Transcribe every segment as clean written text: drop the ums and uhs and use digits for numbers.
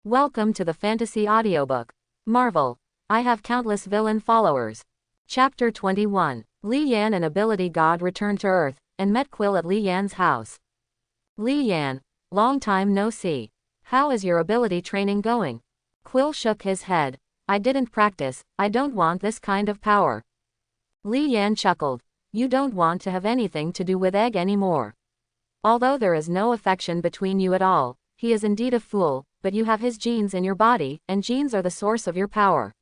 Welcome to the fantasy audiobook. Marvel. I have countless villain followers. Chapter 21. Li Yan, an ability god, returned to Earth, and met Quill at Li Yan's house. Li Yan, long time no see. How is your ability training going? Quill shook his head. I didn't practice, I don't want this kind of power. Li Yan chuckled. You don't want to have anything to do with Egg anymore. Although there is no affection between you at all, he is indeed a fool, but you have his genes in your body, and genes are the source of your power.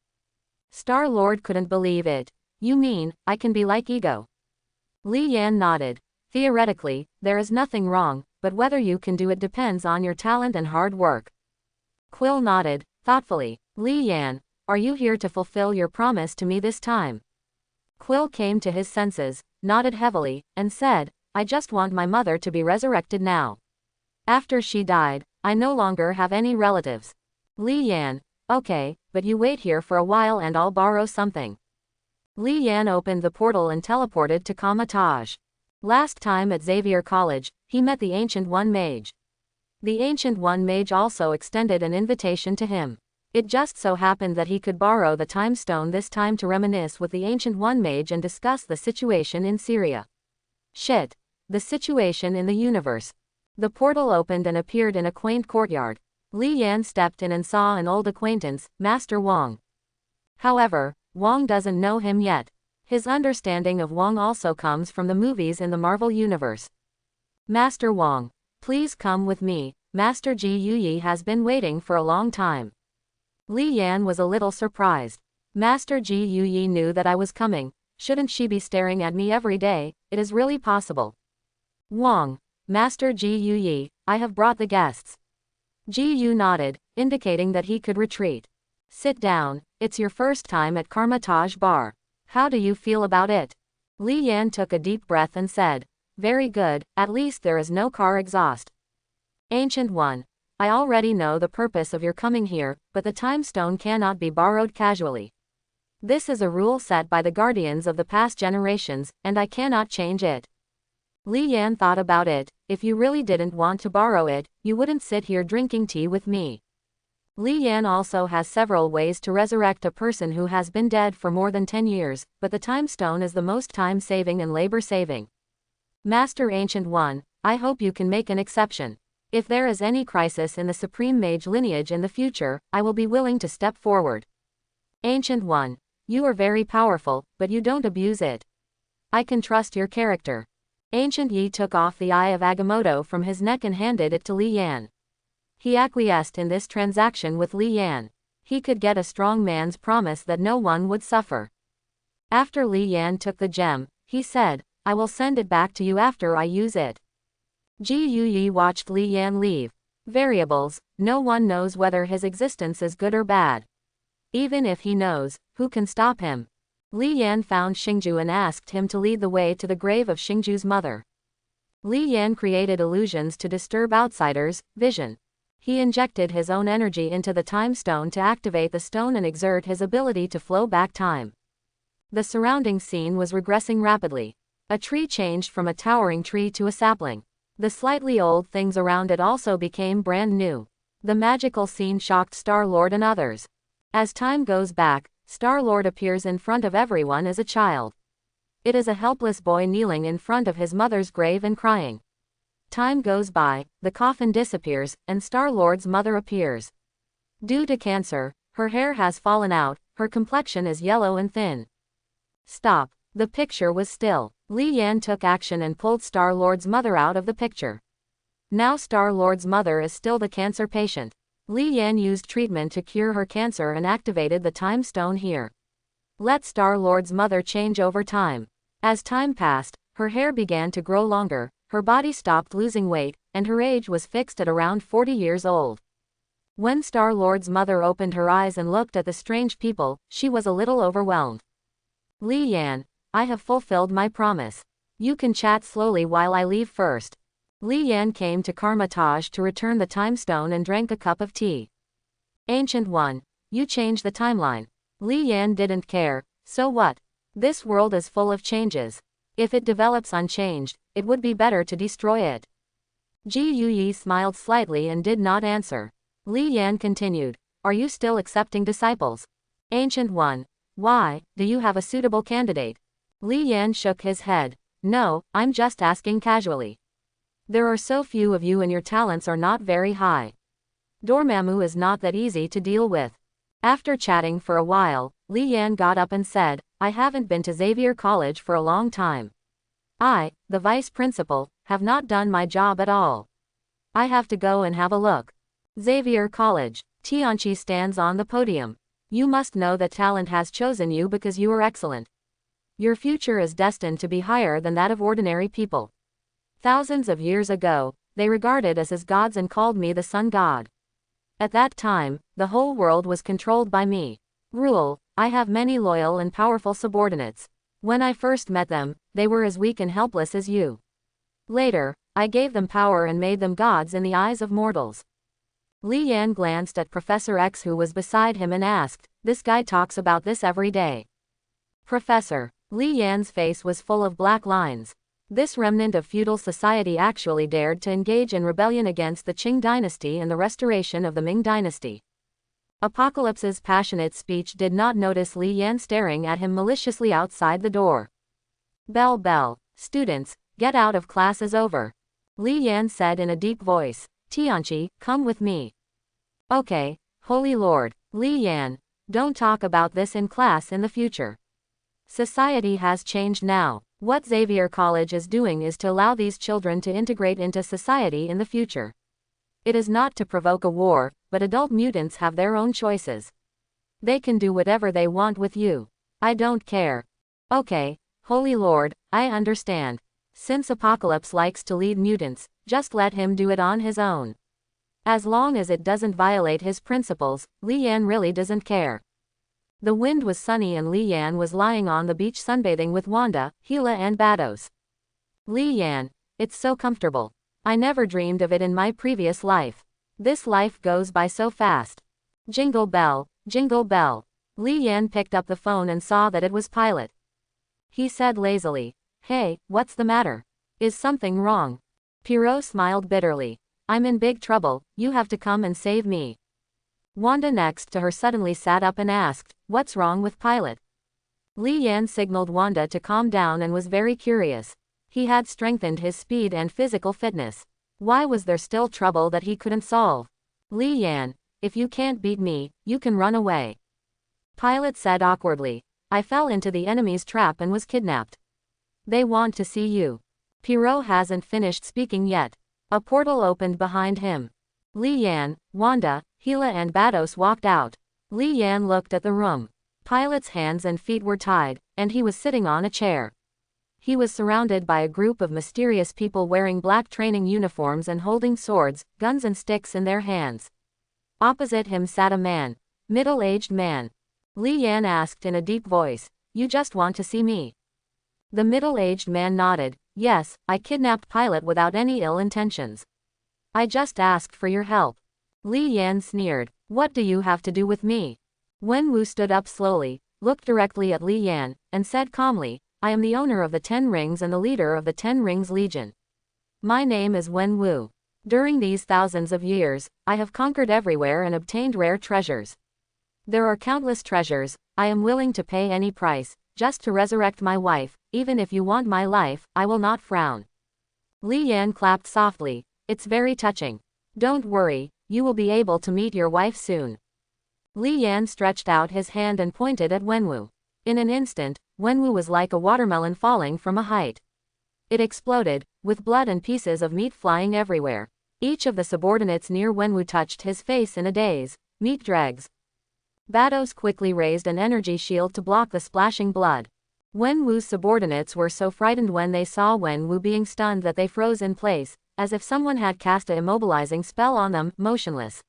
Star-Lord couldn't believe it. You mean, I can be like Ego? Li Yan nodded. Theoretically, there is nothing wrong, but whether you can do it depends on your talent and hard work. Quill nodded, thoughtfully. Li Yan, are you here to fulfill your promise to me this time? Quill came to his senses, nodded heavily, and said, I just want my mother to be resurrected now. After she died, I no longer have any relatives. Li Yan, okay, but you wait here for a while and I'll borrow something. Li Yan opened the portal and teleported to Kamatage. Last time at Xavier College, he met the Ancient One Mage. The Ancient One Mage also extended an invitation to him. It just so happened that he could borrow the Time Stone this time to reminisce with the Ancient One Mage and discuss the situation in Syria. Shit. The situation in the universe. The portal opened and appeared in a quaint courtyard. Li Yan stepped in and saw an old acquaintance, Master Wong. However, Wong doesn't know him yet. His understanding of Wong also comes from the movies in the Marvel Universe. Master Wong, please come with me, Master Ji Yuyi has been waiting for a long time. Li Yan was a little surprised. Master Ji Yuyi knew that I was coming, shouldn't she be staring at me every day? It is really possible. Wong. Master Ji Yuyi, I have brought the guests. Ji Yu nodded, indicating that he could retreat. Sit down, it's your first time at Karmatage Bar. How do you feel about it? Li Yan took a deep breath and said, very good, at least there is no car exhaust. Ancient One, I already know the purpose of your coming here, but the Time Stone cannot be borrowed casually. This is a rule set by the guardians of the past generations, and I cannot change it. Li Yan thought about it. If you really didn't want to borrow it, you wouldn't sit here drinking tea with me. Li Yan also has several ways to resurrect a person who has been dead for more than 10 years, but the Time Stone is the most time-saving and labor-saving. Master Ancient One, I hope you can make an exception. If there is any crisis in the Supreme Mage lineage in the future, I will be willing to step forward. Ancient One, you are very powerful, but you don't abuse it. I can trust your character. Ancient Yi took off the Eye of Agamotto from his neck and handed it to Li Yan. He acquiesced in this transaction with Li Yan. He could get a strong man's promise that no one would suffer. After Li Yan took the gem, he said, I will send it back to you after I use it. Ji Yuyi watched Li Yan leave. Variables, no one knows whether his existence is good or bad. Even if he knows, who can stop him? Li Yan found Xingju and asked him to lead the way to the grave of Xingju's mother. Li Yan created illusions to disturb outsiders' vision. He injected his own energy into the Time Stone to activate the stone and exert his ability to flow back time. The surrounding scene was regressing rapidly. A tree changed from a towering tree to a sapling. The slightly old things around it also became brand new. The magical scene shocked Star-Lord and others. As time goes back, Star-Lord appears in front of everyone as a child. It is a helpless boy kneeling in front of his mother's grave and crying. Time goes by, the coffin disappears, and Star-Lord's mother appears. Due to cancer, her hair has fallen out, her complexion is yellow and thin. Stop. The picture was still. Li Yan took action and pulled Star-Lord's mother out of the picture. Now Star-Lord's mother is still the cancer patient. Li Yan used treatment to cure her cancer and activated the Time Stone here. Let Star-Lord's mother change over time. As time passed, her hair began to grow longer, her body stopped losing weight, and her age was fixed at around 40 years old. When Star-Lord's mother opened her eyes and looked at the strange people, she was a little overwhelmed. Li Yan, I have fulfilled my promise. You can chat slowly while I leave first. Li Yan came to Karmatage to return the Time Stone and drank a cup of tea. Ancient One, you changed the timeline. Li Yan didn't care, so what? This world is full of changes. If it develops unchanged, it would be better to destroy it. Ji Yuyi smiled slightly and did not answer. Li Yan continued. Are you still accepting disciples? Ancient One. Why, do you have a suitable candidate? Li Yan shook his head. No, I'm just asking casually. There are so few of you and your talents are not very high. Dormammu is not that easy to deal with. After chatting for a while, Li Yan got up and said, I haven't been to Xavier College for a long time. I, the vice principal, have not done my job at all. I have to go and have a look. Xavier College. Tianqi stands on the podium. You must know that talent has chosen you because you are excellent. Your future is destined to be higher than that of ordinary people. Thousands of years ago, they regarded us as gods and called me the sun god. At that time, the whole world was controlled by me. Rule, I have many loyal and powerful subordinates. When I first met them, they were as weak and helpless as you. Later, I gave them power and made them gods in the eyes of mortals. Li Yan glanced at Professor X who was beside him and asked, this guy talks about this every day. Professor. Li Yan's face was full of black lines. This remnant of feudal society actually dared to engage in rebellion against the Qing dynasty and the restoration of the Ming dynasty. Apocalypse's passionate speech did not notice Li Yan staring at him maliciously outside the door. Bell bell. Students, get out of class is over. Li Yan said in a deep voice. Tianqi, come with me. Okay, Holy Lord. Li Yan, don't talk about this in class in the future. Society has changed now. What Xavier College is doing is to allow these children to integrate into society in the future. It is not to provoke a war, but adult mutants have their own choices. They can do whatever they want with you. I don't care. Okay, Holy Lord, I understand. Since Apocalypse likes to lead mutants, just let him do it on his own. As long as it doesn't violate his principles, Li Yan really doesn't care. The wind was sunny and Li Yan was lying on the beach sunbathing with Wanda, Gila and Bados. Li Yan, it's so comfortable. I never dreamed of it in my previous life. This life goes by so fast. Jingle bell, jingle bell. Li Yan picked up the phone and saw that it was Pilot. He said lazily, hey, what's the matter? Is something wrong? Pierrot smiled bitterly. I'm in big trouble, you have to come and save me. Wanda next to her suddenly sat up and asked, what's wrong with Pilot? Li Yan signaled Wanda to calm down and was very curious. He had strengthened his speed and physical fitness. Why was there still trouble that he couldn't solve? Li Yan, if you can't beat me, you can run away. Pilot said awkwardly. I fell into the enemy's trap and was kidnapped. They want to see you. Pierrot hasn't finished speaking yet. A portal opened behind him. Li Yan, Wanda, Gila and Bados walked out. Li Yan looked at the room. Pilot's hands and feet were tied, and he was sitting on a chair. He was surrounded by a group of mysterious people wearing black training uniforms and holding swords, guns and sticks in their hands. Opposite him sat a man. Middle-aged man. Li Yan asked in a deep voice, you just want to see me? The middle-aged man nodded. Yes, I kidnapped Pilot without any ill intentions. I just asked for your help. Li Yan sneered. What do you have to do with me? Wenwu stood up slowly, looked directly at Li Yan, and said calmly, I am the owner of the 10 Rings and the leader of the 10 Rings Legion. My name is Wenwu. During these thousands of years, I have conquered everywhere and obtained rare treasures. There are countless treasures, I am willing to pay any price, just to resurrect my wife, even if you want my life, I will not frown. Li Yan clapped softly, it's very touching. Don't worry, you will be able to meet your wife soon. Li Yan stretched out his hand and pointed at Wenwu. In an instant, Wenwu was like a watermelon falling from a height. It exploded, with blood and pieces of meat flying everywhere. Each of the subordinates near Wenwu touched his face in a daze. Meat dregs. Bados quickly raised an energy shield to block the splashing blood. Wenwu's subordinates were so frightened when they saw Wenwu being stunned that they froze in place, as if someone had cast a immobilizing spell on them, motionless.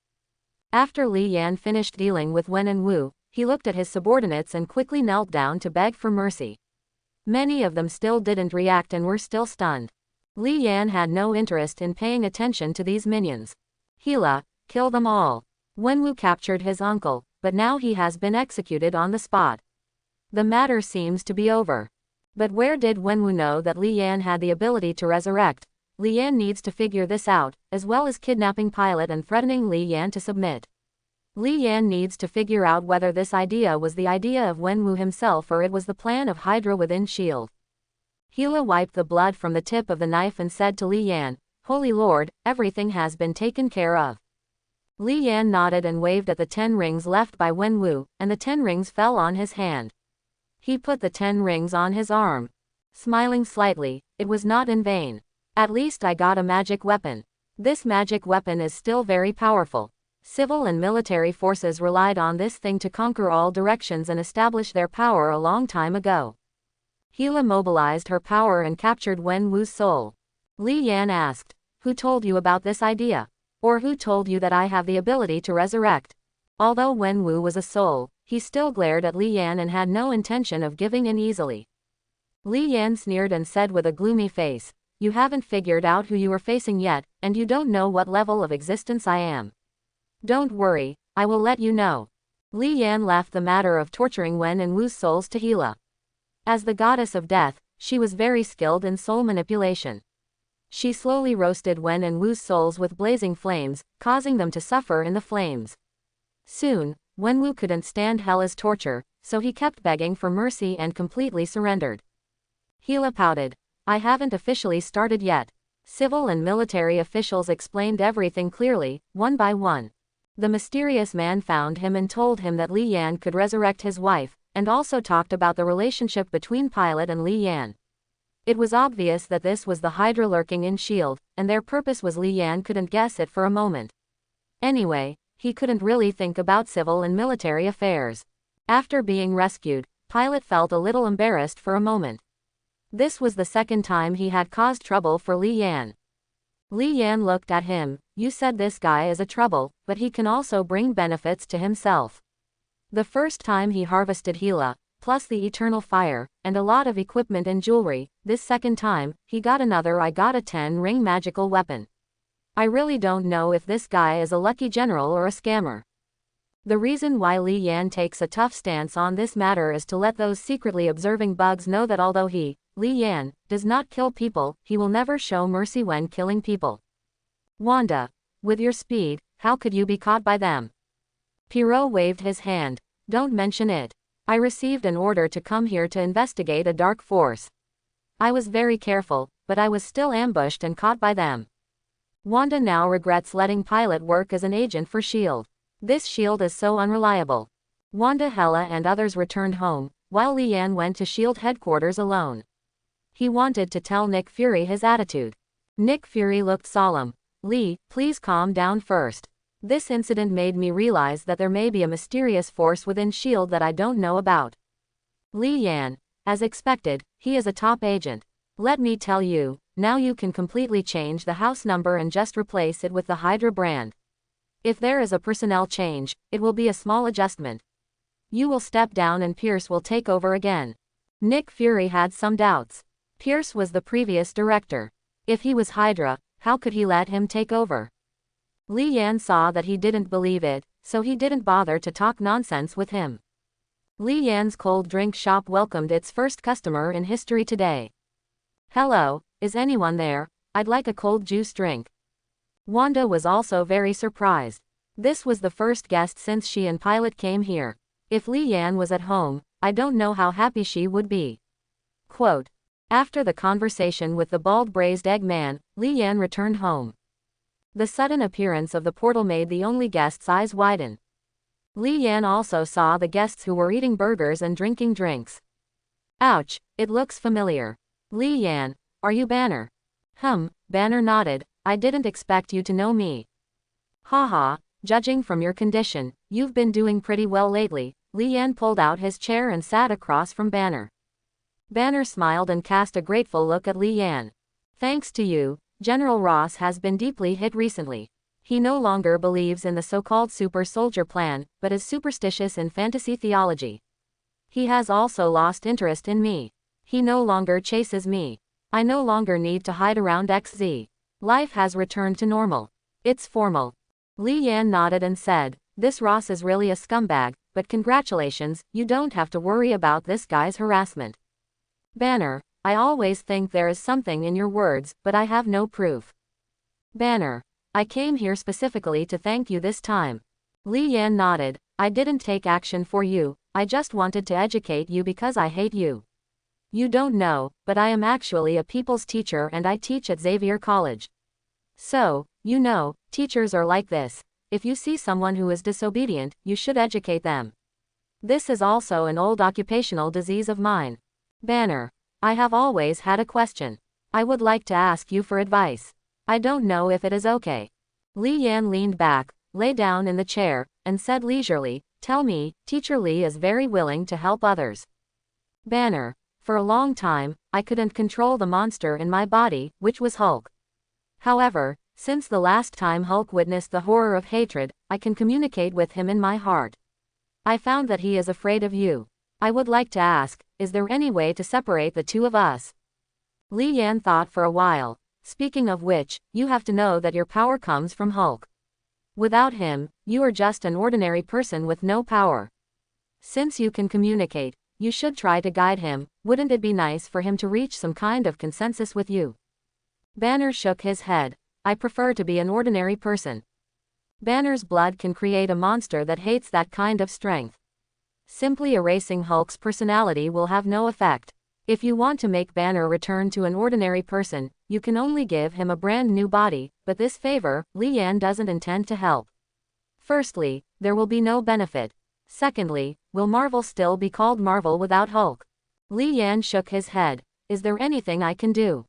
After Li Yan finished dealing with Wen and Wu, he looked at his subordinates and quickly knelt down to beg for mercy. Many of them still didn't react and were still stunned. Li Yan had no interest in paying attention to these minions. Gila, kill them all. Wenwu captured his uncle, but now he has been executed on the spot. The matter seems to be over. But where did Wenwu know that Li Yan had the ability to resurrect? Li Yan needs to figure this out, as well as kidnapping Pilot and threatening Li Yan to submit. Li Yan needs to figure out whether this idea was the idea of Wenwu himself or it was the plan of Hydra within S.H.I.E.L.D. Hela wiped the blood from the tip of the knife and said to Li Yan, "Holy Lord, everything has been taken care of." Li Yan nodded and waved at the 10 rings left by Wenwu, and the 10 rings fell on his hand. He put the 10 rings on his arm. Smiling slightly, it was not in vain. At least I got a magic weapon. This magic weapon is still very powerful. Civil and military forces relied on this thing to conquer all directions and establish their power a long time ago. Hela mobilized her power and captured Wenwu's soul. Li Yan asked, "Who told you about this idea? Or who told you that I have the ability to resurrect?" Although Wenwu was a soul, he still glared at Li Yan and had no intention of giving in easily. Li Yan sneered and said with a gloomy face, "You haven't figured out who you are facing yet, and you don't know what level of existence I am. Don't worry, I will let you know." Li Yan left the matter of torturing Wen and Wu's souls to Hela. As the goddess of death, she was very skilled in soul manipulation. She slowly roasted Wen and Wu's souls with blazing flames, causing them to suffer in the flames. Soon, Wenwu couldn't stand Hela's torture, so he kept begging for mercy and completely surrendered. Hela pouted, "I haven't officially started yet." Civil and military officials explained everything clearly, one by one. The mysterious man found him and told him that Li Yan could resurrect his wife, and also talked about the relationship between Pilot and Li Yan. It was obvious that this was the Hydra lurking in S.H.I.E.L.D., and their purpose was Li Yan couldn't guess it for a moment. Anyway, he couldn't really think about civil and military affairs. After being rescued, Pilot felt a little embarrassed for a moment. This was the second time he had caused trouble for Li Yan. Li Yan looked at him, "You said this guy is a trouble, but he can also bring benefits to himself." The first time he harvested Hela, plus the eternal fire, and a lot of equipment and jewelry. This second time, he got another I got a 10-ring magical weapon. I really don't know if this guy is a lucky general or a scammer. The reason why Li Yan takes a tough stance on this matter is to let those secretly observing bugs know that although he, Li Yan, does not kill people, he will never show mercy when killing people. Wanda, with your speed, how could you be caught by them? Pierrot waved his hand. Don't mention it. I received an order to come here to investigate a dark force. I was very careful, but I was still ambushed and caught by them. Wanda now regrets letting Pilot work as an agent for S.H.I.E.L.D. This S.H.I.E.L.D. is so unreliable. Wanda, Hela and others returned home, while Li Yan went to S.H.I.E.L.D. headquarters alone. He wanted to tell Nick Fury his attitude. Nick Fury looked solemn. "Lee, please calm down first. This incident made me realize that there may be a mysterious force within S.H.I.E.L.D. that I don't know about. Li Yan, as expected, he is a top agent. Let me tell you, now you can completely change the house number and just replace it with the Hydra brand. If there is a personnel change, it will be a small adjustment. You will step down and Pierce will take over again." Nick Fury had some doubts. Pierce was the previous director. If he was Hydra, how could he let him take over? Li Yan saw that he didn't believe it, so he didn't bother to talk nonsense with him. Li Yan's cold drink shop welcomed its first customer in history today. "Hello, is anyone there? I'd like a cold juice drink." Wanda was also very surprised. This was the first guest since she and Pilot came here. If Li Yan was at home, I don't know how happy she would be. Quote, after the conversation with the bald braised egg man, Li Yan returned home. The sudden appearance of the portal made the only guest's eyes widen. Li Yan also saw the guests who were eating burgers and drinking drinks. Ouch, it looks familiar. Li Yan, are you Banner? Banner nodded, I didn't expect you to know me. Haha, judging from your condition, you've been doing pretty well lately. Li Yan pulled out his chair and sat across from Banner. Banner smiled and cast a grateful look at Li Yan. Thanks to you, General Ross has been deeply hit recently. He no longer believes in the so-called super soldier plan, but is superstitious in fantasy theology. He has also lost interest in me. He no longer chases me. I no longer need to hide around XZ. Life has returned to normal. It's formal. Li Yan nodded and said, this Ross is really a scumbag, but congratulations, you don't have to worry about this guy's harassment. Banner, I always think there is something in your words, but I have no proof. Banner. I came here specifically to thank you this time. Li Yan nodded. I didn't take action for you, I just wanted to educate you because I hate you. You don't know, but I am actually a people's teacher and I teach at Xavier College. So, you know, teachers are like this. If you see someone who is disobedient, you should educate them. This is also an old occupational disease of mine. Banner. I have always had a question. I would like to ask you for advice. I don't know if it is okay. Li Yan leaned back, lay down in the chair, and said leisurely, tell me, Teacher Li is very willing to help others. Banner. For a long time, I couldn't control the monster in my body, which was Hulk. However, since the last time Hulk witnessed the horror of hatred, I can communicate with him in my heart. I found that he is afraid of you. I would like to ask, is there any way to separate the two of us? Li Yan thought for a while. Speaking of which, you have to know that your power comes from Hulk. Without him, you are just an ordinary person with no power. Since you can communicate, you should try to guide him. Wouldn't it be nice for him to reach some kind of consensus with you? Banner shook his head. I prefer to be an ordinary person. Banner's blood can create a monster that hates that kind of strength. Simply erasing Hulk's personality will have no effect. If you want to make Banner return to an ordinary person, you can only give him a brand new body, but this favor, Li Yan doesn't intend to help. Firstly, there will be no benefit. Secondly, will Marvel still be called Marvel without Hulk? Li Yan shook his head. Is there anything I can do?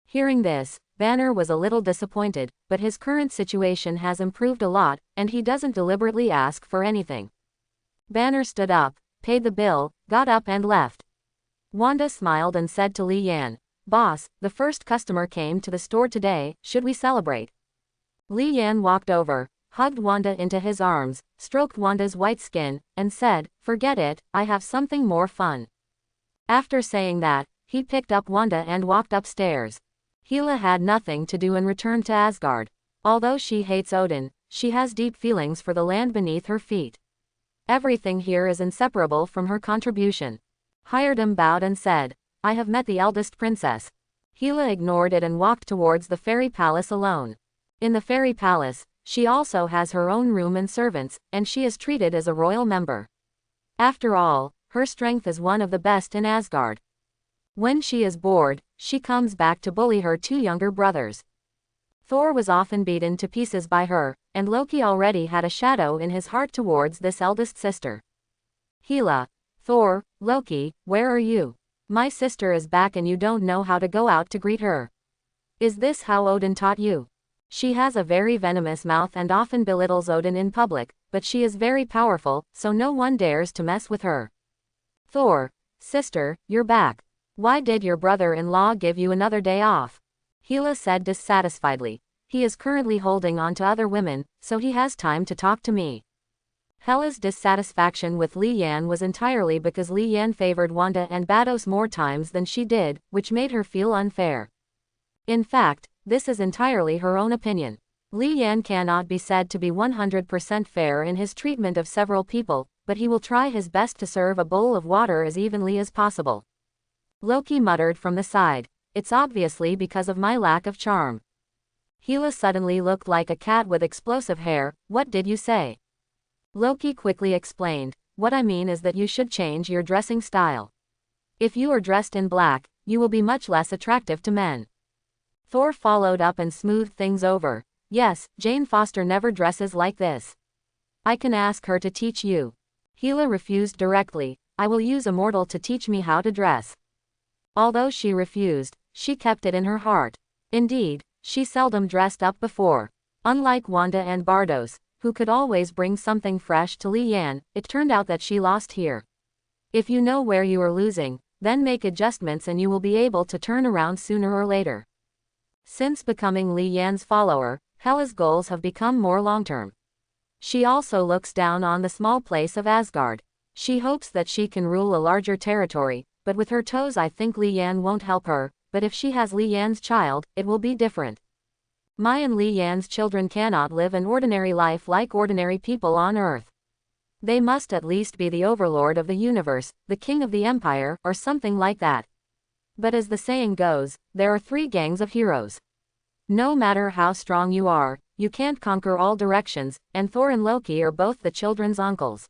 Hearing this, Banner was a little disappointed, but his current situation has improved a lot, and he doesn't deliberately ask for anything. Banner stood up, paid the bill, got up and left. Wanda smiled and said to Li Yan, Boss, the first customer came to the store today, should we celebrate? Li Yan walked over, hugged Wanda into his arms, stroked Wanda's white skin, and said, forget it, I have something more fun. After saying that, he picked up Wanda and walked upstairs. Hela had nothing to do and returned to Asgard. Although she hates Odin, she has deep feelings for the land beneath her feet. Everything here is inseparable from her contribution. Hiram bowed and said, I have met the eldest princess. Hela ignored it and walked towards the fairy palace alone. In the fairy palace, she also has her own room and servants, and she is treated as a royal member. After all, her strength is one of the best in Asgard. When she is bored, she comes back to bully her two younger brothers. Thor was often beaten to pieces by her, and Loki already had a shadow in his heart towards this eldest sister. Hela. Thor, Loki, where are you? My sister is back and you don't know how to go out to greet her. Is this how Odin taught you? She has a very venomous mouth and often belittles Odin in public, but she is very powerful, so no one dares to mess with her. Thor. Sister, you're back. Why did your brother-in-law give you another day off? Hela said dissatisfiedly. He is currently holding on to other women, so he has time to talk to me. Hela's dissatisfaction with Li Yan was entirely because Li Yan favored Wanda and Bados more times than she did, which made her feel unfair. In fact, this is entirely her own opinion. Li Yan cannot be said to be 100% fair in his treatment of several people, but he will try his best to serve a bowl of water as evenly as possible. Loki muttered from the side. It's obviously because of my lack of charm. Hela suddenly looked like a cat with explosive hair. What did you say? Loki quickly explained. What I mean is that you should change your dressing style. If you are dressed in black, you will be much less attractive to men. Thor followed up and smoothed things over. Yes, Jane Foster never dresses like this. I can ask her to teach you. Hela refused directly. I will use a mortal to teach me how to dress. Although she refused, she kept it in her heart. Indeed, she seldom dressed up before. Unlike Wanda and Bardos, who could always bring something fresh to Li Yan, it turned out that she lost here. If you know where you are losing, then make adjustments and you will be able to turn around sooner or later. Since becoming Li Yan's follower, Hela's goals have become more long-term. She also looks down on the small place of Asgard. She hopes that she can rule a larger territory, but with her toes I think Li Yan won't help her, but if she has Li Yan's child, it will be different. Mai and Li Yan's children cannot live an ordinary life like ordinary people on Earth. They must at least be the overlord of the universe, the king of the empire, or something like that. But as the saying goes, there are 3 gangs of heroes. No matter how strong you are, you can't conquer all directions, and Thor and Loki are both the children's uncles.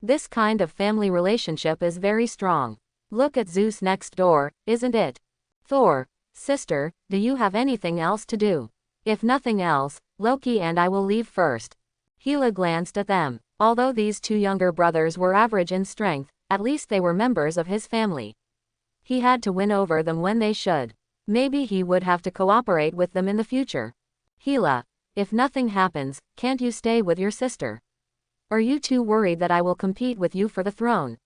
This kind of family relationship is very strong. Look at Zeus next door, isn't it? Thor, sister, do you have anything else to do? If nothing else, Loki and I will leave first. Hela glanced at them. Although these 2 younger brothers were average in strength, at least they were members of his family. He had to win over them when they should. Maybe he would have to cooperate with them in the future. Hela, if nothing happens, can't you stay with your sister? Are you too worried that I will compete with you for the throne?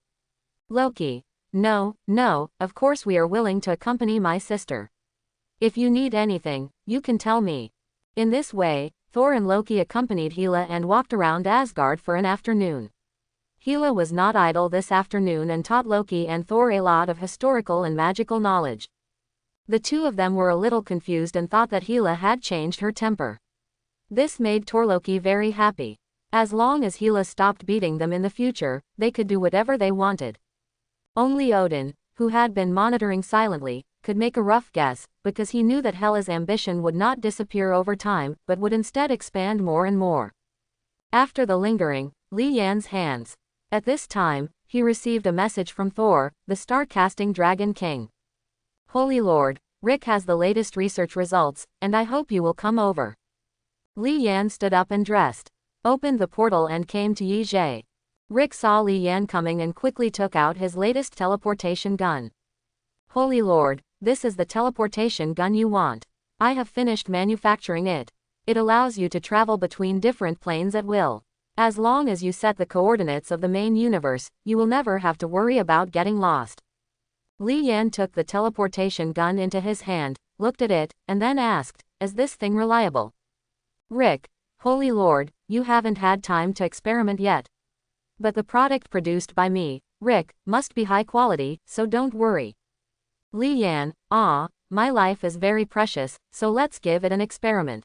Loki, no, of course we are willing to accompany my sister. If you need anything, you can tell me. In this way, Thor and Loki accompanied Hela and walked around Asgard for an afternoon. Hela was not idle this afternoon and taught Loki and Thor a lot of historical and magical knowledge. The 2 of them were a little confused and thought that Hela had changed her temper. This made Loki very happy. As long as Hela stopped beating them in the future, they could do whatever they wanted. Only Odin, who had been monitoring silently, could make a rough guess, because he knew that Hela's ambition would not disappear over time, but would instead expand more and more. After the lingering, Li Yan's hands. At this time, he received a message from Thor, the star-casting Dragon King. Holy Lord, Rick has the latest research results, and I hope you will come over. Li Yan stood up and dressed, opened the portal and came to Yi Jie. Rick saw Li Yan coming and quickly took out his latest teleportation gun. Holy Lord, this is the teleportation gun you want. I have finished manufacturing it. It allows you to travel between different planes at will. As long as you set the coordinates of the main universe, you will never have to worry about getting lost. Li Yan took the teleportation gun into his hand, looked at it, and then asked, is this thing reliable? Rick, Holy Lord, you haven't had time to experiment yet. But the product produced by me, Rick, must be high quality, so don't worry. Li Yan, my life is very precious, so let's give it an experiment.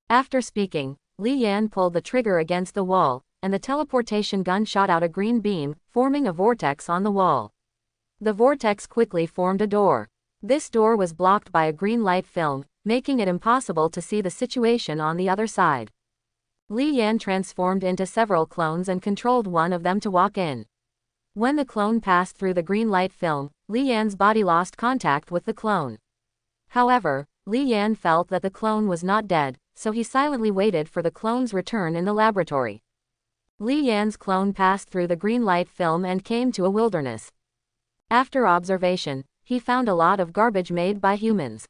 After speaking, Li Yan pulled the trigger against the wall, and the teleportation gun shot out a green beam, forming a vortex on the wall. The vortex quickly formed a door. This door was blocked by a green light film, making it impossible to see the situation on the other side. Li Yan transformed into several clones and controlled one of them to walk in. When the clone passed through the green light film, Li Yan's body lost contact with the clone. However, Li Yan felt that the clone was not dead, so he silently waited for the clone's return in the laboratory. Li Yan's clone passed through the green light film and came to a wilderness. After observation, he found a lot of garbage made by humans.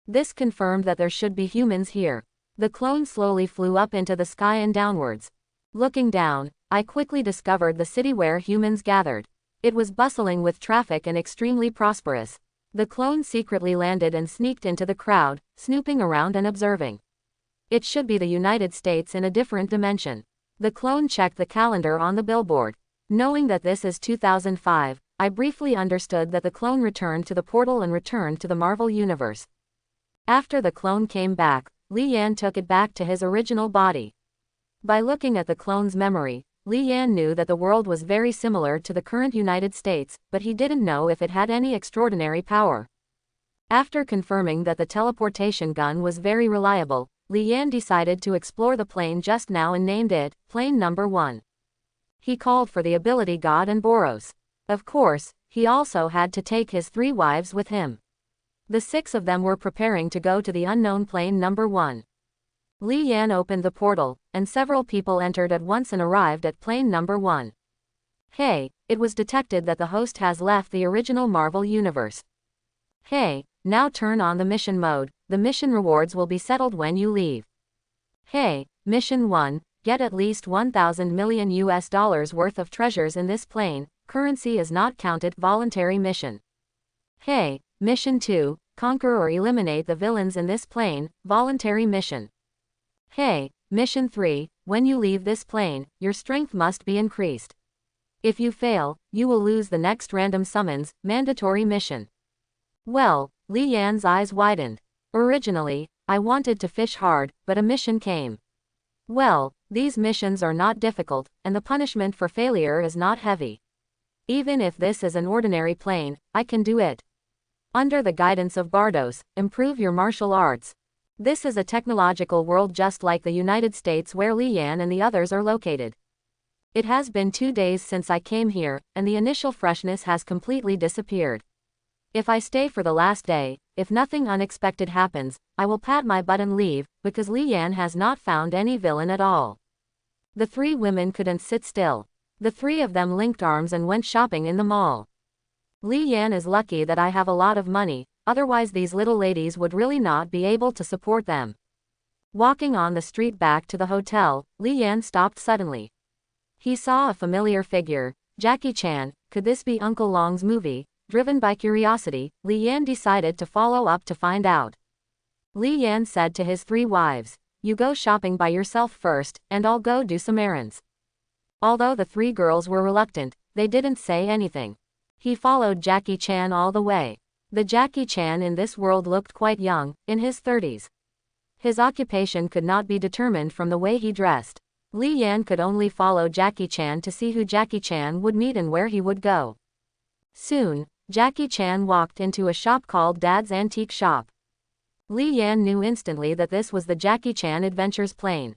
This confirmed that there should be humans here. The clone slowly flew up into the sky and downwards. Looking down, I quickly discovered the city where humans gathered. It was bustling with traffic and extremely prosperous. The clone secretly landed and sneaked into the crowd, snooping around and observing. It should be the United States in a different dimension. The clone checked the calendar on the billboard. Knowing that this is 2005, I briefly understood that the clone returned to the portal and returned to the Marvel Universe. After the clone came back, Li Yan took it back to his original body. By looking at the clone's memory, Li Yan knew that the world was very similar to the current United States, but he didn't know if it had any extraordinary power. After confirming that the teleportation gun was very reliable, Li Yan decided to explore the plane just now and named it Plane Number 1. He called for the ability god and Boros. Of course, he also had to take his 3 wives with him. The 6 of them were preparing to go to the unknown Plane Number 1. Li Yan opened the portal, and several people entered at once and arrived at Plane Number 1. Hey, it was detected that the host has left the original Marvel Universe. Hey, now turn on the mission mode, the mission rewards will be settled when you leave. Hey, Mission 1, get at least $1,000 million worth of treasures in this plane, currency is not counted, voluntary mission. Hey, Mission 2, conquer or eliminate the villains in this plane, voluntary mission. Hey, Mission 3, when you leave this plane, your strength must be increased. If you fail, you will lose the next random summons, mandatory mission. Well, Li Yan's eyes widened. Originally, I wanted to fish hard, but a mission came. Well, these missions are not difficult, and the punishment for failure is not heavy. Even if this is an ordinary plane, I can do it. Under the guidance of Bardos, improve your martial arts. This is a technological world just like the United States where Lian and the others are located. It has been 2 days since I came here, and the initial freshness has completely disappeared. If I stay for the last day, if nothing unexpected happens, I will pat my butt and leave, because Lian has not found any villain at all. The 3 women couldn't sit still. The 3 of them linked arms and went shopping in the mall. Lian is lucky that I have a lot of money, otherwise these little ladies would really not be able to support them. Walking on the street back to the hotel, Lian stopped suddenly. He saw a familiar figure, Jackie Chan. Could this be Uncle Long's movie? Driven by curiosity, Lian decided to follow up to find out. Lian said to his 3 wives, "You go shopping by yourself first, and I'll go do some errands." Although the 3 girls were reluctant, they didn't say anything. He followed Jackie Chan all the way. The Jackie Chan in this world looked quite young, in his 30s. His occupation could not be determined from the way he dressed. Lian could only follow Jackie Chan to see who Jackie Chan would meet and where he would go. Soon, Jackie Chan walked into a shop called Dad's Antique Shop. Lian knew instantly that this was the Jackie Chan Adventures plane.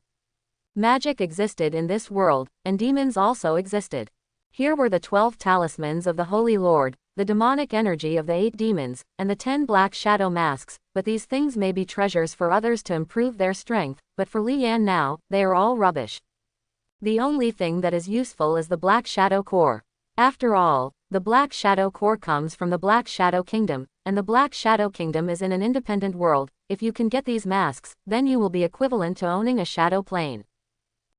Magic existed in this world, and demons also existed. Here were the 12 talismans of the Holy Lord, the demonic energy of the 8 demons, and the 10 black shadow masks, but these things may be treasures for others to improve their strength, but for Lian now, they are all rubbish. The only thing that is useful is the Black Shadow Core. After all, the Black Shadow Core comes from the Black Shadow Kingdom, and the Black Shadow Kingdom is in an independent world. If you can get these masks, then you will be equivalent to owning a shadow plane.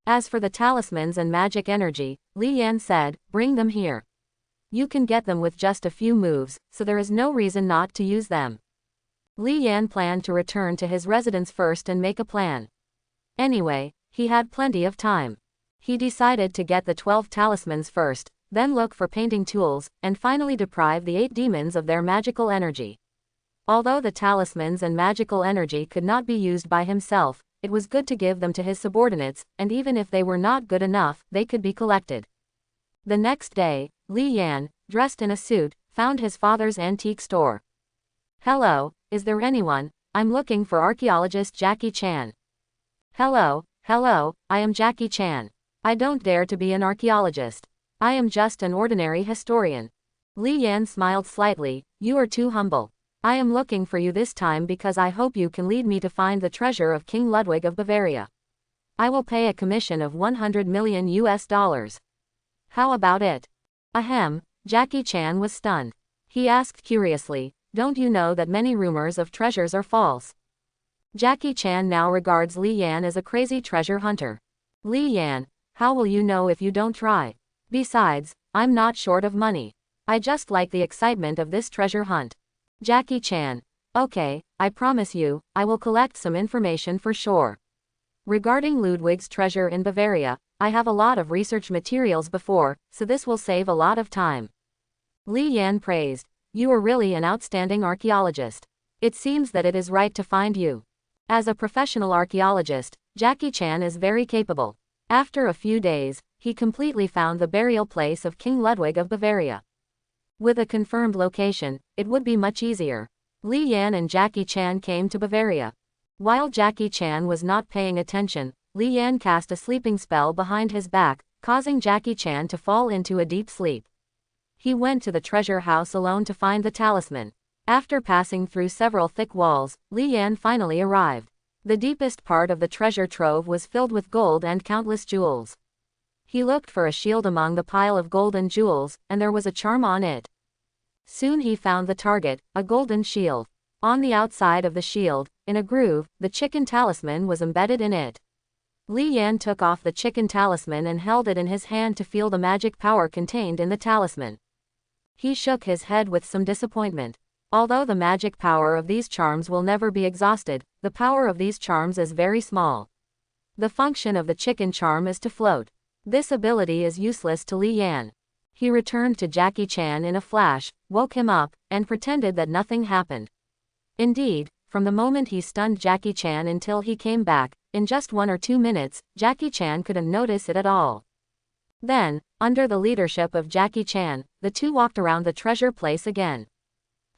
As for the talismans and magic energy, Lian said, "Bring them here. You can get them with just a few moves, so there is no reason not to use them." Lian planned to return to his residence first and make a plan. Anyway, he had plenty of time. He decided to get the 12 talismans first, then look for painting tools, and finally deprive the 8 demons of their magical energy. Although the talismans and magical energy could not be used by himself, it was good to give them to his subordinates, and even if they were not good enough, they could be collected. The next day, Lian, dressed in a suit, found his father's antique store. "Hello, is there anyone? I'm looking for archaeologist Jackie Chan." Hello, I am Jackie Chan. I don't dare to be an archaeologist. I am just an ordinary historian." Lian smiled slightly. "You are too humble. I am looking for you this time because I hope you can lead me to find the treasure of King Ludwig of Bavaria. I will pay a commission of $100 million US. How about it?" Ahem, Jackie Chan was stunned. He asked curiously, "Don't you know that many rumors of treasures are false?" Jackie Chan now regards Lian as a crazy treasure hunter. "Lian, how will you know if you don't try? Besides, I'm not short of money. I just like the excitement of this treasure hunt." Jackie Chan, "Okay, I promise you, I will collect some information for sure. Regarding Ludwig's treasure in Bavaria, I have a lot of research materials before, so this will save a lot of time." Lian praised, "You are really an outstanding archaeologist. It seems that it is right to find you." As a professional archaeologist, Jackie Chan is very capable. After a few days, he completely found the burial place of King Ludwig of Bavaria. With a confirmed location, it would be much easier. Lian and Jackie Chan came to Bavaria. While Jackie Chan was not paying attention, Lian cast a sleeping spell behind his back, causing Jackie Chan to fall into a deep sleep. He went to the treasure house alone to find the talisman. After passing through several thick walls, Lian finally arrived. The deepest part of the treasure trove was filled with gold and countless jewels. He looked for a shield among the pile of gold and jewels, and there was a charm on it. Soon he found the target, a golden shield. On the outside of the shield, in a groove, the chicken talisman was embedded in it. Lian took off the chicken talisman and held it in his hand to feel the magic power contained in the talisman. He shook his head with some disappointment. Although the magic power of these charms will never be exhausted, the power of these charms is very small. The function of the chicken charm is to float. This ability is useless to Lian. He returned to Jackie Chan in a flash, woke him up, and pretended that nothing happened. Indeed, from the moment he stunned Jackie Chan until he came back, in just 1 or 2 minutes, Jackie Chan couldn't notice it at all. Then, under the leadership of Jackie Chan, the two walked around the treasure place again.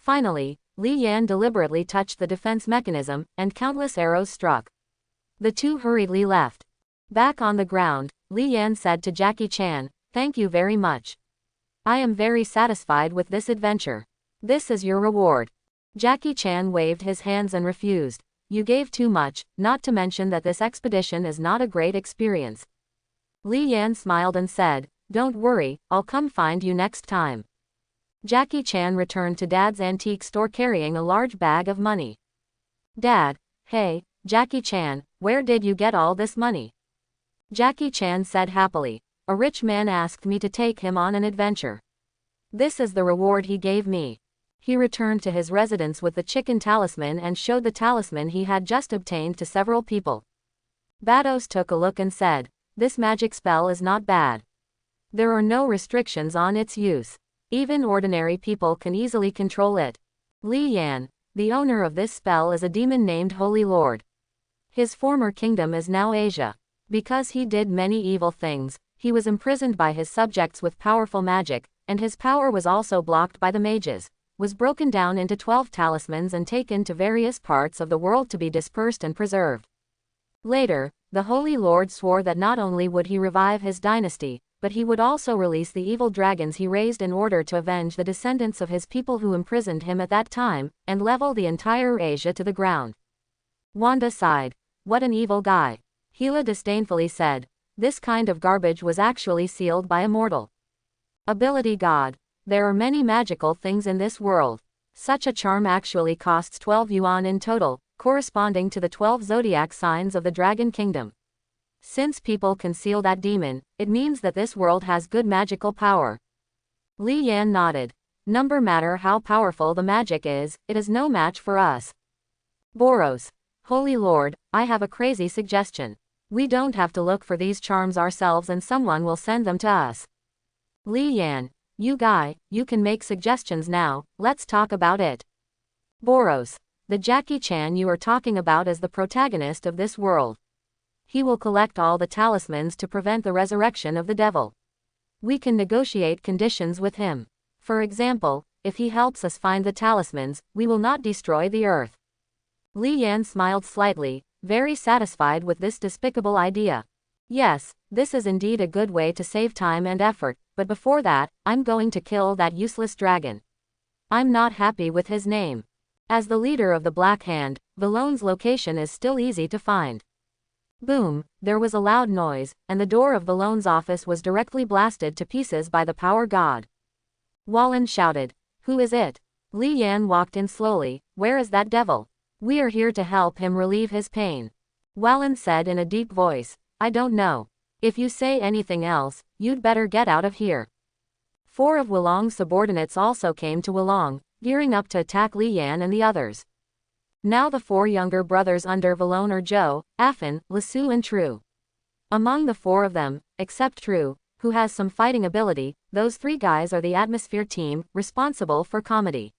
Finally, Li Yan deliberately touched the defense mechanism, and countless arrows struck. The two hurriedly left. Back on the ground, Li Yan said to Jackie Chan, "Thank you very much. I am very satisfied with this adventure. This is your reward." Jackie Chan waved his hands and refused. "You gave too much, not to mention that this expedition is not a great experience." Li Yan smiled and said, "Don't worry, I'll come find you next time." Jackie Chan returned to Dad's antique store carrying a large bag of money. "Dad, hey, Jackie Chan, where did you get all this money?" Jackie Chan said happily, "A rich man asked me to take him on an adventure. This is the reward he gave me." He returned to his residence with the chicken talisman and showed the talisman he had just obtained to several people. Bados took a look and said, "This magic spell is not bad. There are no restrictions on its use. Even ordinary people can easily control it. Li Yan, the owner of this spell, is a demon named Holy Lord. His former kingdom is now Asia. Because he did many evil things, he was imprisoned by his subjects with powerful magic, and his power was also blocked by the mages, was broken down into 12 talismans and taken to various parts of the world to be dispersed and preserved. Later, the Holy Lord swore that not only would he revive his dynasty, but he would also release the evil dragons he raised in order to avenge the descendants of his people who imprisoned him at that time, and level the entire Asia to the ground." Wanda sighed. "What an evil guy." Gila disdainfully said, "This kind of garbage was actually sealed by a mortal. Ability God. There are many magical things in this world. Such a charm actually costs 12 yuan in total, corresponding to the 12 zodiac signs of the Dragon Kingdom. Since people can seal that demon, it means that this world has good magical power." Li Yan nodded. "No matter how powerful the magic is, it is no match for us." Boros. "Holy Lord, I have a crazy suggestion. We don't have to look for these charms ourselves and someone will send them to us." Li Yan. "You guy, you can make suggestions now, let's talk about it." Boros. "The Jackie Chan you are talking about is the protagonist of this world. He will collect all the talismans to prevent the resurrection of the devil. We can negotiate conditions with him. For example, if he helps us find the talismans, we will not destroy the earth." Li Yan smiled slightly, very satisfied with this despicable idea. "Yes, this is indeed a good way to save time and effort, but before that, I'm going to kill that useless dragon. I'm not happy with his name. As the leader of the Black Hand, Valogne's location is still easy to find." Boom, there was a loud noise, and the door of Valogne's office was directly blasted to pieces by the power god. Wallen shouted, "Who is it?" Li Yan walked in slowly. "Where is that devil? We are here to help him relieve his pain." Wallen said in a deep voice, "I don't know. If you say anything else, you'd better get out of here." 4 of Walong's subordinates also came to Walong, gearing up to attack Li Yan and the others. Now the 4 younger brothers under Valogne are Zhou, Affan, Lisu and Tru. Among the 4 of them, except Tru, who has some fighting ability, those 3 guys are the atmosphere team, responsible for comedy.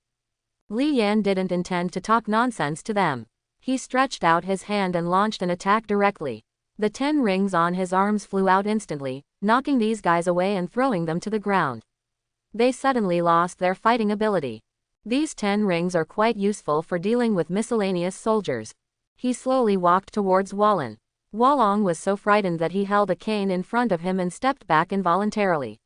Li Yan didn't intend to talk nonsense to them. He stretched out his hand and launched an attack directly. The 10 rings on his arms flew out instantly, knocking these guys away and throwing them to the ground. They suddenly lost their fighting ability. These 10 rings are quite useful for dealing with miscellaneous soldiers. He slowly walked towards Wallen. Walong was so frightened that he held a cane in front of him and stepped back involuntarily.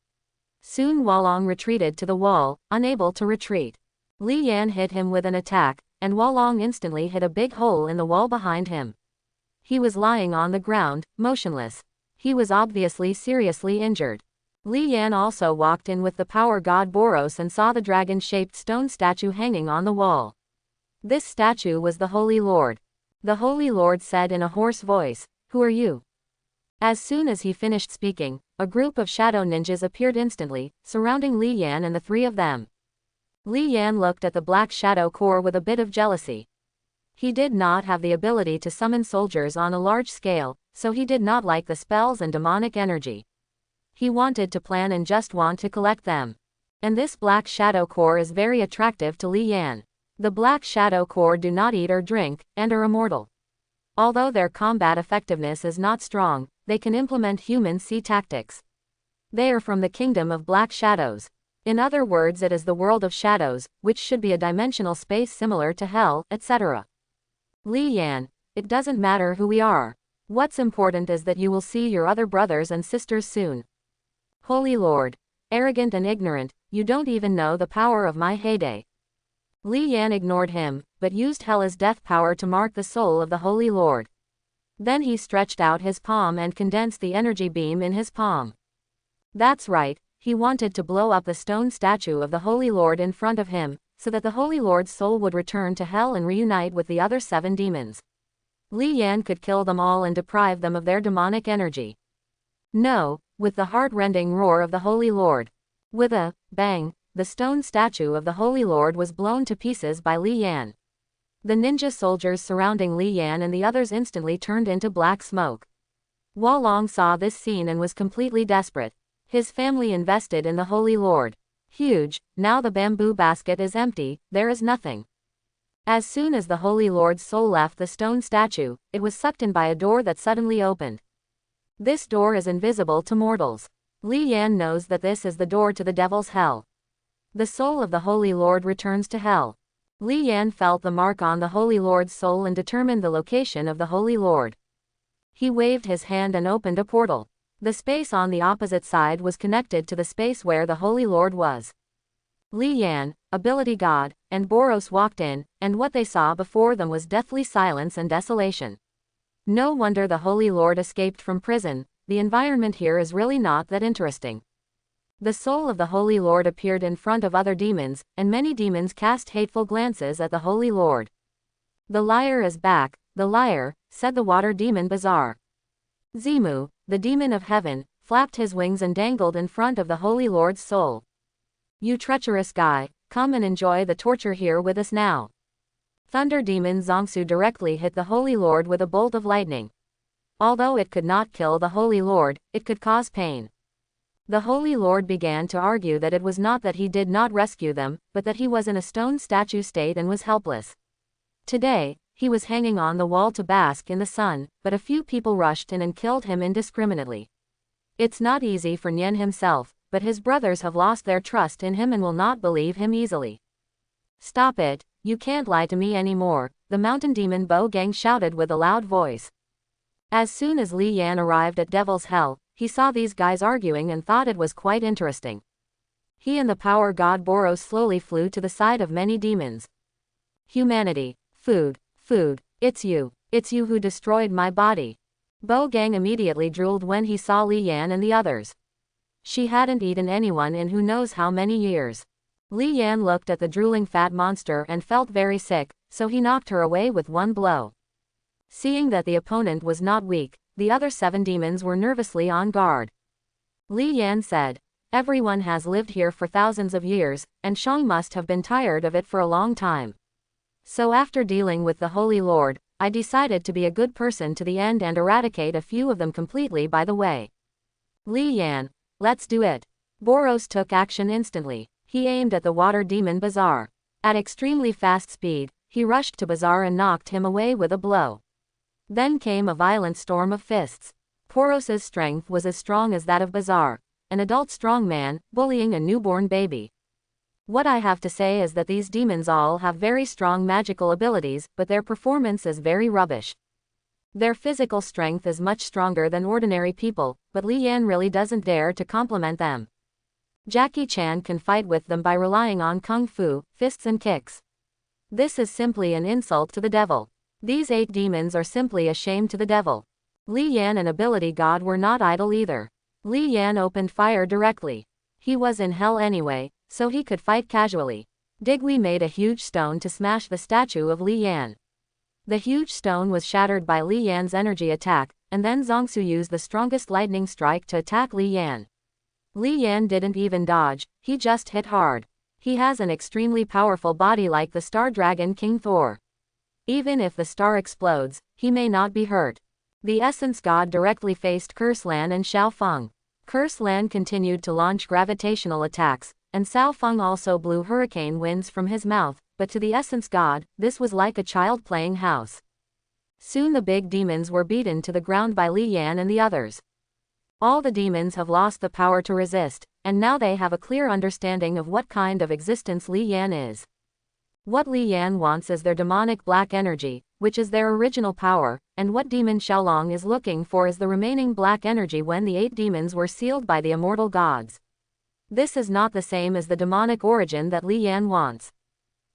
Soon Walong retreated to the wall, unable to retreat. Li Yan hit him with an attack, and Walong instantly hit a big hole in the wall behind him. He was lying on the ground, motionless. He was obviously seriously injured. Li Yan also walked in with the power god Boros and saw the dragon-shaped stone statue hanging on the wall. This statue was the Holy Lord. The Holy Lord said in a hoarse voice, "Who are you?" As soon as he finished speaking, a group of shadow ninjas appeared instantly, surrounding Li Yan and the 3 of them. Li Yan looked at the black shadow core with a bit of jealousy. He did not have the ability to summon soldiers on a large scale, so he did not like the spells and demonic energy. He wanted to plan and just want to collect them. And this black shadow core is very attractive to Li Yan. The black shadow core do not eat or drink, and are immortal. Although their combat effectiveness is not strong, they can implement human sea tactics. They are from the kingdom of black shadows. In other words, it is the world of shadows, which should be a dimensional space similar to hell, etc. Li Yan, it doesn't matter who we are. What's important is that you will see your other brothers and sisters soon. Holy Lord. Arrogant and ignorant, you don't even know the power of my heyday. Li Yan ignored him, but used Hela's death power to mark the soul of the Holy Lord. Then he stretched out his palm and condensed the energy beam in his palm. That's right, he wanted to blow up the stone statue of the Holy Lord in front of him, so that the Holy Lord's soul would return to hell and reunite with the other 7 demons. Li Yan could kill them all and deprive them of their demonic energy. No, with the heart-rending roar of the Holy Lord. With a bang, the stone statue of the Holy Lord was blown to pieces by Li Yan. The ninja soldiers surrounding Li Yan and the others instantly turned into black smoke. Huolong saw this scene and was completely desperate. His family invested in the Holy Lord. Huge, now the bamboo basket is empty, there is nothing. As soon as the Holy Lord's soul left the stone statue, it was sucked in by a door that suddenly opened. This door is invisible to mortals. Li Yan knows that this is the door to the devil's hell. The soul of the Holy Lord returns to hell. Li Yan felt the mark on the Holy Lord's soul and determined the location of the Holy Lord. He waved his hand and opened a portal. The space on the opposite side was connected to the space where the Holy Lord was. Li Yan, ability god, and Boros walked in, and what they saw before them was deathly silence and desolation. No wonder the Holy Lord escaped from prison, the environment here is really not that interesting. The soul of the Holy Lord appeared in front of other demons, and many demons cast hateful glances at the Holy Lord. The liar is back, the liar, said the water demon Bazaar. Zimu, the demon of heaven, flapped his wings and dangled in front of the Holy Lord's soul. You treacherous guy, come and enjoy the torture here with us now. Thunder demon Zongsu directly hit the Holy Lord with a bolt of lightning. Although it could not kill the Holy Lord, it could cause pain. The Holy Lord began to argue that it was not that he did not rescue them, but that he was in a stone statue state and was helpless. Today, he was hanging on the wall to bask in the sun, but a few people rushed in and killed him indiscriminately. It's not easy for Nian himself, but his brothers have lost their trust in him and will not believe him easily. Stop it, you can't lie to me anymore, the mountain demon Bo Gang shouted with a loud voice. As soon as Li Yan arrived at Devil's Hell, he saw these guys arguing and thought it was quite interesting. He and the power god Boros slowly flew to the side of many demons. Humanity, food, it's you who destroyed my body. Bo Gang immediately drooled when he saw Li Yan and the others. She hadn't eaten anyone in who knows how many years. Li Yan looked at the drooling fat monster and felt very sick, so he knocked her away with one blow. Seeing that the opponent was not weak, the other 7 demons were nervously on guard. Li Yan said, everyone has lived here for thousands of years, and Shang must have been tired of it for a long time. So after dealing with the Holy Lord, I decided to be a good person to the end and eradicate a few of them completely by the way. Li Yan, let's do it. Boros took action instantly. He aimed at the water demon Bazaar. At extremely fast speed, he rushed to Bazaar and knocked him away with a blow. Then came a violent storm of fists. Boros's strength was as strong as that of Bazaar, an adult strongman, bullying a newborn baby. What I have to say is that these demons all have very strong magical abilities, but their performance is very rubbish. Their physical strength is much stronger than ordinary people, but Li Yan really doesn't dare to compliment them. Jackie Chan can fight with them by relying on kung fu, fists and kicks. This is simply an insult to the devil. These 8 demons are simply a shame to the devil. Li Yan and ability god were not idle either. Li Yan opened fire directly. He was in hell anyway, so he could fight casually. Digui made a huge stone to smash the statue of Li Yan. The huge stone was shattered by Li Yan's energy attack, and then Zongsu used the strongest lightning strike to attack Li Yan. Li Yan didn't even dodge, he just hit hard. He has an extremely powerful body like the Star Dragon King Thor. Even if the star explodes, he may not be hurt. The Essence God directly faced Curse Lan and Xiao Feng. Curse Lan continued to launch gravitational attacks, and Xiao Feng also blew hurricane winds from his mouth, but to the Essence God, this was like a child playing house. Soon the big demons were beaten to the ground by Li Yan and the others. All the demons have lost the power to resist, and now they have a clear understanding of what kind of existence Li Yan is. What Li Yan wants is their demonic black energy, which is their original power, and what demon Xiaolong is looking for is the remaining black energy when the 8 demons were sealed by the immortal gods. This is not the same as the demonic origin that Li Yan wants.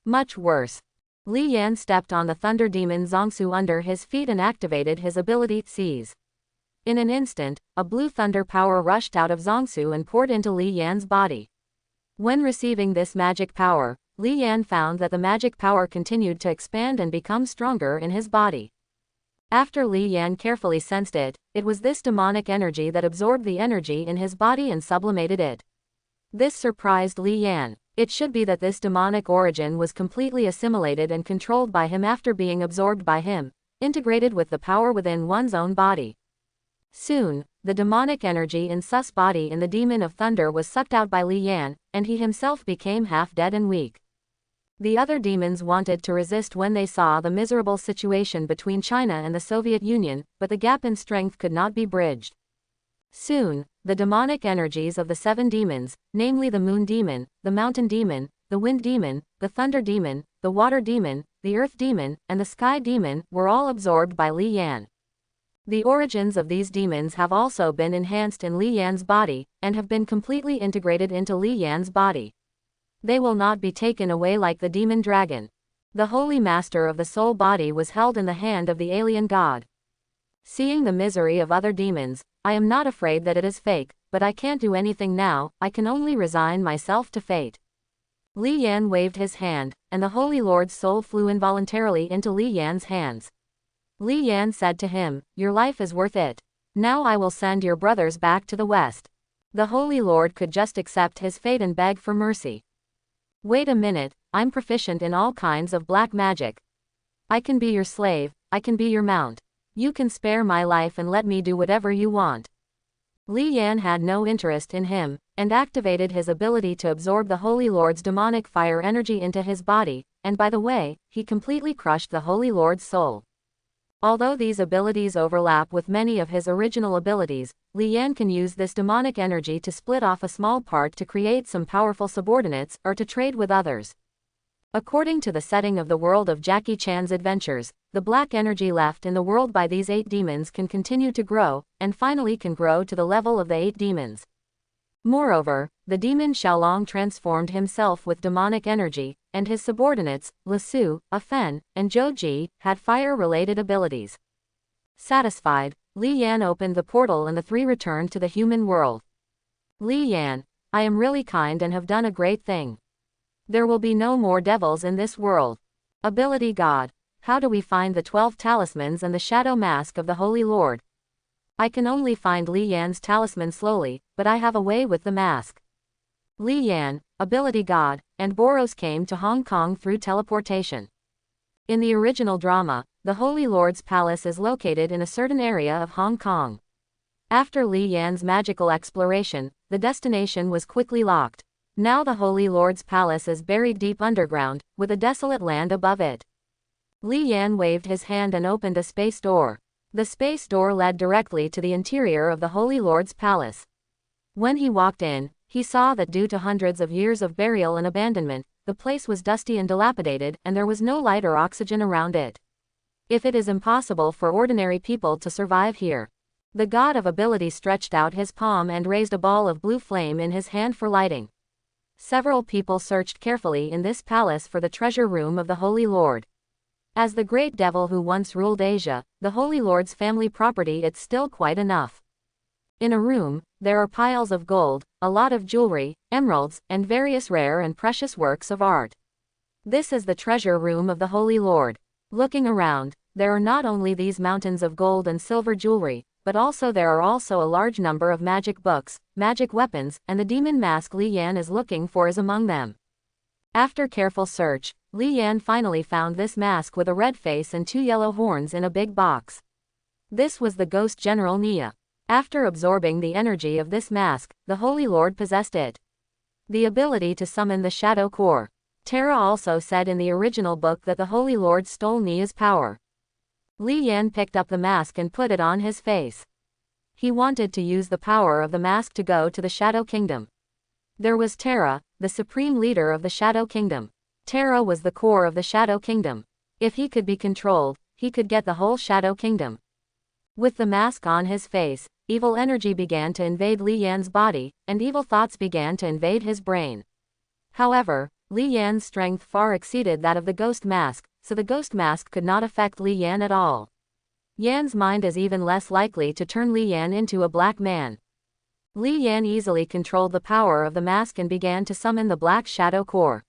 Much worse. Li Yan stepped on the thunder demon Zongsu under his feet and activated his ability Seize. In an instant, a blue thunder power rushed out of Zongsu and poured into Li Yan's body. When receiving this magic power, Li Yan found that the magic power continued to expand and become stronger in his body. After Li Yan carefully sensed it, it was this demonic energy that absorbed the energy in his body and sublimated it. This surprised Li Yan. It should be that this demonic origin was completely assimilated and controlled by him after being absorbed by him, integrated with the power within one's own body. Soon, the demonic energy in Su's body in the demon of thunder was sucked out by Li Yan, and he himself became half dead and weak. The other demons wanted to resist when they saw the miserable situation between China and the Soviet Union, but the gap in strength could not be bridged. Soon, the demonic energies of the 7 demons, namely the moon demon, the mountain demon, the wind demon, the thunder demon, the water demon, the earth demon, and the sky demon, were all absorbed by Li Yan. The origins of these demons have also been enhanced in Li Yan's body, and have been completely integrated into Li Yan's body. They will not be taken away like the demon dragon. The holy master of the soul body was held in the hand of the alien god. Seeing the misery of other demons, I am not afraid that it is fake, but I can't do anything now, I can only resign myself to fate. Li Yan waved his hand, and the Holy Lord's soul flew involuntarily into Li Yan's hands. Li Yan said to him, "Your life is worth it. Now I will send your brothers back to the west." The Holy Lord could just accept his fate and beg for mercy. "Wait a minute, I'm proficient in all kinds of black magic. I can be your slave, I can be your mount. You can spare my life and let me do whatever you want." Li Yan had no interest in him, and activated his ability to absorb the Holy Lord's demonic fire energy into his body, and by the way, he completely crushed the Holy Lord's soul. Although these abilities overlap with many of his original abilities, Li Yan can use this demonic energy to split off a small part to create some powerful subordinates or to trade with others. According to the setting of the world of Jackie Chan's adventures, the black energy left in the world by these 8 demons can continue to grow, and finally can grow to the level of the 8 demons. Moreover, the demon Xiaolong transformed himself with demonic energy, and his subordinates, Lisu, Afen, and Zhou, had fire-related abilities. Satisfied, Li Yan opened the portal and the 3 returned to the human world. "Li Yan, I am really kind and have done a great thing. There will be no more devils in this world. Ability God, how do we find the 12 talismans and the shadow mask of the Holy Lord?" "I can only find Li Yan's talisman slowly, but I have a way with the mask." Li Yan, Ability God, and Boros came to Hong Kong through teleportation. In the original drama, the Holy Lord's palace is located in a certain area of Hong Kong. After Li Yan's magical exploration, the destination was quickly locked. Now the Holy Lord's palace is buried deep underground, with a desolate land above it. Li Yan waved his hand and opened a space door. The space door led directly to the interior of the Holy Lord's palace. When he walked in, he saw that due to hundreds of years of burial and abandonment, the place was dusty and dilapidated, and there was no light or oxygen around it. If it is impossible for ordinary people to survive here. The god of ability stretched out his palm and raised a ball of blue flame in his hand for lighting. Several people searched carefully in this palace for the treasure room of the Holy Lord. As the great devil who once ruled Asia, the Holy Lord's family property, it's still quite enough. In a room, there are piles of gold, a lot of jewelry, emeralds, and various rare and precious works of art. This is the treasure room of the Holy Lord. Looking around, there are not only these mountains of gold and silver jewelry, but also there are also a large number of magic books, magic weapons, and the demon mask Li Yan is looking for is among them. After careful search, Li Yan finally found this mask with a red face and 2 yellow horns in a big box. This was the ghost general Nia. After absorbing the energy of this mask, the Holy Lord possessed it. The ability to summon the Shadow Core. Tara also said in the original book that the Holy Lord stole Nia's power. Li Yan picked up the mask and put it on his face. He wanted to use the power of the mask to go to the Shadow Kingdom. There was Terra, the supreme leader of the Shadow Kingdom. Terra was the core of the Shadow Kingdom. If he could be controlled, he could get the whole Shadow Kingdom. With the mask on his face, evil energy began to invade Li Yan's body, and evil thoughts began to invade his brain. However, Li Yan's strength far exceeded that of the ghost mask, so the ghost mask could not affect Li Yan at all. Yan's mind is even less likely to turn Li Yan into a black man. Li Yan easily controlled the power of the mask and began to summon the Black Shadow Core.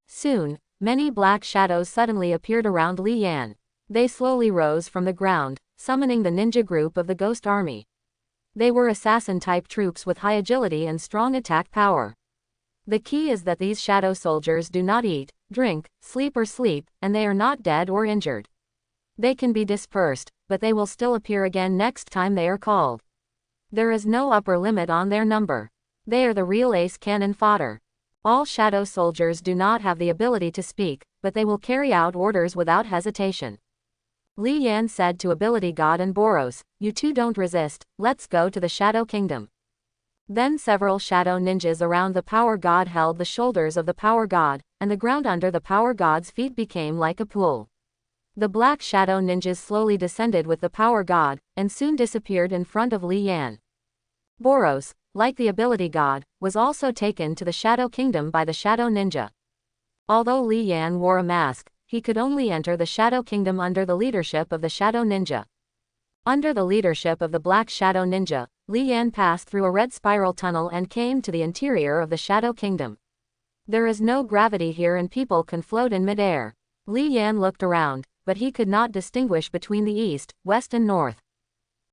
Soon, many black shadows suddenly appeared around Li Yan. They slowly rose from the ground, summoning the ninja group of the Ghost Army. They were assassin-type troops with high agility and strong attack power. The key is that these shadow soldiers do not eat, drink, sleep, and they are not dead or injured. They can be dispersed, but they will still appear again next time they are called. There is no upper limit on their number. They are the real ace cannon fodder. All shadow soldiers do not have the ability to speak, but they will carry out orders without hesitation. Li Yan said to Ability God and Boros, "You two don't resist, let's go to the Shadow Kingdom." Then several shadow ninjas around the Power God held the shoulders of the Power God, and the ground under the Power God's feet became like a pool. The black shadow ninjas slowly descended with the Power God, and soon disappeared in front of Li Yan. Boros, like the Ability God, was also taken to the Shadow Kingdom by the Shadow Ninja. Although Li Yan wore a mask, he could only enter the Shadow Kingdom under the leadership of the Shadow Ninja. Under the leadership of the Black Shadow Ninja, Li Yan passed through a red spiral tunnel and came to the interior of the Shadow Kingdom. There is no gravity here and people can float in midair. Li Yan looked around, but he could not distinguish between the east, west and north.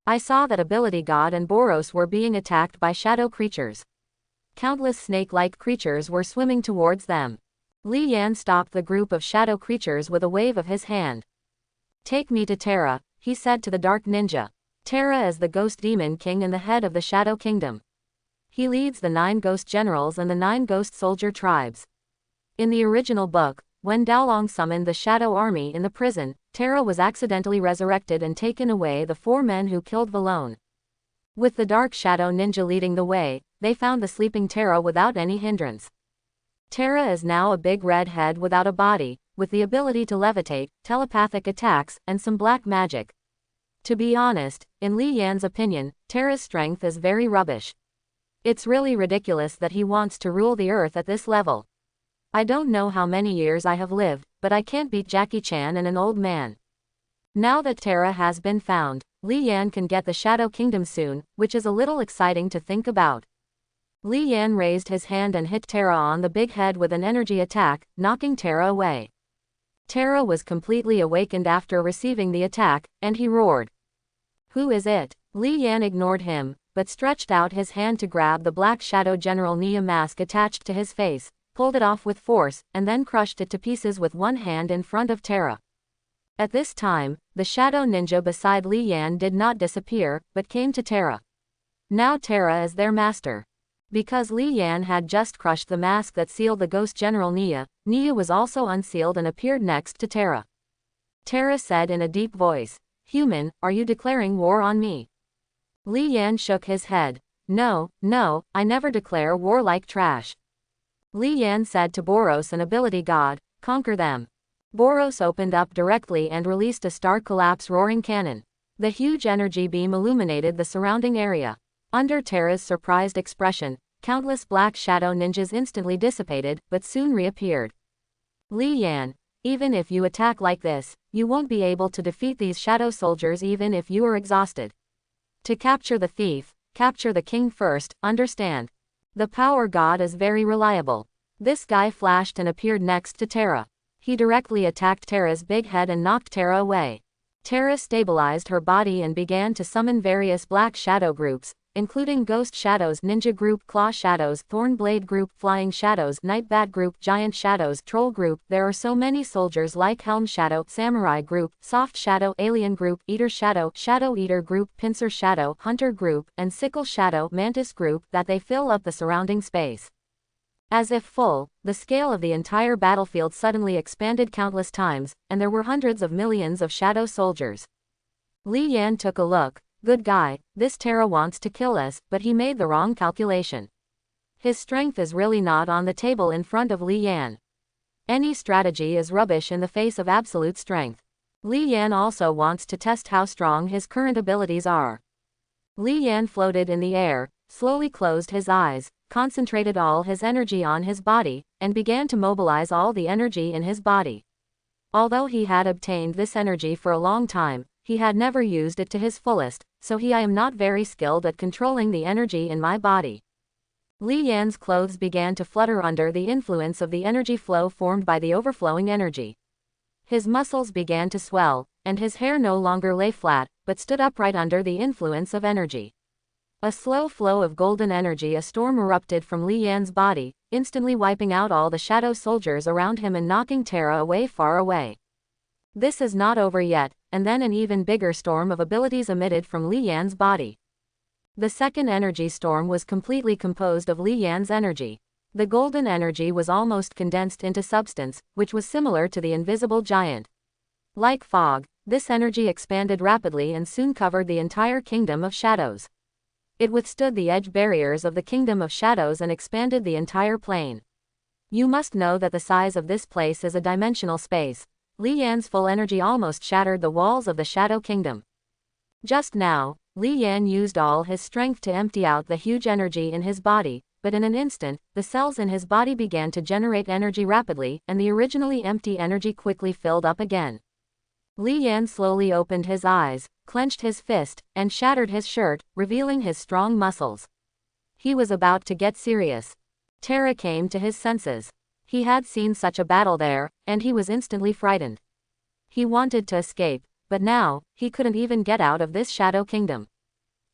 I saw that Ability God and Boros were being attacked by shadow creatures. Countless snake-like creatures were swimming towards them. Li Yan stopped the group of shadow creatures with a wave of his hand. "Take me to Terra," he said to the Dark Ninja. Terra is the Ghost Demon King and the head of the Shadow Kingdom. He leads the 9 Ghost Generals and the 9 Ghost Soldier tribes. In the original book, when Daolong summoned the Shadow Army in the prison, Terra was accidentally resurrected and taken away the 4 men who killed Valone. With the Dark Shadow Ninja leading the way, they found the sleeping Terra without any hindrance. Terra is now a big red head without a body, with the ability to levitate, telepathic attacks, and some black magic. To be honest, in Li Yan's opinion, Terra's strength is very rubbish. It's really ridiculous that he wants to rule the earth at this level. I don't know how many years I have lived, but I can't beat Jackie Chan and an old man. Now that Terra has been found, Li Yan can get the Shadow Kingdom soon, which is a little exciting to think about. Li Yan raised his hand and hit Terra on the big head with an energy attack, knocking Terra away. Terra was completely awakened after receiving the attack, and he roared. "Who is it?" Li Yan ignored him, but stretched out his hand to grab the Black Shadow General Nia mask attached to his face, pulled it off with force, and then crushed it to pieces with one hand in front of Terra. At this time, the Shadow Ninja beside Li Yan did not disappear, but came to Terra. Now Terra is their master. Because Li Yan had just crushed the mask that sealed the Ghost General Nia, Nia was also unsealed and appeared next to Terra. Terra said in a deep voice, "Human, are you declaring war on me?" Li Yan shook his head. No, I never declare war like trash." Li Yan said to Boros and Ability God, "Conquer them." Boros opened up directly and released a star collapse roaring cannon. The huge energy beam illuminated the surrounding area. Under Terra's surprised expression, countless black shadow ninjas instantly dissipated, but soon reappeared. "Li Yan, even if you attack like this, you won't be able to defeat these shadow soldiers even if you are exhausted. To capture the thief, capture the king first, understand? The Power God is very reliable." This guy flashed and appeared next to Terra. He directly attacked Terra's big head and knocked Terra away. Terra stabilized her body and began to summon various black shadow groups, including Ghost Shadows, Ninja Group, Claw Shadows, Thorn Blade Group, Flying Shadows, Night Bat Group, Giant Shadows, Troll Group. There are so many soldiers like Helm Shadow, Samurai Group, Soft Shadow, Alien Group, Eater Shadow, Shadow Eater Group, Pincer Shadow, Hunter Group, and Sickle Shadow, Mantis Group that they fill up the surrounding space. As if full, the scale of the entire battlefield suddenly expanded countless times, and there were hundreds of millions of shadow soldiers. Li Yan took a look. Good guy, this Terra wants to kill us, but he made the wrong calculation. His strength is really not on the table in front of Li Yan. Any strategy is rubbish in the face of absolute strength. Li Yan also wants to test how strong his current abilities are. Li Yan floated in the air, slowly closed his eyes, concentrated all his energy on his body, and began to mobilize all the energy in his body. Although he had obtained this energy for a long time, he had never used it to his fullest, so I am not very skilled at controlling the energy in my body. Li Yan's clothes began to flutter under the influence of the energy flow formed by the overflowing energy. His muscles began to swell, and his hair no longer lay flat, but stood upright under the influence of energy. A slow flow of golden energy, a storm erupted from Li Yan's body, instantly wiping out all the shadow soldiers around him and knocking Terra away far away. This is not over yet, and then an even bigger storm of abilities emitted from Li Yan's body. The second energy storm was completely composed of Li Yan's energy. The golden energy was almost condensed into substance, which was similar to the invisible giant. Like fog, this energy expanded rapidly and soon covered the entire kingdom of shadows. It withstood the edge barriers of the kingdom of shadows and expanded the entire plane. You must know that the size of this place is a dimensional space. Li Yan's full energy almost shattered the walls of the Shadow Kingdom. Just now, Li Yan used all his strength to empty out the huge energy in his body, but in an instant, the cells in his body began to generate energy rapidly, and the originally empty energy quickly filled up again. Li Yan slowly opened his eyes, clenched his fist, and shattered his shirt, revealing his strong muscles. He was about to get serious. Terra came to his senses. He had seen such a battle there, and he was instantly frightened. He wanted to escape, but now, he couldn't even get out of this Shadow Kingdom.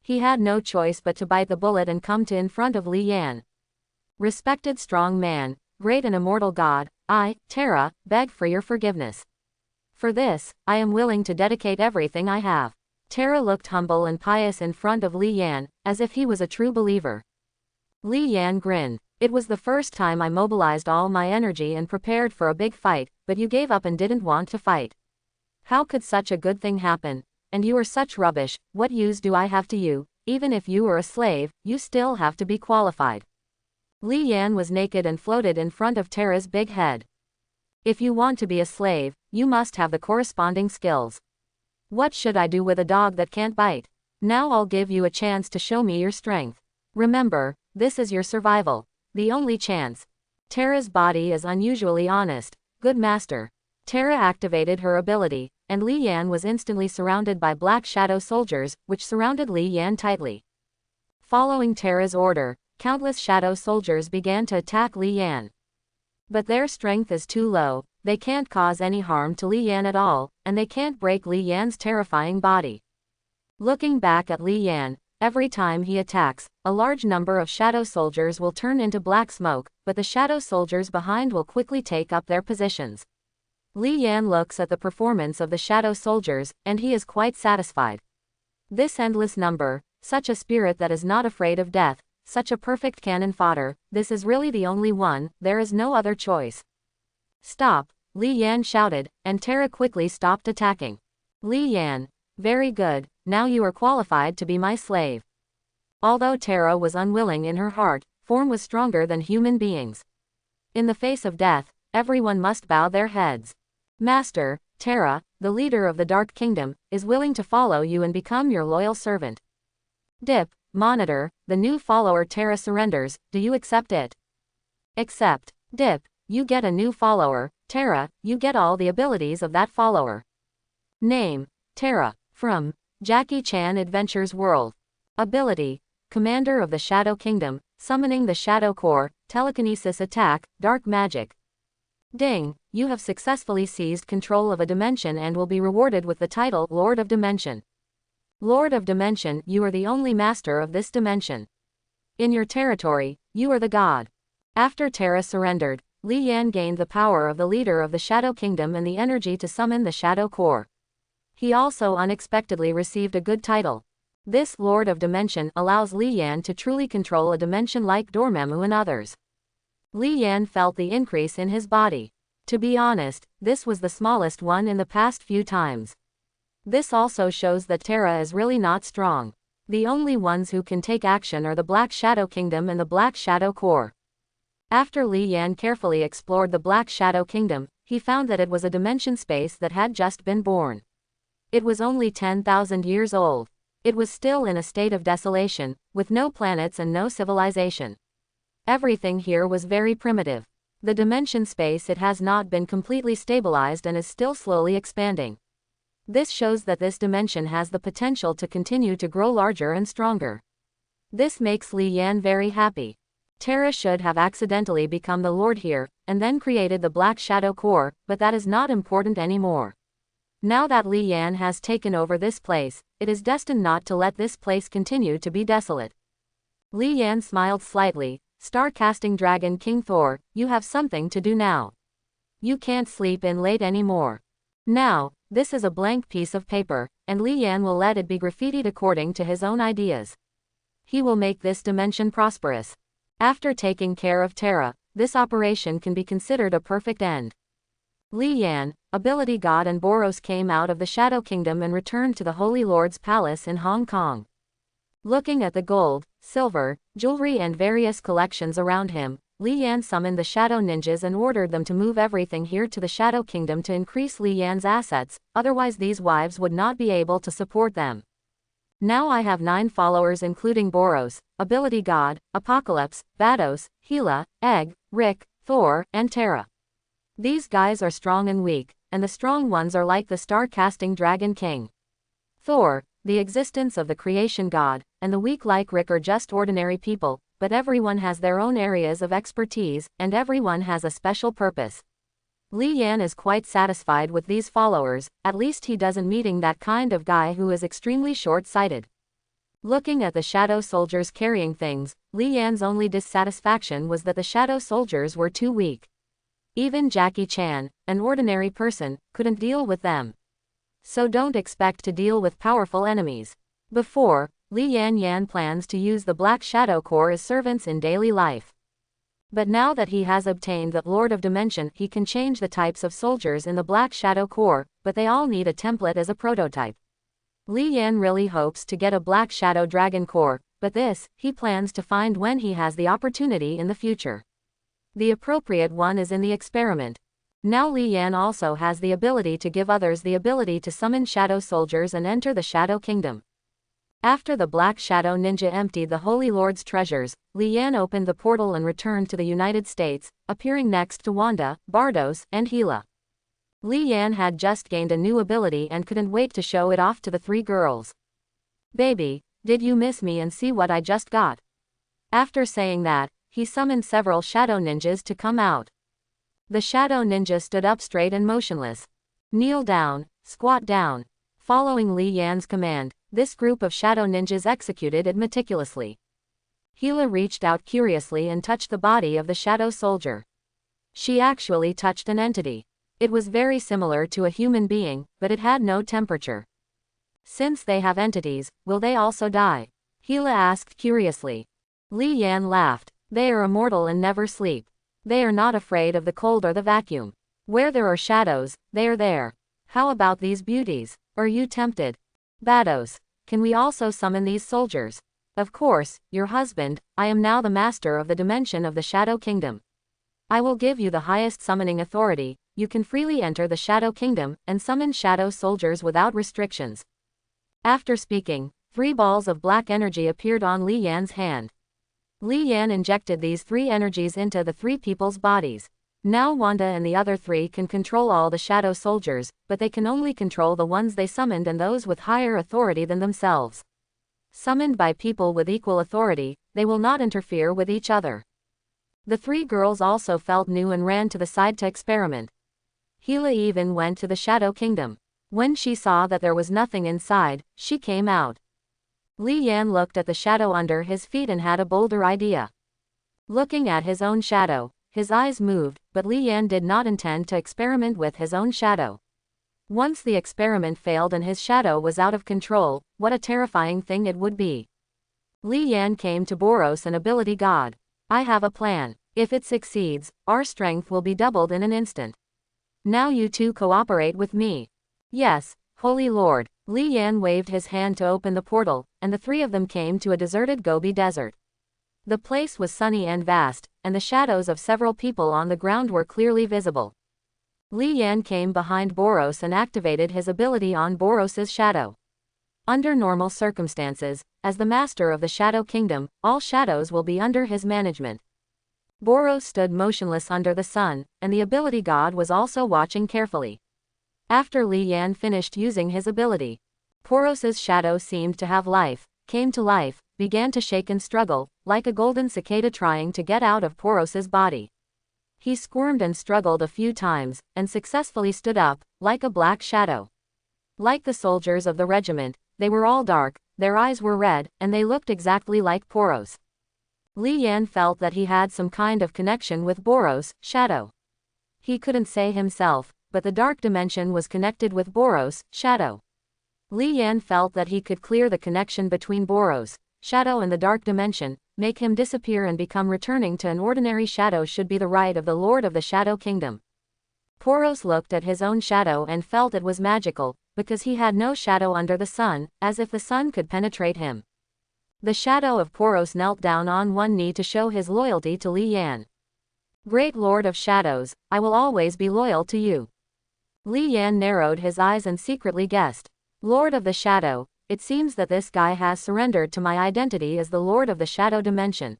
He had no choice but to bite the bullet and come to in front of Li Yan. Respected strong man, great and immortal God, I, Terra, beg for your forgiveness. For this, I am willing to dedicate everything I have. Terra looked humble and pious in front of Li Yan, as if he was a true believer. Li Yan grinned. It was the first time I mobilized all my energy and prepared for a big fight, but you gave up and didn't want to fight. How could such a good thing happen? And you are such rubbish, what use do I have to you? Even if you were a slave, you still have to be qualified. Li Yan was naked and floated in front of Terra's big head. If you want to be a slave, you must have the corresponding skills. What should I do with a dog that can't bite? Now I'll give you a chance to show me your strength. Remember, this is your survival. The only chance. Terra's body is unusually honest. Good master. Terra activated her ability, and Li Yan was instantly surrounded by black shadow soldiers, which surrounded Li Yan tightly. Following Terra's order, countless shadow soldiers began to attack Li Yan. But their strength is too low, they can't cause any harm to Li Yan at all, and they can't break Li Yan's terrifying body. Looking back at Li Yan, every time he attacks, a large number of shadow soldiers will turn into black smoke, but the shadow soldiers behind will quickly take up their positions. Li Yan looks at the performance of the shadow soldiers, and he is quite satisfied. This endless number, such a spirit that is not afraid of death, such a perfect cannon fodder, this is really the only one, there is no other choice. Stop, Li Yan shouted, and Terra quickly stopped attacking. Li Yan. Very good, now you are qualified to be my slave. Although Terra was unwilling in her heart, form was stronger than human beings. In the face of death, everyone must bow their heads. Master, Terra, the leader of the Dark Kingdom, is willing to follow you and become your loyal servant. Dip, monitor, the new follower Terra surrenders, do you accept it? Accept. Dip, you get a new follower. Terra, you get all the abilities of that follower. Name, Terra, from Jackie Chan Adventures World. Ability, Commander of the Shadow Kingdom, summoning the Shadow Core, telekinesis attack, dark magic. Ding, you have successfully seized control of a dimension and will be rewarded with the title Lord of Dimension. Lord of Dimension, you are the only master of this dimension. In your territory, you are the god. After Terra surrendered, Li Yan gained the power of the leader of the Shadow Kingdom and the energy to summon the Shadow Core. He also unexpectedly received a good title. This Lord of Dimension allows Li Yan to truly control a dimension like Dormammu and others. Li Yan felt the increase in his body. To be honest, this was the smallest one in the past few times. This also shows that Terra is really not strong. The only ones who can take action are the Black Shadow Kingdom and the Black Shadow Core. After Li Yan carefully explored the Black Shadow Kingdom, he found that it was a dimension space that had just been born. It was only 10,000 years old. It was still in a state of desolation, with no planets and no civilization. Everything here was very primitive. The dimension space it has not been completely stabilized and is still slowly expanding. This shows that this dimension has the potential to continue to grow larger and stronger. This makes Li Yan very happy. Terra should have accidentally become the Lord here, and then created the Black Shadow Core, but that is not important anymore. Now that Li Yan has taken over this place, it is destined not to let this place continue to be desolate. Li Yan smiled slightly. Star-casting Dragon King Thor, you have something to do now. You can't sleep in late anymore. Now, this is a blank piece of paper, and Li Yan will let it be graffitied according to his own ideas. He will make this dimension prosperous. After taking care of Terra, this operation can be considered a perfect end. Li Yan, Ability God and Boros came out of the Shadow Kingdom and returned to the Holy Lord's Palace in Hong Kong. Looking at the gold, silver, jewelry and various collections around him, Li Yan summoned the Shadow Ninjas and ordered them to move everything here to the Shadow Kingdom to increase Li Yan's assets, otherwise these wives would not be able to support them. Now I have 9 followers including Boros, Ability God, Apocalypse, Vados, Gila, Egg, Rick, Thor, and Terra. These guys are strong and weak, and the strong ones are like the star-casting Dragon King Thor, the existence of the creation god, and the weak like Rick are just ordinary people, but everyone has their own areas of expertise, and everyone has a special purpose. Li Yan is quite satisfied with these followers, at least he doesn't meeting that kind of guy who is extremely short-sighted. Looking at the shadow soldiers carrying things, Li Yan's only dissatisfaction was that the shadow soldiers were too weak. Even Jackie Chan, an ordinary person, couldn't deal with them. So don't expect to deal with powerful enemies. Before, Li Yan plans to use the Black Shadow Core as servants in daily life. But now that he has obtained the Lord of Dimension, he can change the types of soldiers in the Black Shadow Core, but they all need a template as a prototype. Li Yan really hopes to get a Black Shadow Dragon Core, but this, he plans to find when he has the opportunity in the future. The appropriate one is in the experiment. Now Li Yan also has the ability to give others the ability to summon shadow soldiers and enter the Shadow Kingdom. After the Black Shadow Ninja emptied the Holy Lord's treasures, Li Yan opened the portal and returned to the United States, appearing next to Wanda, Bardos, and Gila. Li Yan had just gained a new ability and couldn't wait to show it off to the 3 girls. Baby, did you miss me and see what I just got? After saying that, he summoned several shadow ninjas to come out. The shadow ninja stood up straight and motionless. Kneel down, squat down. Following Li Yan's command, this group of shadow ninjas executed it meticulously. Gila reached out curiously and touched the body of the shadow soldier. She actually touched an entity. It was very similar to a human being, but it had no temperature. Since they have entities, will they also die? Gila asked curiously. Li Yan laughed. They are immortal and never sleep. They are not afraid of the cold or the vacuum. Where there are shadows, they are there. How about these beauties? Are you tempted? Vados, can we also summon these soldiers? Of course, your husband, I am now the master of the dimension of the Shadow Kingdom. I will give you the highest summoning authority, you can freely enter the Shadow Kingdom, and summon shadow soldiers without restrictions. After speaking, 3 balls of black energy appeared on Li Yan's hand. Li Yan injected these 3 energies into the 3 people's bodies. Now Wanda and the other 3 can control all the shadow soldiers, but they can only control the ones they summoned and those with higher authority than themselves. Summoned by people with equal authority, they will not interfere with each other. The 3 girls also felt new and ran to the side to experiment. Gila even went to the Shadow Kingdom. When she saw that there was nothing inside, she came out. Li Yan looked at the shadow under his feet and had a bolder idea. Looking at his own shadow, his eyes moved, but Li Yan did not intend to experiment with his own shadow. Once the experiment failed and his shadow was out of control, what a terrifying thing it would be. Li Yan came to Boros and Ability God. I have a plan. If it succeeds, our strength will be doubled in an instant. Now you 2 cooperate with me. Yes, Holy Lord. Li Yan waved his hand to open the portal, and the three of them came to a deserted Gobi desert. The place was sunny and vast, and the shadows of several people on the ground were clearly visible. Li Yan came behind Boros and activated his ability on Boros's shadow. Under normal circumstances, as the master of the Shadow Kingdom, all shadows will be under his management. Boros stood motionless under the sun, and the ability god was also watching carefully. After Li Yan finished using his ability, Boros's shadow seemed to have life, came to life, began to shake and struggle, like a golden cicada trying to get out of Boros's body. He squirmed and struggled a few times, and successfully stood up, like a black shadow. Like the soldiers of the regiment, they were all dark, their eyes were red, and they looked exactly like Boros. Li Yan felt that he had some kind of connection with Boros' shadow. He couldn't say himself, but the dark dimension was connected with Boros' shadow. Li Yan felt that he could clear the connection between Boros' shadow and the dark dimension, make him disappear and become returning to an ordinary shadow should be the right of the Lord of the Shadow Kingdom. Boros looked at his own shadow and felt it was magical, because he had no shadow under the sun, as if the sun could penetrate him. The shadow of Boros knelt down on one knee to show his loyalty to Li Yan. Great Lord of Shadows, I will always be loyal to you. Li Yan narrowed his eyes and secretly guessed. Lord of the Shadow, it seems that this guy has surrendered to my identity as the Lord of the Shadow Dimension.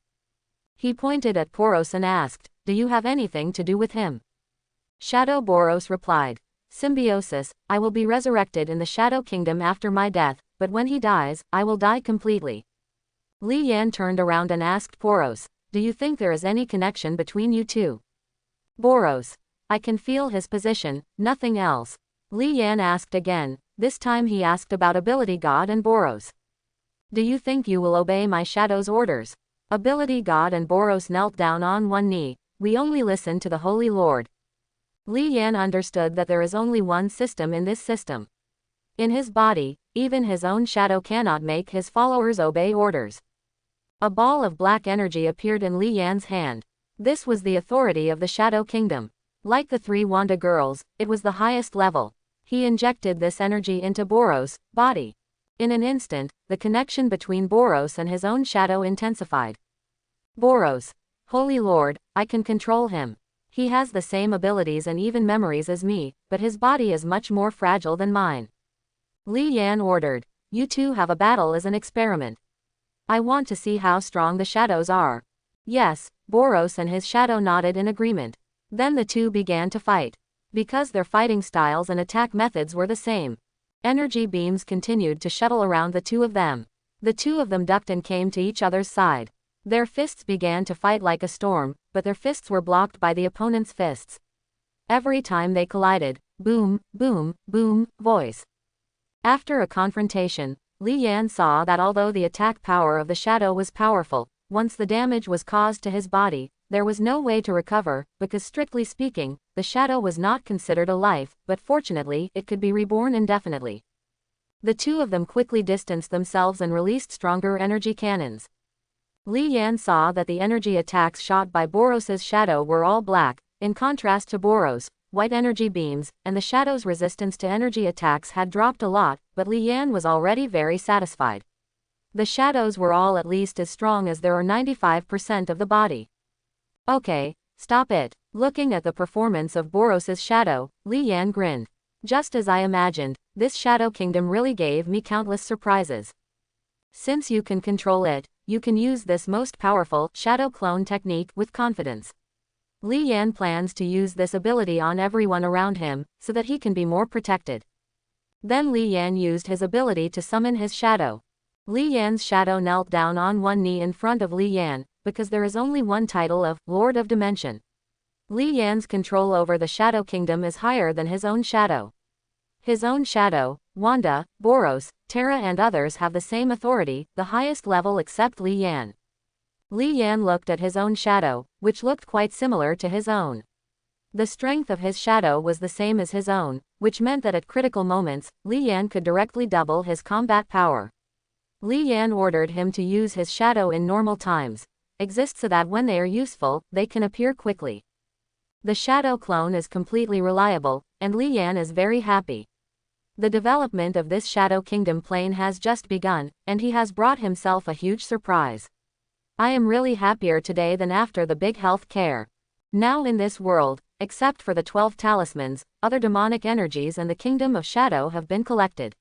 He pointed at Boros and asked, do you have anything to do with him? Shadow Boros replied, Symbiosis, I will be resurrected in the Shadow Kingdom after my death, but when he dies, I will die completely. Li Yan turned around and asked Boros, do you think there is any connection between you two? Boros, I can feel his position, nothing else. Li Yan asked again, this time he asked about Ability God and Boros. Do you think you will obey my shadow's orders? Ability God and Boros knelt down on one knee, we only listen to the Holy Lord. Li Yan understood that there is only one system in this system. In his body, even his own shadow cannot make his followers obey orders. A ball of black energy appeared in Li Yan's hand. This was the authority of the Shadow Kingdom. Like the three Wanda girls, it was the highest level. He injected this energy into Boros' body. In an instant, the connection between Boros and his own shadow intensified. Boros, Holy Lord, I can control him. He has the same abilities and even memories as me, but his body is much more fragile than mine. Li Yan ordered, you two have a battle as an experiment. I want to see how strong the shadows are. Yes, Boros and his shadow nodded in agreement. Then the two began to fight. Because their fighting styles and attack methods were the same, energy beams continued to shuttle around the two of them. The two of them ducked and came to each other's side. Their fists began to fight like a storm, but their fists were blocked by the opponent's fists. Every time they collided, boom, boom, boom, voice. After a confrontation, Li Yan saw that although the attack power of the shadow was powerful, once the damage was caused to his body, there was no way to recover, because strictly speaking, the shadow was not considered a life, but fortunately, it could be reborn indefinitely. The two of them quickly distanced themselves and released stronger energy cannons. Li Yan saw that the energy attacks shot by Boros's shadow were all black, in contrast to Boros' white energy beams, and the shadow's resistance to energy attacks had dropped a lot, but Li Yan was already very satisfied. The shadows were all at least as strong as there are 95% of the body. Okay, stop it. Looking at the performance of Boros's shadow, Li Yan grinned. Just as I imagined, this Shadow Kingdom really gave me countless surprises. Since you can control it, you can use this most powerful shadow clone technique with confidence. Li Yan plans to use this ability on everyone around him, so that he can be more protected. Then Li Yan used his ability to summon his shadow. Li Yan's shadow knelt down on one knee in front of Li Yan, because there is only one title of Lord of Dimension. Li Yan's control over the Shadow Kingdom is higher than his own shadow. His own shadow, Wanda, Boros, Terra and others have the same authority, the highest level except Li Yan. Li Yan looked at his own shadow, which looked quite similar to his own. The strength of his shadow was the same as his own, which meant that at critical moments, Li Yan could directly double his combat power. Li Yan ordered him to use his shadow in normal times, exist so that when they are useful, they can appear quickly. The shadow clone is completely reliable, and Li Yan is very happy. The development of this Shadow Kingdom plane has just begun, and he has brought himself a huge surprise. I am really happier today than after the big health care. Now in this world, except for the 12 talismans, other demonic energies and the Kingdom of Shadow have been collected.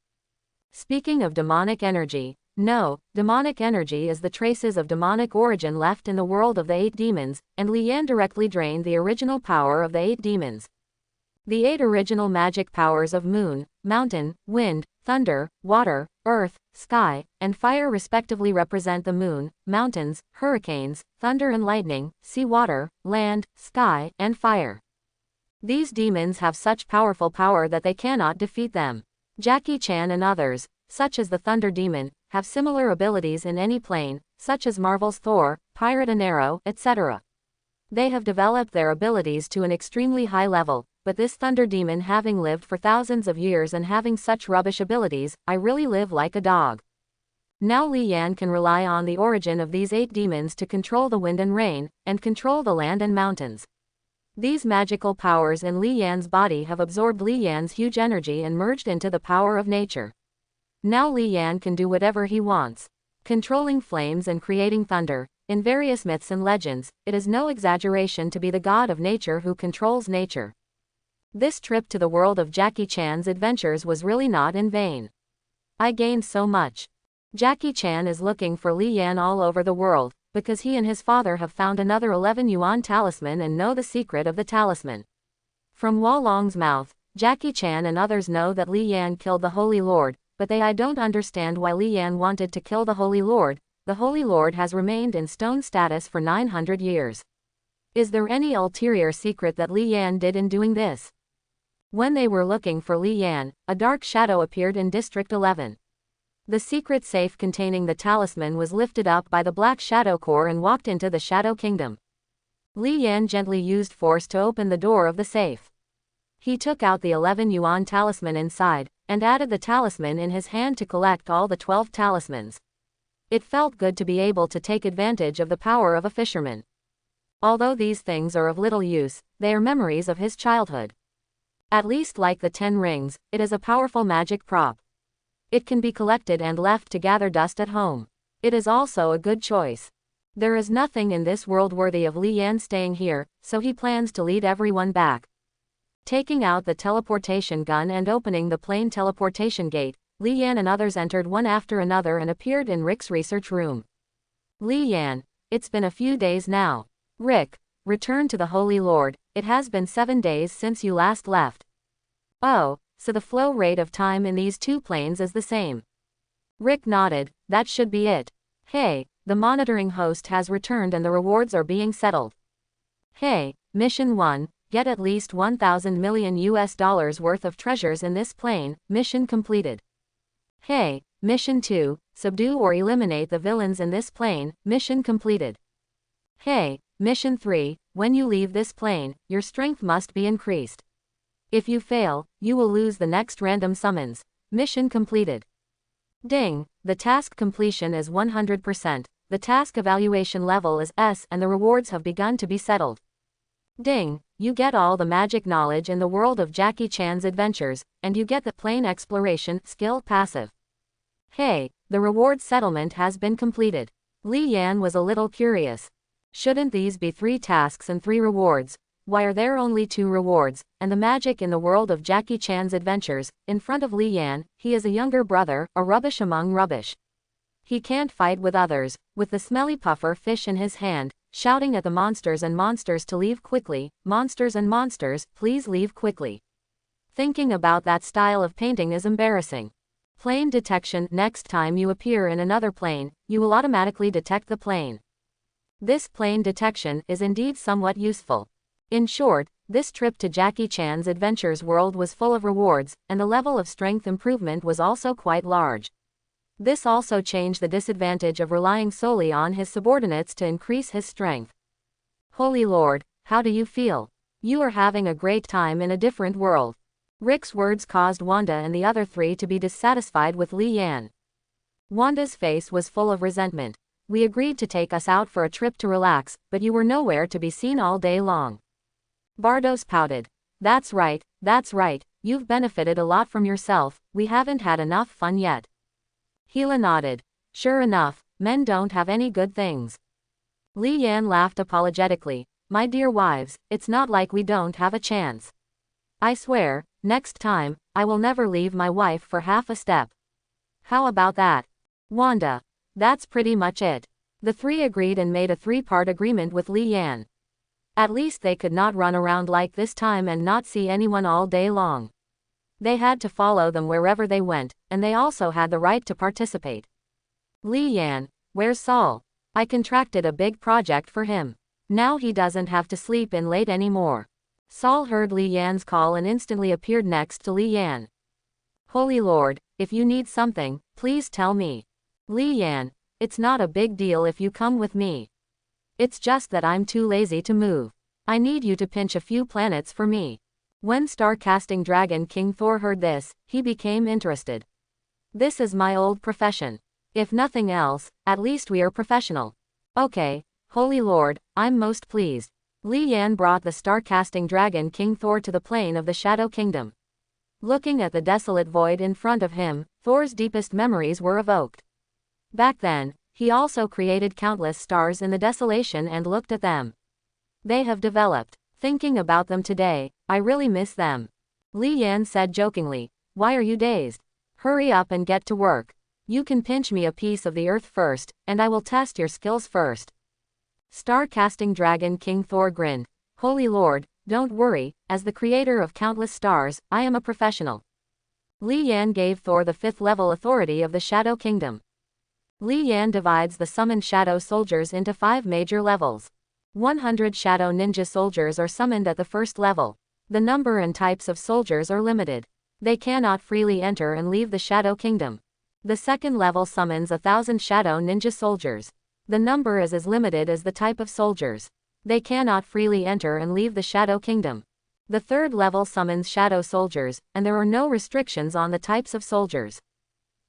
Speaking of demonic energy, no, demonic energy is the traces of demonic origin left in the world of the 8 demons, and Li Yan directly drained the original power of the 8 demons. The 8 original magic powers of moon, mountain, wind, thunder, water, earth, sky, and fire respectively represent the moon, mountains, hurricanes, thunder and lightning, sea water, land, sky, and fire. These demons have such powerful power that they cannot defeat them. Jackie Chan and others, such as the Thunder Demon, have similar abilities in any plane, such as Marvel's Thor, Pirate and Arrow, etc. They have developed their abilities to an extremely high level, but this Thunder Demon, having lived for thousands of years and having such rubbish abilities, I really live like a dog. Now Li Yan can rely on the origin of these 8 demons to control the wind and rain, and control the land and mountains. These magical powers in Li Yan's body have absorbed Li Yan's huge energy and merged into the power of nature. Now Li Yan can do whatever he wants. Controlling flames and creating thunder. In various myths and legends, it is no exaggeration to be the god of nature who controls nature. This trip to the world of Jackie Chan's adventures was really not in vain. I gained so much. Jackie Chan is looking for Li Yan all over the world, because he and his father have found another 11 yuan talisman and know the secret of the talisman. From Wolong's mouth, Jackie Chan and others know that Li Yan killed the Holy Lord, but I don't understand why Li Yan wanted to kill the Holy Lord. The Holy Lord has remained in stone status for 900 years. Is there any ulterior secret that Li Yan did in doing this? When they were looking for Li Yan, a dark shadow appeared in District 11. The secret safe containing the talisman was lifted up by the Black Shadow Core and walked into the Shadow Kingdom. Li Yan gently used force to open the door of the safe. He took out the 11 yuan talisman inside, and added the talisman in his hand to collect all the 12 talismans. It felt good to be able to take advantage of the power of a fisherman. Although these things are of little use, they are memories of his childhood. At least like the 10 rings, it is a powerful magic prop. It can be collected and left to gather dust at home. It is also a good choice. There is nothing in this world worthy of Li Yan staying here, so he plans to lead everyone back. Taking out the teleportation gun and opening the plane teleportation gate, Li Yan and others entered one after another and appeared in Rick's research room. Li Yan, it's been a few days now. Rick, return to the Holy Lord, it has been 7 days since you last left. Oh, so the flow rate of time in these 2 planes is the same. Rick nodded, that should be it. Hey, the monitoring host has returned and the rewards are being settled. Hey, Mission 1, get at least 1,000 million US dollars worth of treasures in this plane, mission completed. Hey, Mission 2, subdue or eliminate the villains in this plane, mission completed. Hey, Mission 3, when you leave this plane, your strength must be increased. If you fail, you will lose the next random summons. Mission completed. Ding, the task completion is 100%, the task evaluation level is S and the rewards have begun to be settled. Ding, you get all the magic knowledge in the world of Jackie Chan's adventures, and you get the plane exploration skill passive. Hey, the reward settlement has been completed. Li Yan was a little curious. Shouldn't these be 3 tasks and 3 rewards? Why are there only 2 rewards? And the magic in the world of Jackie Chan's adventures, in front of Li Yan, he is a younger brother, a rubbish among rubbish. He can't fight with others, with the smelly puffer fish in his hand, shouting at the monsters and monsters to leave quickly, monsters and monsters, please leave quickly. Thinking about that style of painting is embarrassing. Plane detection, next time you appear in another plane, you will automatically detect the plane. This plane detection is indeed somewhat useful. In short, this trip to Jackie Chan's adventures world was full of rewards, and the level of strength improvement was also quite large. This also changed the disadvantage of relying solely on his subordinates to increase his strength. Holy Lord, how do you feel? You are having a great time in a different world. Rick's words caused Wanda and the other 3 to be dissatisfied with Li Yan. Wanda's face was full of resentment. We agreed to take us out for a trip to relax, but you were nowhere to be seen all day long. Bardos pouted. That's right, you've benefited a lot from yourself, we haven't had enough fun yet. Hila nodded. Sure enough, men don't have any good things. Li Yan laughed apologetically. My dear wives, it's not like we don't have a chance. I swear, next time, I will never leave my wife for half a step. How about that? Wanda. That's pretty much it. The three agreed and made a three-part agreement with Li Yan. At least they could not run around like this time and not see anyone all day long. They had to follow them wherever they went, and they also had the right to participate. Li Yan, where's Saul? I contracted a big project for him. Now he doesn't have to sleep in late anymore. Saul heard Li Yan's call and instantly appeared next to Li Yan. Holy Lord, if you need something, please tell me. Li Yan, it's not a big deal if you come with me. It's just that I'm too lazy to move. I need you to pinch a few planets for me. When star-casting dragon King Thor heard this, he became interested. This is my old profession. If nothing else, at least we are professional. Okay, Holy Lord, I'm most pleased. Li Yan brought the star-casting dragon King Thor to the plane of the Shadow Kingdom. Looking at the desolate void in front of him, Thor's deepest memories were evoked. Back then, he also created countless stars in the desolation and looked at them. They have developed. Thinking about them today, I really miss them. Li Yan said jokingly. Why are you dazed? Hurry up and get to work. You can pinch me a piece of the earth first, and I will test your skills first. Star-casting dragon King Thor grinned. Holy Lord, don't worry, as the creator of countless stars, I am a professional. Li Yan gave Thor the 5th level authority of the Shadow Kingdom. Li Yan divides the summoned shadow soldiers into 5 major levels. 100 shadow ninja soldiers are summoned at the 1st level. The number and types of soldiers are limited. They cannot freely enter and leave the Shadow Kingdom. The 2nd level summons 1,000 shadow ninja soldiers. The number is as limited as the type of soldiers. They cannot freely enter and leave the Shadow Kingdom. The 3rd level summons shadow soldiers, and there are no restrictions on the types of soldiers.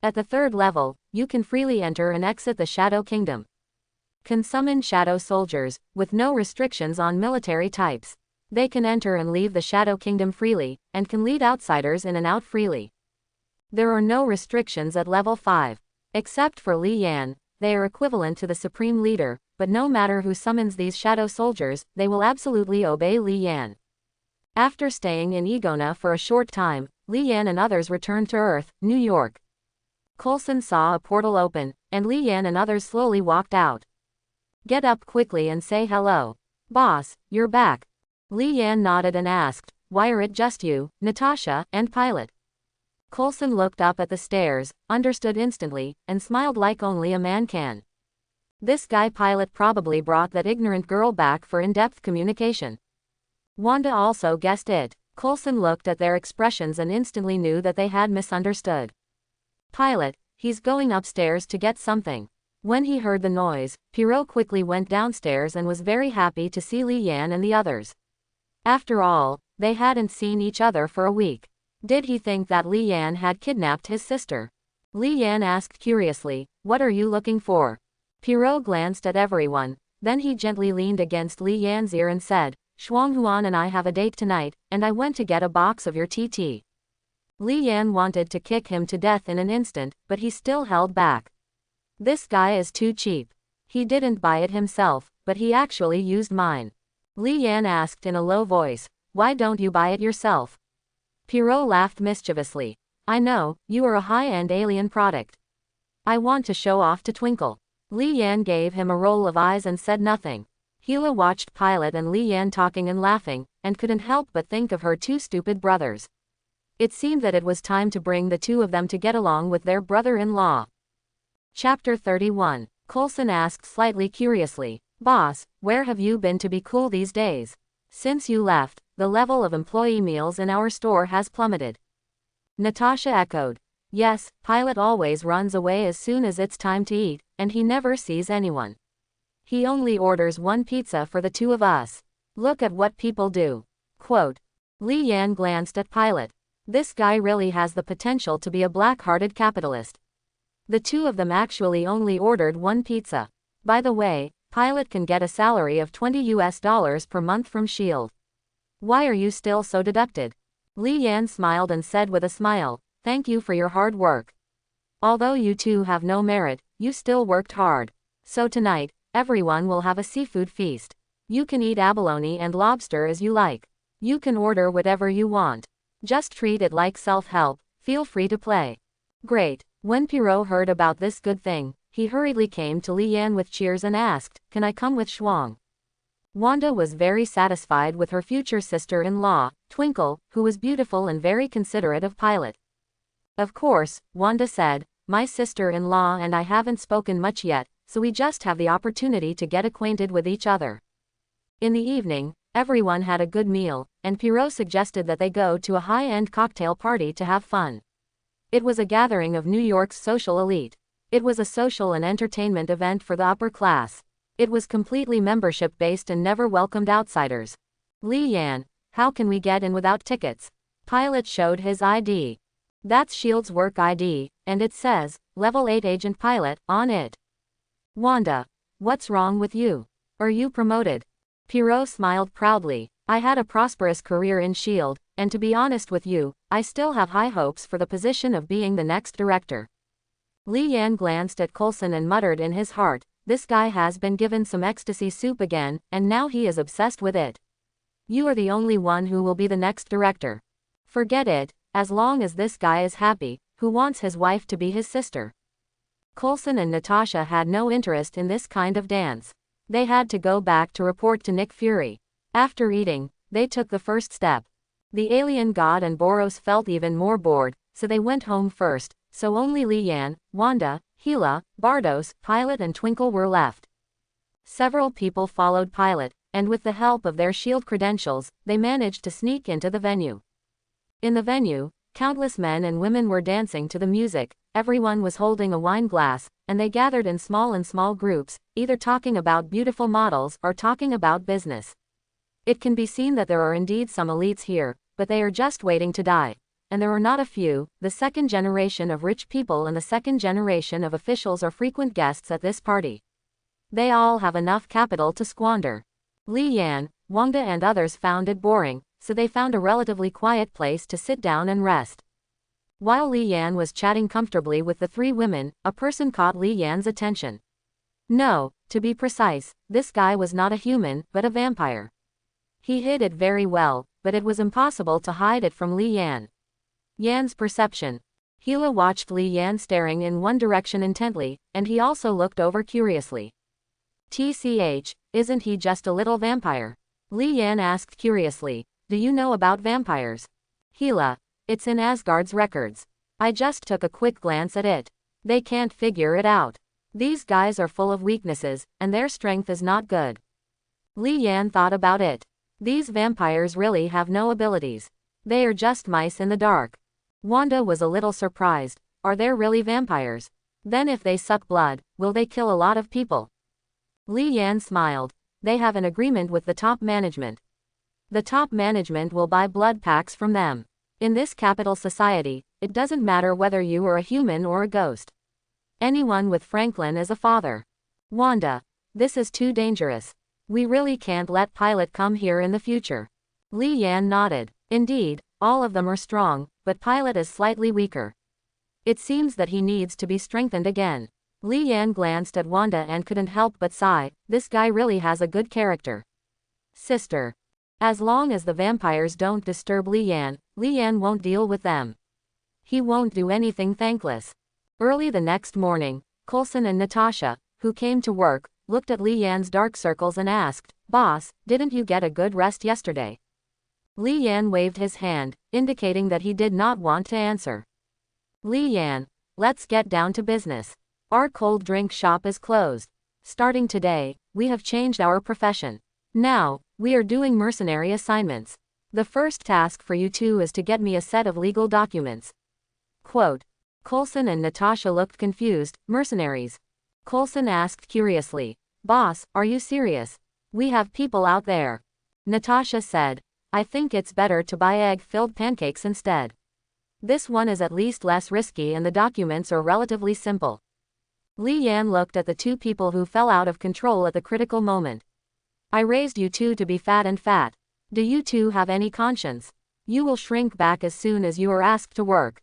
At the 3rd level, you can freely enter and exit the Shadow Kingdom. Can summon shadow soldiers, with no restrictions on military types. They can enter and leave the Shadow Kingdom freely, and can lead outsiders in and out freely. There are no restrictions at level 5. Except for Li Yan, they are equivalent to the Supreme Leader, but no matter who summons these shadow soldiers, they will absolutely obey Li Yan. After staying in Egona for a short time, Li Yan and others returned to Earth, New York. Coulson saw a portal open, and Li Yan and others slowly walked out. Get up quickly and say hello. Boss, you're back. Li Yan nodded and asked, why are it just you, Natasha, and Pilot? Coulson looked up at the stairs, understood instantly, and smiled like only a man can. This guy Pilot probably brought that ignorant girl back for in-depth communication. Wanda also guessed it. Coulson looked at their expressions and instantly knew that they had misunderstood. Pilot, he's going upstairs to get something. When he heard the noise, Pierrot quickly went downstairs and was very happy to see Li Yan and the others. After all, they hadn't seen each other for a week. Did he think that Li Yan had kidnapped his sister? Li Yan asked curiously, what are you looking for? Pierrot glanced at everyone, then he gently leaned against Li Yan's ear and said, Shuanghuan and I have a date tonight, and I went to get a box of your TT. Li Yan wanted to kick him to death in an instant, but he still held back. This guy is too cheap. He didn't buy it himself, but he actually used mine. Li Yan asked in a low voice, why don't you buy it yourself? Pierrot laughed mischievously. I know, you are a high-end alien product. I want to show off to Twinkle. Li Yan gave him a roll of eyes and said nothing. Hila watched Pilot and Li Yan talking and laughing, and couldn't help but think of her 2 stupid brothers. It seemed that it was time to bring the 2 of them to get along with their brother-in-law. Chapter 31. Coulson asked slightly curiously, Boss, where have you been to be cool these days? Since you left, the level of employee meals in our store has plummeted. Natasha echoed. Yes, Pilot always runs away as soon as it's time to eat, and he never sees anyone. He only orders 1 pizza for the 2 of us. Look at what people do. Quote. Li Yan glanced at Pilot. This guy really has the potential to be a black-hearted capitalist. The 2 of them actually only ordered 1 pizza. By the way, Pilot can get a salary of $20 per month from S.H.I.E.L.D. Why are you still so deducted? Li Yan smiled and said with a smile, "Thank you for your hard work. Although you two have no merit, you still worked hard. So tonight, everyone will have a seafood feast. You can eat abalone and lobster as you like. You can order whatever you want. Just treat it like self-help, feel free to play." Great. When Pierrot heard about this good thing, he hurriedly came to Li Yan with cheers and asked, "Can I come with Shuang?" Wanda was very satisfied with her future sister-in-law, Twinkle, who was beautiful and very considerate of Pilot. "Of course," Wanda said, "my sister-in-law and I haven't spoken much yet, so we just have the opportunity to get acquainted with each other." In the evening, everyone had a good meal, and Pierrot suggested that they go to a high-end cocktail party to have fun. It was a gathering of New York's social elite. It was a social and entertainment event for the upper class. It was completely membership-based and never welcomed outsiders. "Li Yan, how can we get in without tickets?" Pilot showed his ID. "That's S.H.I.E.L.D.'s work ID, and it says, Level 8 Agent Pilot, on it." "Wanda, what's wrong with you? Are you promoted?" Pierrot smiled proudly. "I had a prosperous career in S.H.I.E.L.D., and to be honest with you, I still have high hopes for the position of being the next director." Li Yan glanced at Coulson and muttered in his heart, "This guy has been given some ecstasy soup again, and now he is obsessed with it. You are the only one who will be the next director. Forget it, as long as this guy is happy, who wants his wife to be his sister." Coulson and Natasha had no interest in this kind of dance. They had to go back to report to Nick Fury. After eating, they took the first step. The alien god and Boros felt even more bored, so they went home first, so only Li Yan, Wanda, Gila, Bardos, Pilot and Twinkle were left. Several people followed Pilot, and with the help of their S.H.I.E.L.D. credentials, they managed to sneak into the venue. In the venue, countless men and women were dancing to the music, everyone was holding a wine glass, and they gathered in small groups, either talking about beautiful models or talking about business. It can be seen that there are indeed some elites here, but they are just waiting to die. And there are not a few. The second generation of rich people and the second generation of officials are frequent guests at this party. They all have enough capital to squander. Li Yan, Wanda and others found it boring, so they found a relatively quiet place to sit down and rest. While Li Yan was chatting comfortably with the three women, a person caught Li Yan's attention. No, to be precise, this guy was not a human, but a vampire. He hid it very well, but it was impossible to hide it from Li Yan. Yan's perception. Gila watched Li Yan staring in one direction intently, and he also looked over curiously. "TCH, isn't he just a little vampire?" Li Yan asked curiously. "Do you know about vampires?" Gila. "It's in Asgard's records. I just took a quick glance at it. They can't figure it out. These guys are full of weaknesses, and their strength is not good." Li Yan thought about it. These vampires really have no abilities. They are just mice in the dark. Wanda was a little surprised. Are there really vampires? Then if they suck blood, will they kill a lot of people? Li Yan smiled. They have an agreement with the top management. The top management will buy blood packs from them. In this capital society, it doesn't matter whether you are a human or a ghost. Anyone with Franklin as a father. Wanda. This is too dangerous. We really can't let Pilot come here in the future. Li Yan nodded. Indeed, all of them are strong, but Pilot is slightly weaker. It seems that he needs to be strengthened again. Li Yan glanced at Wanda and couldn't help but sigh. This guy really has a good character. Sister. As long as the vampires don't disturb Li Yan won't deal with them. He won't do anything thankless. Early the next morning, Coulson and Natasha, who came to work, looked at Li Yan's dark circles and asked, "Boss, didn't you get a good rest yesterday?" Li Yan waved his hand, indicating that he did not want to answer. Li Yan, let's get down to business. Our cold drink shop is closed. Starting today, we have changed our profession. Now, we are doing mercenary assignments. The first task for you two is to get me a set of legal documents. Quote. Coulson and Natasha looked confused. Mercenaries. Coulson asked curiously, "Boss, are you serious? We have people out there." Natasha said, "I think it's better to buy egg-filled pancakes instead. This one is at least less risky and the documents are relatively simple." Li Yan looked at the two people who fell out of control at the critical moment. "I raised you two to be fat and fat. Do you two have any conscience? You will shrink back as soon as you are asked to work.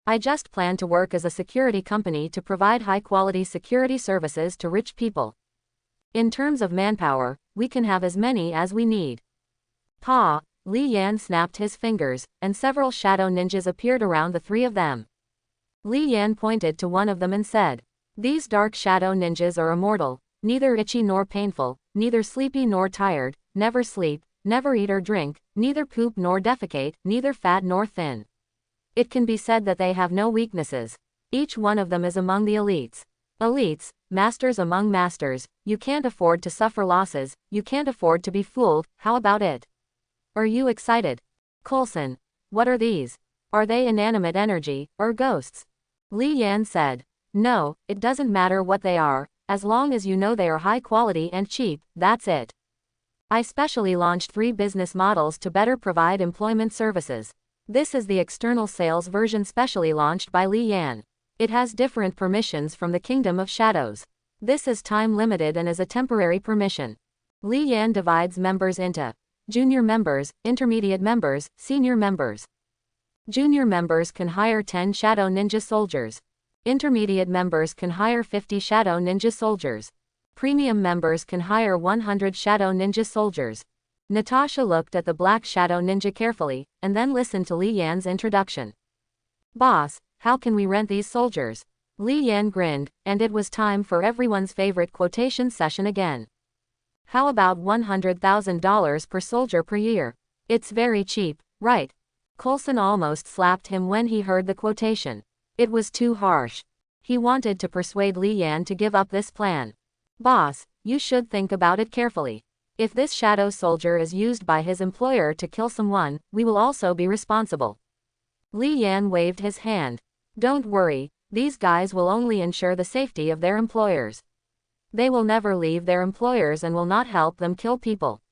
I just plan to work as a security company to provide high-quality security services to rich people. In terms of manpower, we can have as many as we need. Pa, Li Yan snapped his fingers, and several shadow ninjas appeared around the three of them. Li Yan pointed to one of them and said, "These dark shadow ninjas are immortal, neither itchy nor painful, neither sleepy nor tired, never sleep, never eat or drink, neither poop nor defecate, neither fat nor thin. It can be said that they have no weaknesses. Each one of them is among the elites. Elites, masters among masters, you can't afford to suffer losses, you can't afford to be fooled, how about it? Are you excited? Coulson, what are these? Are they inanimate energy, or ghosts?" Li Yan said. "No, it doesn't matter what they are, as long as you know they are high quality and cheap, that's it. I specially launched 3 business models to better provide employment services. This is the external sales version specially launched by Li Yan. It has different permissions from the Kingdom of Shadows. This is time limited and is a temporary permission. Li Yan divides members into junior members, intermediate members, senior members. Junior members can hire 10 Shadow Ninja soldiers. Intermediate members can hire 50 Shadow Ninja soldiers. Premium members can hire 100 Shadow Ninja soldiers." Natasha looked at the Black Shadow Ninja carefully, and then listened to Li Yan's introduction. "Boss, how can we rent these soldiers?" Li Yan grinned, and it was time for everyone's favorite quotation session again. "How about $100,000 per soldier per year? It's very cheap, right?" Coulson almost slapped him when he heard the quotation. It was too harsh. He wanted to persuade Li Yan to give up this plan. "Boss, you should think about it carefully. If this shadow soldier is used by his employer to kill someone, we will also be responsible." Li Yan waved his hand. "Don't worry, these guys will only ensure the safety of their employers. They will never leave their employers and will not help them kill people.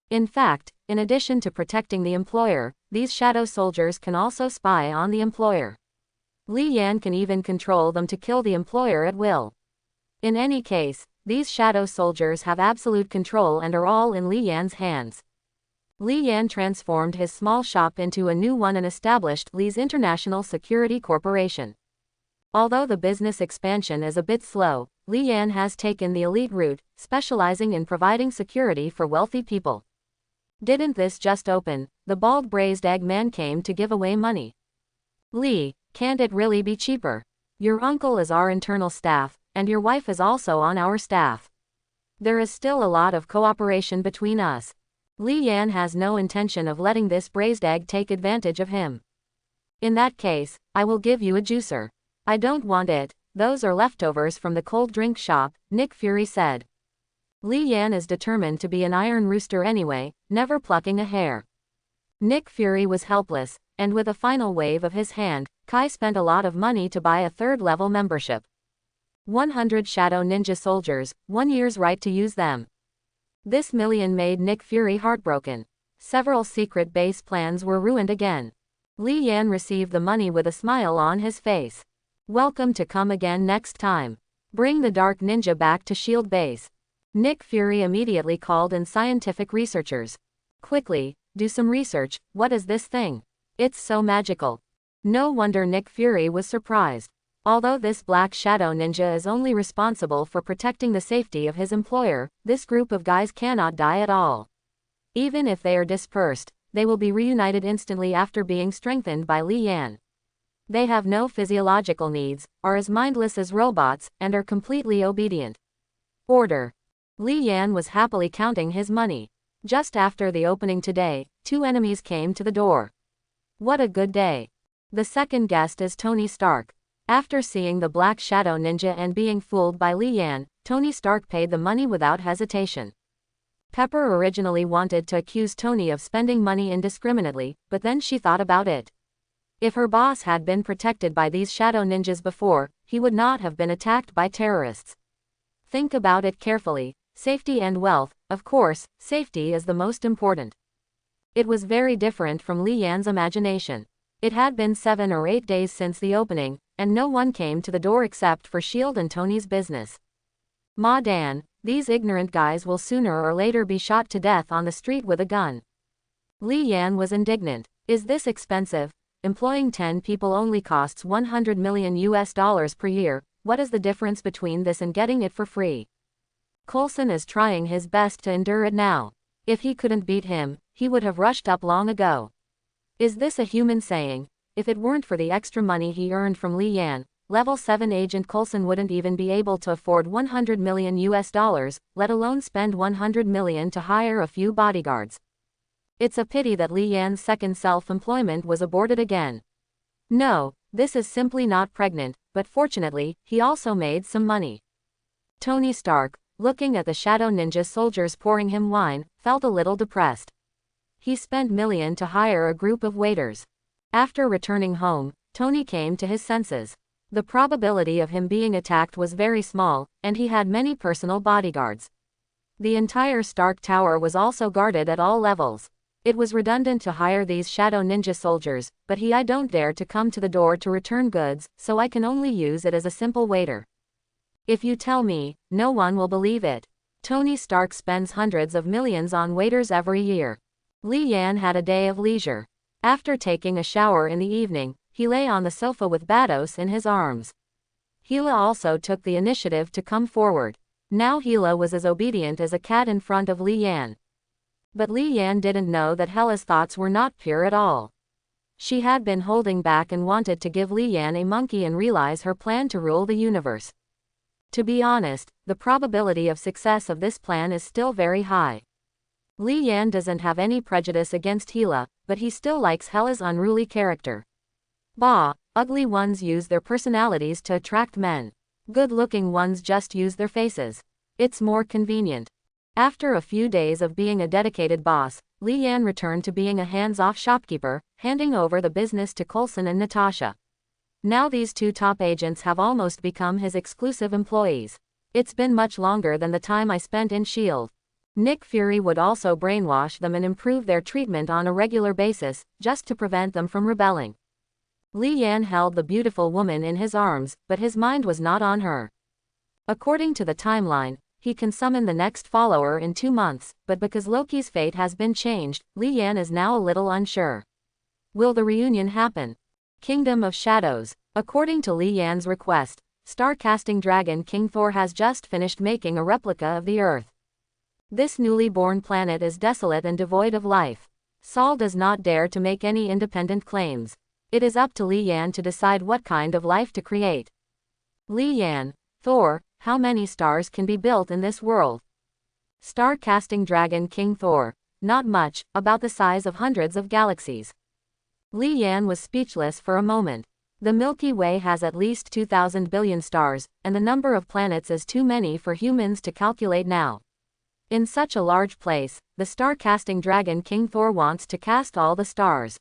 In fact, in addition to protecting the employer, these shadow soldiers can also spy on the employer. Li Yan can even control them to kill the employer at will. In any case, these shadow soldiers have absolute control and are all in Li Yan's hands." Li Yan transformed his small shop into a new one and established Li's International Security Corporation. Although the business expansion is a bit slow, Li Yan has taken the elite route, specializing in providing security for wealthy people. "Didn't this just open?" The bald braised egg man came to give away money. "Li, can't it really be cheaper? Your uncle is our internal staff, and your wife is also on our staff. There is still a lot of cooperation between us." Li Yan has no intention of letting this braised egg take advantage of him. "In that case, I will give you a juicer." "I don't want it, those are leftovers from the cold drink shop," Nick Fury said. Li Yan is determined to be an iron rooster anyway, never plucking a hair. Nick Fury was helpless, and with a final wave of his hand, Kai spent a lot of money to buy a third-level membership. 100 Shadow Ninja soldiers, 1 year's right to use them. This million made Nick Fury heartbroken. Several secret base plans were ruined again. Li Yan received the money with a smile on his face. "Welcome to come again next time. Bring the Dark Ninja back to Shield Base." Nick Fury immediately called in scientific researchers. "Quickly, do some research, what is this thing? It's so magical." No wonder Nick Fury was surprised. Although this Black Shadow Ninja is only responsible for protecting the safety of his employer, this group of guys cannot die at all. Even if they are dispersed, they will be reunited instantly after being strengthened by Li Yan. They have no physiological needs, are as mindless as robots, and are completely obedient. Order. Li Yan was happily counting his money. Just after the opening today, 2 enemies came to the door. What a good day. The second guest is Tony Stark. After seeing the Black Shadow Ninja and being fooled by Li Yan, Tony Stark paid the money without hesitation. Pepper originally wanted to accuse Tony of spending money indiscriminately, but then she thought about it. If her boss had been protected by these Shadow Ninjas before, he would not have been attacked by terrorists. Think about it carefully. Safety and wealth, of course, safety is the most important. It was very different from Li Yan's imagination. It had been 7 or 8 days since the opening, and no one came to the door except for Shield and Tony's business. "Ma Dan, these ignorant guys will sooner or later be shot to death on the street with a gun." Li Yan was indignant. Is this expensive? Employing 10 people only costs $100 million per year. What is the difference between this and getting it for free? Coulson is trying his best to endure it now. If he couldn't beat him, he would have rushed up long ago. Is this a human saying? If it weren't for the extra money he earned from Li Yan, Level 7 agent Coulson wouldn't even be able to afford $100 million, let alone spend $100 million to hire a few bodyguards. It's a pity that Li Yan's second self-employment was aborted again. No, this is simply not pregnant, but fortunately, he also made some money. Tony Stark, looking at the shadow ninja soldiers pouring him wine, felt a little depressed. He spent millions to hire a group of waiters. After returning home, Tony came to his senses. The probability of him being attacked was very small, and he had many personal bodyguards. The entire Stark Tower was also guarded at all levels. It was redundant to hire these shadow ninja soldiers, but I don't dare to come to the door to return goods, so I can only use it as a simple waiter. If you tell me, no one will believe it. Tony Stark spends hundreds of millions on waiters every year. Li Yan had a day of leisure. After taking a shower in the evening, he lay on the sofa with Vados in his arms. Gila also took the initiative to come forward. Now Gila was as obedient as a cat in front of Li Yan. But Li Yan didn't know that Hela's thoughts were not pure at all. She had been holding back and wanted to give Li Yan a monkey and realize her plan to rule the universe. To be honest, the probability of success of this plan is still very high. Li Yan doesn't have any prejudice against Gila, but he still likes Hela's unruly character. Bah, ugly ones use their personalities to attract men. Good-looking ones just use their faces. It's more convenient. After a few days of being a dedicated boss, Li Yan returned to being a hands-off shopkeeper, handing over the business to Coulson and Natasha. Now these two top agents have almost become his exclusive employees. It's been much longer than the time I spent in S.H.I.E.L.D. Nick Fury would also brainwash them and improve their treatment on a regular basis, just to prevent them from rebelling. Li Yan held the beautiful woman in his arms, but his mind was not on her. According to the timeline, he can summon the next follower in 2 months, but because Loki's fate has been changed, Li Yan is now a little unsure. Will the reunion happen? Kingdom of Shadows. According to Li Yan's request, star-casting dragon King Thor has just finished making a replica of the Earth. This newly born planet is desolate and devoid of life. Saul does not dare to make any independent claims. It is up to Li Yan to decide what kind of life to create. Li Yan, Thor, how many stars can be built in this world? Star-casting dragon King Thor, not much, about the size of hundreds of galaxies. Li Yan was speechless for a moment. The Milky Way has at least 2,000 billion stars, and the number of planets is too many for humans to calculate now. In such a large place, the star-casting dragon King Thor wants to cast all the stars.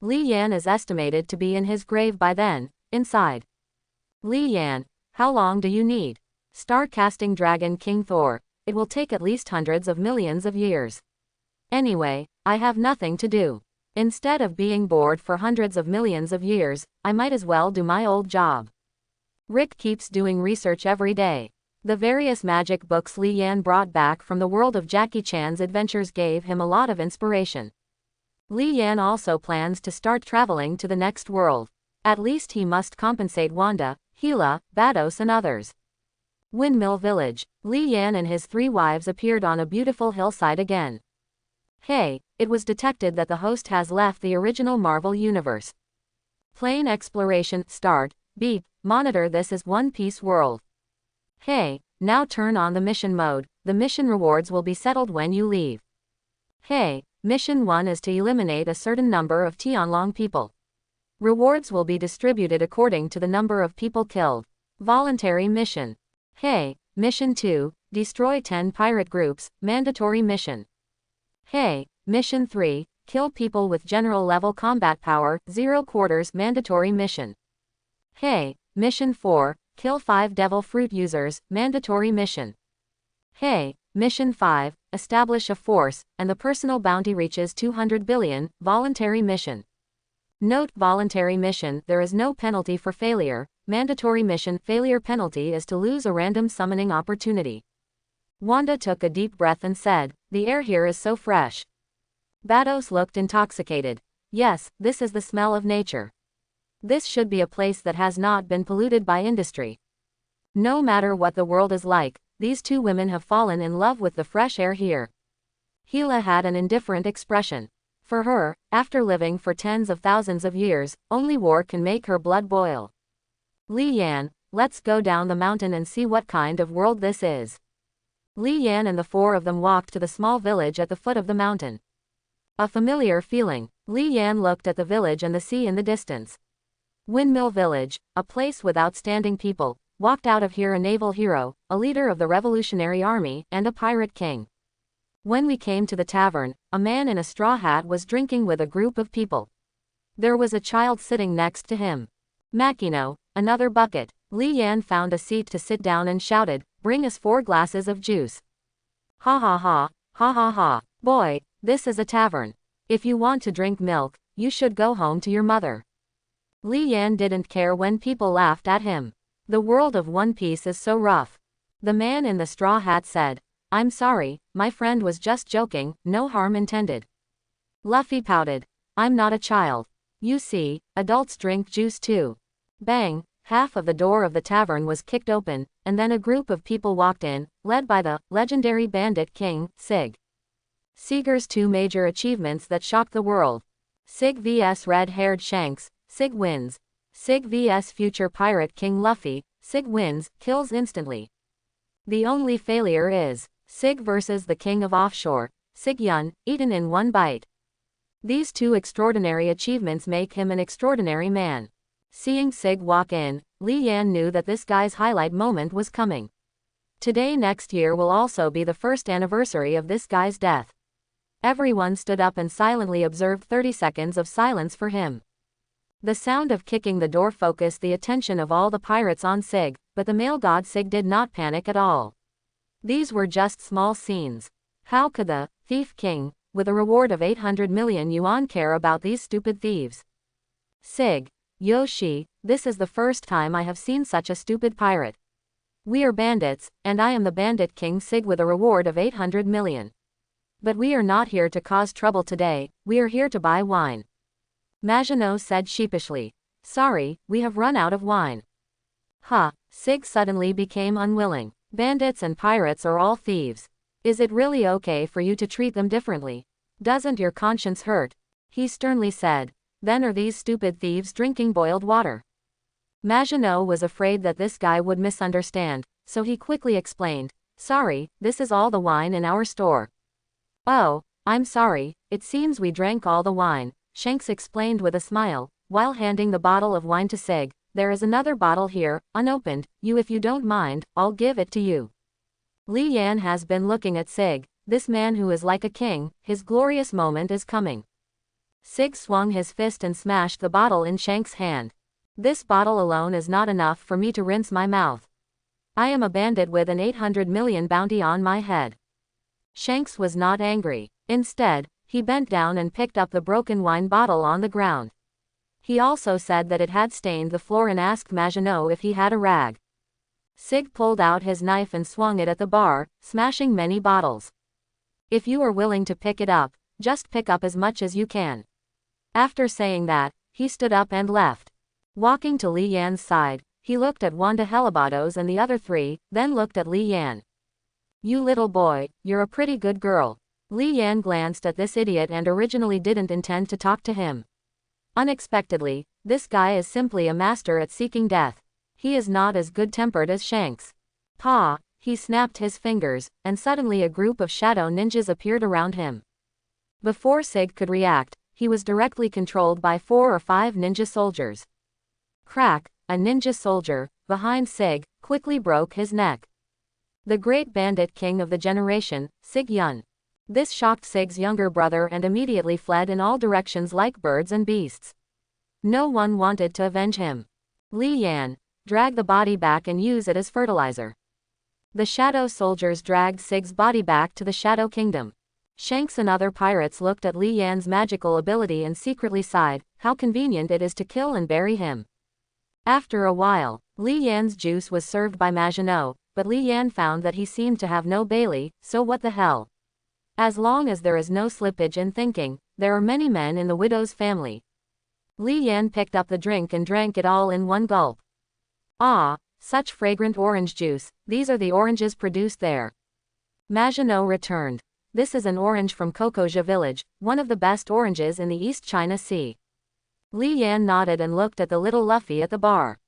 Li Yan is estimated to be in his grave by then, inside. Li Yan, how long do you need? Star-casting dragon King Thor, it will take at least hundreds of millions of years. Anyway, I have nothing to do. Instead of being bored for hundreds of millions of years, I might as well do my old job. Rick keeps doing research every day. The various magic books Li Yan brought back from the world of Jackie Chan's adventures gave him a lot of inspiration. Li Yan also plans to start traveling to the next world. At least he must compensate Wanda, Gila, Vados and others. Windmill Village. Li Yan and his 3 wives appeared on a beautiful hillside again. Hey, it was detected that the host has left the original Marvel Universe. Plane exploration, start, beep, monitor this is One Piece world. Hey, now turn on the mission mode, the mission rewards will be settled when you leave. Hey, mission 1 is to eliminate a certain number of Tianlong people. Rewards will be distributed according to the number of people killed. Voluntary mission. Hey, mission 2, destroy 10 pirate groups, mandatory mission. Hey, mission 3, kill people with general level combat power, 0 quarters, mandatory mission. Hey, mission 4, kill 5 devil fruit users, mandatory mission. Hey, mission 5, establish a force, and the personal bounty reaches 200 billion, voluntary mission. Note: voluntary mission, there is no penalty for failure. Mandatory mission, failure penalty is to lose a random summoning opportunity. Wanda took a deep breath and said, the air here is so fresh. Bados looked intoxicated. Yes, this is the smell of nature. This should be a place that has not been polluted by industry. No matter what the world is like, these two women have fallen in love with the fresh air here. Hila had an indifferent expression. For her, after living for tens of thousands of years, only war can make her blood boil. Li Yan, let's go down the mountain and see what kind of world this is. Li Yan and the four of them walked to the small village at the foot of the mountain. A familiar feeling. Li Yan looked at the village and the sea in the distance. Windmill Village, a place with outstanding people, walked out of here a naval hero, a leader of the Revolutionary Army, and a pirate king. When we came to the tavern, a man in a straw hat was drinking with a group of people. There was a child sitting next to him. Makino, another bucket. Li Yan found a seat to sit down and shouted, "Bring us 4 glasses of juice." Ha ha ha, ha ha ha. Boy, this is a tavern. If you want to drink milk, you should go home to your mother. Li Yan didn't care when people laughed at him. The world of One Piece is so rough. The man in the straw hat said, "I'm sorry, my friend was just joking, no harm intended." Luffy pouted. "I'm not a child. You see, adults drink juice too." Bang, half of the door of the tavern was kicked open, and then a group of people walked in, led by the legendary bandit king, Sig. Sigur's 2 major achievements that shocked the world. Sig vs red-haired Shanks, Sig wins. Sig vs future pirate king Luffy, Sig wins, kills instantly. The only failure is Sig versus the king of offshore, Sig Yun, eaten in one bite. These 2 extraordinary achievements make him an extraordinary man. Seeing Sig walk in, Li Yan knew that this guy's highlight moment was coming. Today next year will also be the first anniversary of this guy's death. Everyone stood up and silently observed 30 seconds of silence for him. The sound of kicking the door focused the attention of all the pirates on Sig, but the male god Sig did not panic at all. These were just small scenes. How could the Thief King, with a reward of 800 million yuan, care about these stupid thieves? Sig, Yoshi, this is the first time I have seen such a stupid pirate. We are bandits, and I am the bandit king Sig with a reward of 800 million. But we are not here to cause trouble today, we are here to buy wine. Maginot said sheepishly. Sorry, we have run out of wine. Huh, Sig suddenly became unwilling. Bandits and pirates are all thieves. Is it really okay for you to treat them differently? Doesn't your conscience hurt? He sternly said. Then are these stupid thieves drinking boiled water? Maginot was afraid that this guy would misunderstand, so he quickly explained. Sorry, this is all the wine in our store. Oh, I'm sorry, it seems we drank all the wine, Shanks explained with a smile, while handing the bottle of wine to Sig. There is another bottle here, unopened, if you don't mind, I'll give it to you. Li Yan has been looking at Sig, this man who is like a king, his glorious moment is coming. Sig swung his fist and smashed the bottle in Shanks' hand. This bottle alone is not enough for me to rinse my mouth. I am a bandit with an 800 million bounty on my head. Shanks was not angry. Instead, he bent down and picked up the broken wine bottle on the ground. He also said that it had stained the floor and asked Maginot if he had a rag. Sig pulled out his knife and swung it at the bar, smashing many bottles. If you are willing to pick it up, just pick up as much as you can. After saying that, he stood up and left. Walking to Li Yan's side, he looked at Wanda Helibados and the other 3, then looked at Li Yan. You little boy, you're a pretty good girl. Li Yan glanced at this idiot and originally didn't intend to talk to him. Unexpectedly, this guy is simply a master at seeking death. He is not as good-tempered as Shanks. Pa, he snapped his fingers, and suddenly a group of shadow ninjas appeared around him. Before Sig could react, he was directly controlled by 4 or 5 ninja soldiers. Crack, a ninja soldier, behind Sig, quickly broke his neck. The great bandit king of the generation, Sig Yun. This shocked Sig's younger brother and immediately fled in all directions like birds and beasts. No one wanted to avenge him. Li Yan, drag the body back and use it as fertilizer. The shadow soldiers dragged Sig's body back to the Shadow Kingdom. Shanks and other pirates looked at Li Yan's magical ability and secretly sighed, how convenient it is to kill and bury him. After a while, Li Yan's juice was served by Maginot, but Li Yan found that he seemed to have no Bailey, so what the hell? As long as there is no slippage in thinking, there are many men in the widow's family. Li Yan picked up the drink and drank it all in one gulp. Ah, such fragrant orange juice, these are the oranges produced there. Maginot returned. This is an orange from Kokoja village, one of the best oranges in the East China Sea. Li Yan nodded and looked at the little Luffy at the bar.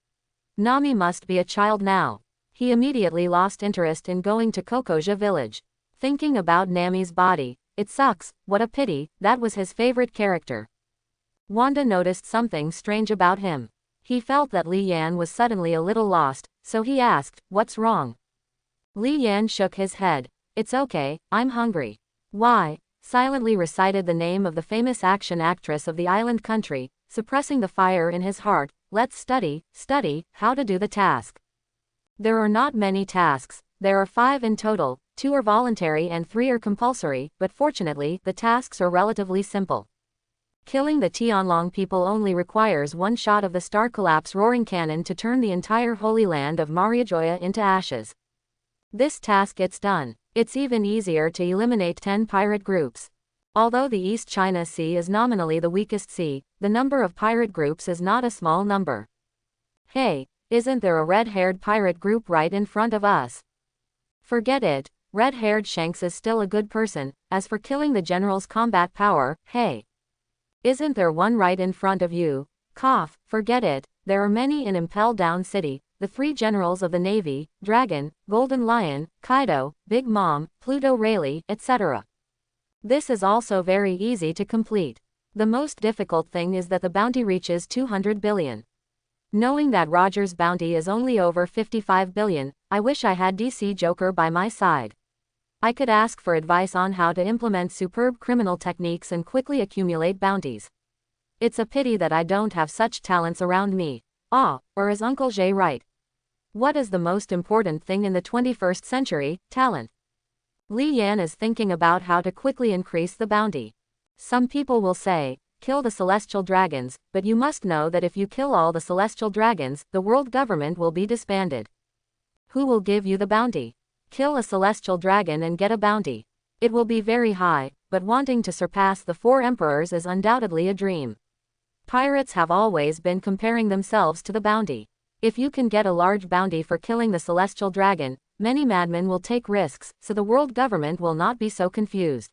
Nami must be a child now. He immediately lost interest in going to Kokoja village. Thinking about Nami's body, it sucks, what a pity, that was his favorite character. Wanda noticed something strange about him. He felt that Li Yan was suddenly a little lost, so he asked, "What's wrong?" Li Yan shook his head. "It's okay, I'm hungry." "Why?" Silently recited the name of the famous action actress of the island country, suppressing the fire in his heart. "Let's study how to do the task." There are not many tasks, there are 5 in total, 2 are voluntary and 3 are compulsory, but fortunately, the tasks are relatively simple. Killing the Tianlong people only requires 1 shot of the Star Collapse roaring cannon to turn the entire Holy Land of Mariajoya into ashes. This task gets done. It's even easier to eliminate 10 pirate groups. Although the East China Sea is nominally the weakest sea, the number of pirate groups is not a small number. Hey, isn't there a red-haired pirate group right in front of us? Forget it, red-haired Shanks is still a good person. As for killing the general's combat power, hey. Isn't there one right in front of you? Cough, forget it, there are many in Impel Down City, the 3 generals of the Navy, Dragon, Golden Lion, Kaido, Big Mom, Pluto Rayleigh, etc. This is also very easy to complete. The most difficult thing is that the bounty reaches 200 billion. Knowing that Roger's bounty is only over 55 billion, I wish I had DC Joker by my side. I could ask for advice on how to implement superb criminal techniques and quickly accumulate bounties. It's a pity that I don't have such talents around me. Ah, or is Uncle Jay right? What is the most important thing in the 21st century? Talent. Li Yan is thinking about how to quickly increase the bounty. Some people will say, kill the celestial dragons, but you must know that if you kill all the celestial dragons, the world government will be disbanded. Who will give you the bounty? Kill a celestial dragon and get a bounty. It will be very high, but wanting to surpass the 4 emperors is undoubtedly a dream. Pirates have always been comparing themselves to the bounty. If you can get a large bounty for killing the celestial dragon, many madmen will take risks, so the world government will not be so confused.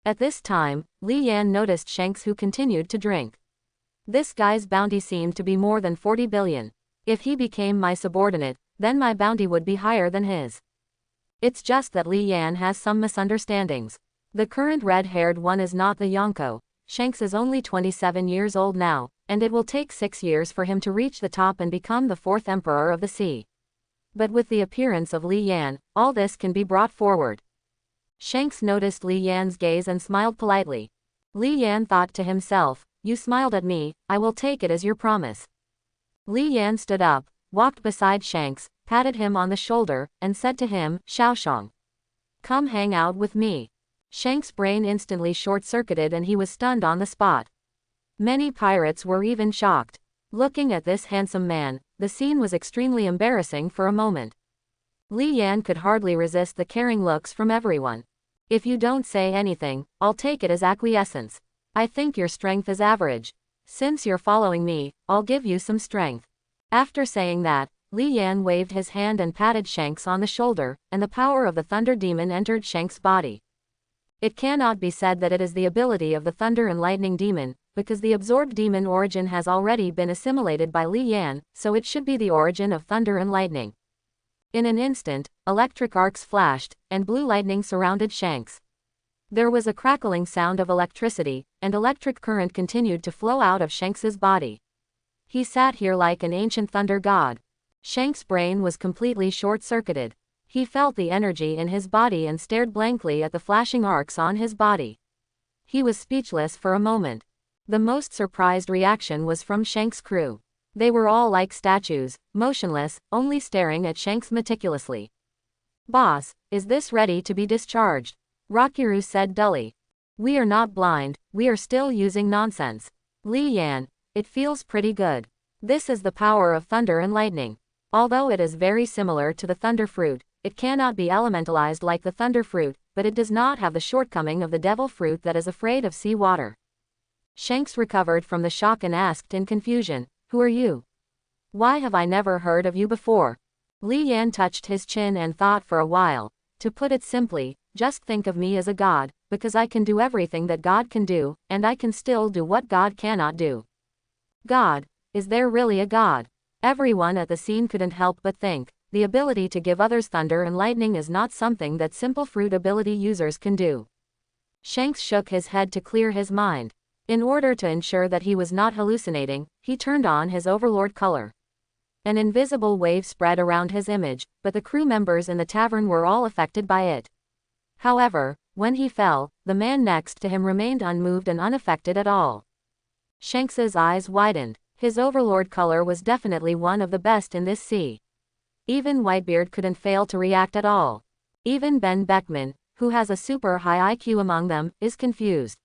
At this time, Li Yan noticed Shanks, who continued to drink. This guy's bounty seemed to be more than 40 billion. If he became my subordinate, then my bounty would be higher than his. It's just that Li Yan has some misunderstandings. The current red-haired one is not the Yonko. Shanks is only 27 years old now, and it will take 6 years for him to reach the top and become the 4th emperor of the sea. But with the appearance of Li Yan, all this can be brought forward. Shanks noticed Li Yan's gaze and smiled politely. Li Yan thought to himself, "You smiled at me, I will take it as your promise." Li Yan stood up, walked beside Shanks, patted him on the shoulder, and said to him, "Xiaoshang, come hang out with me." Shanks' brain instantly short-circuited and he was stunned on the spot. Many pirates were even shocked. Looking at this handsome man, the scene was extremely embarrassing for a moment. Li Yan could hardly resist the caring looks from everyone. "If you don't say anything, I'll take it as acquiescence. I think your strength is average. Since you're following me, I'll give you some strength." After saying that, Li Yan waved his hand and patted Shanks on the shoulder, and the power of the Thunder Demon entered Shanks' body. It cannot be said that it is the ability of the Thunder and Lightning Demon, because the absorbed demon origin has already been assimilated by Li Yan, so it should be the origin of Thunder and Lightning. In an instant, electric arcs flashed, and blue lightning surrounded Shanks. There was a crackling sound of electricity, and electric current continued to flow out of Shanks's body. He sat here like an ancient thunder god. Shanks' brain was completely short-circuited. He felt the energy in his body and stared blankly at the flashing arcs on his body. He was speechless for a moment. The most surprised reaction was from Shanks' crew. They were all like statues, motionless, only staring at Shanks meticulously. "Boss, is this ready to be discharged?" Rakiru said dully. "We are not blind, we are still using nonsense. Li Yan, it feels pretty good. This is the power of thunder and lightning. Although it is very similar to the thunder fruit, it cannot be elementalized like the thunder fruit, but it does not have the shortcoming of the devil fruit that is afraid of sea water. Shanks recovered from the shock and asked in confusion, "Who are you? Why have I never heard of you before?" Li Yan touched his chin and thought for a while. "To put it simply, just think of me as a god, because I can do everything that God can do, and I can still do what God cannot do." God? Is there really a God? Everyone at the scene couldn't help but think, the ability to give others thunder and lightning is not something that simple fruit ability users can do. Shanks shook his head to clear his mind. In order to ensure that he was not hallucinating, he turned on his overlord color. An invisible wave spread around his image, but the crew members in the tavern were all affected by it. However, when he fell, the man next to him remained unmoved and unaffected at all. Shanks's eyes widened. His overlord color was definitely one of the best in this sea. Even Whitebeard couldn't fail to react at all. Even Ben Beckman, who has a super high IQ among them, is confused.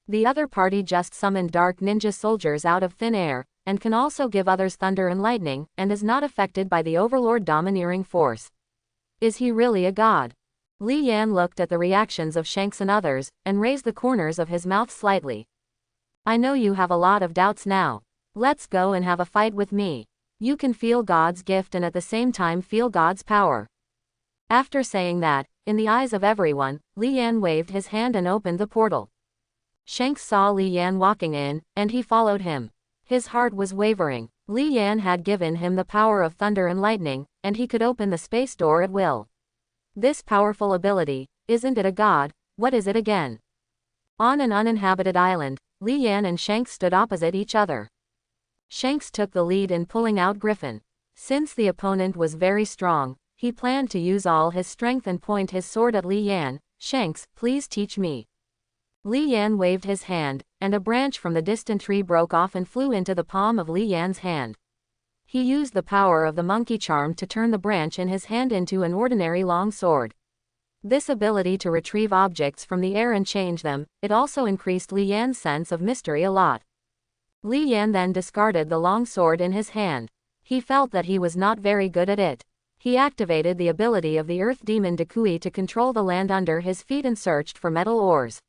The other party just summoned dark ninja soldiers out of thin air, and can also give others thunder and lightning, and is not affected by the overlord domineering force. Is he really a god? Li Yan looked at the reactions of Shanks and others, and raised the corners of his mouth slightly. "I know you have a lot of doubts now. Let's go and have a fight with me. You can feel God's gift and at the same time feel God's power." After saying that, in the eyes of everyone, Li Yan waved his hand and opened the portal. Shanks saw Li Yan walking in, and he followed him. His heart was wavering. Li Yan had given him the power of thunder and lightning, and he could open the space door at will. This powerful ability, isn't it a god? What is it again? On an uninhabited island, Li Yan and Shanks stood opposite each other. Shanks took the lead in pulling out Griffin. Since the opponent was very strong, he planned to use all his strength and point his sword at Li Yan. "Shanks, please teach me." Li Yan waved his hand, and a branch from the distant tree broke off and flew into the palm of Li Yan's hand. He used the power of the monkey charm to turn the branch in his hand into an ordinary long sword. This ability to retrieve objects from the air and change them, it also increased Li Yan's sense of mystery a lot. Li Yan then discarded the long sword in his hand. He felt that he was not very good at it. He activated the ability of the earth demon Dakui to control the land under his feet and searched for metal ores.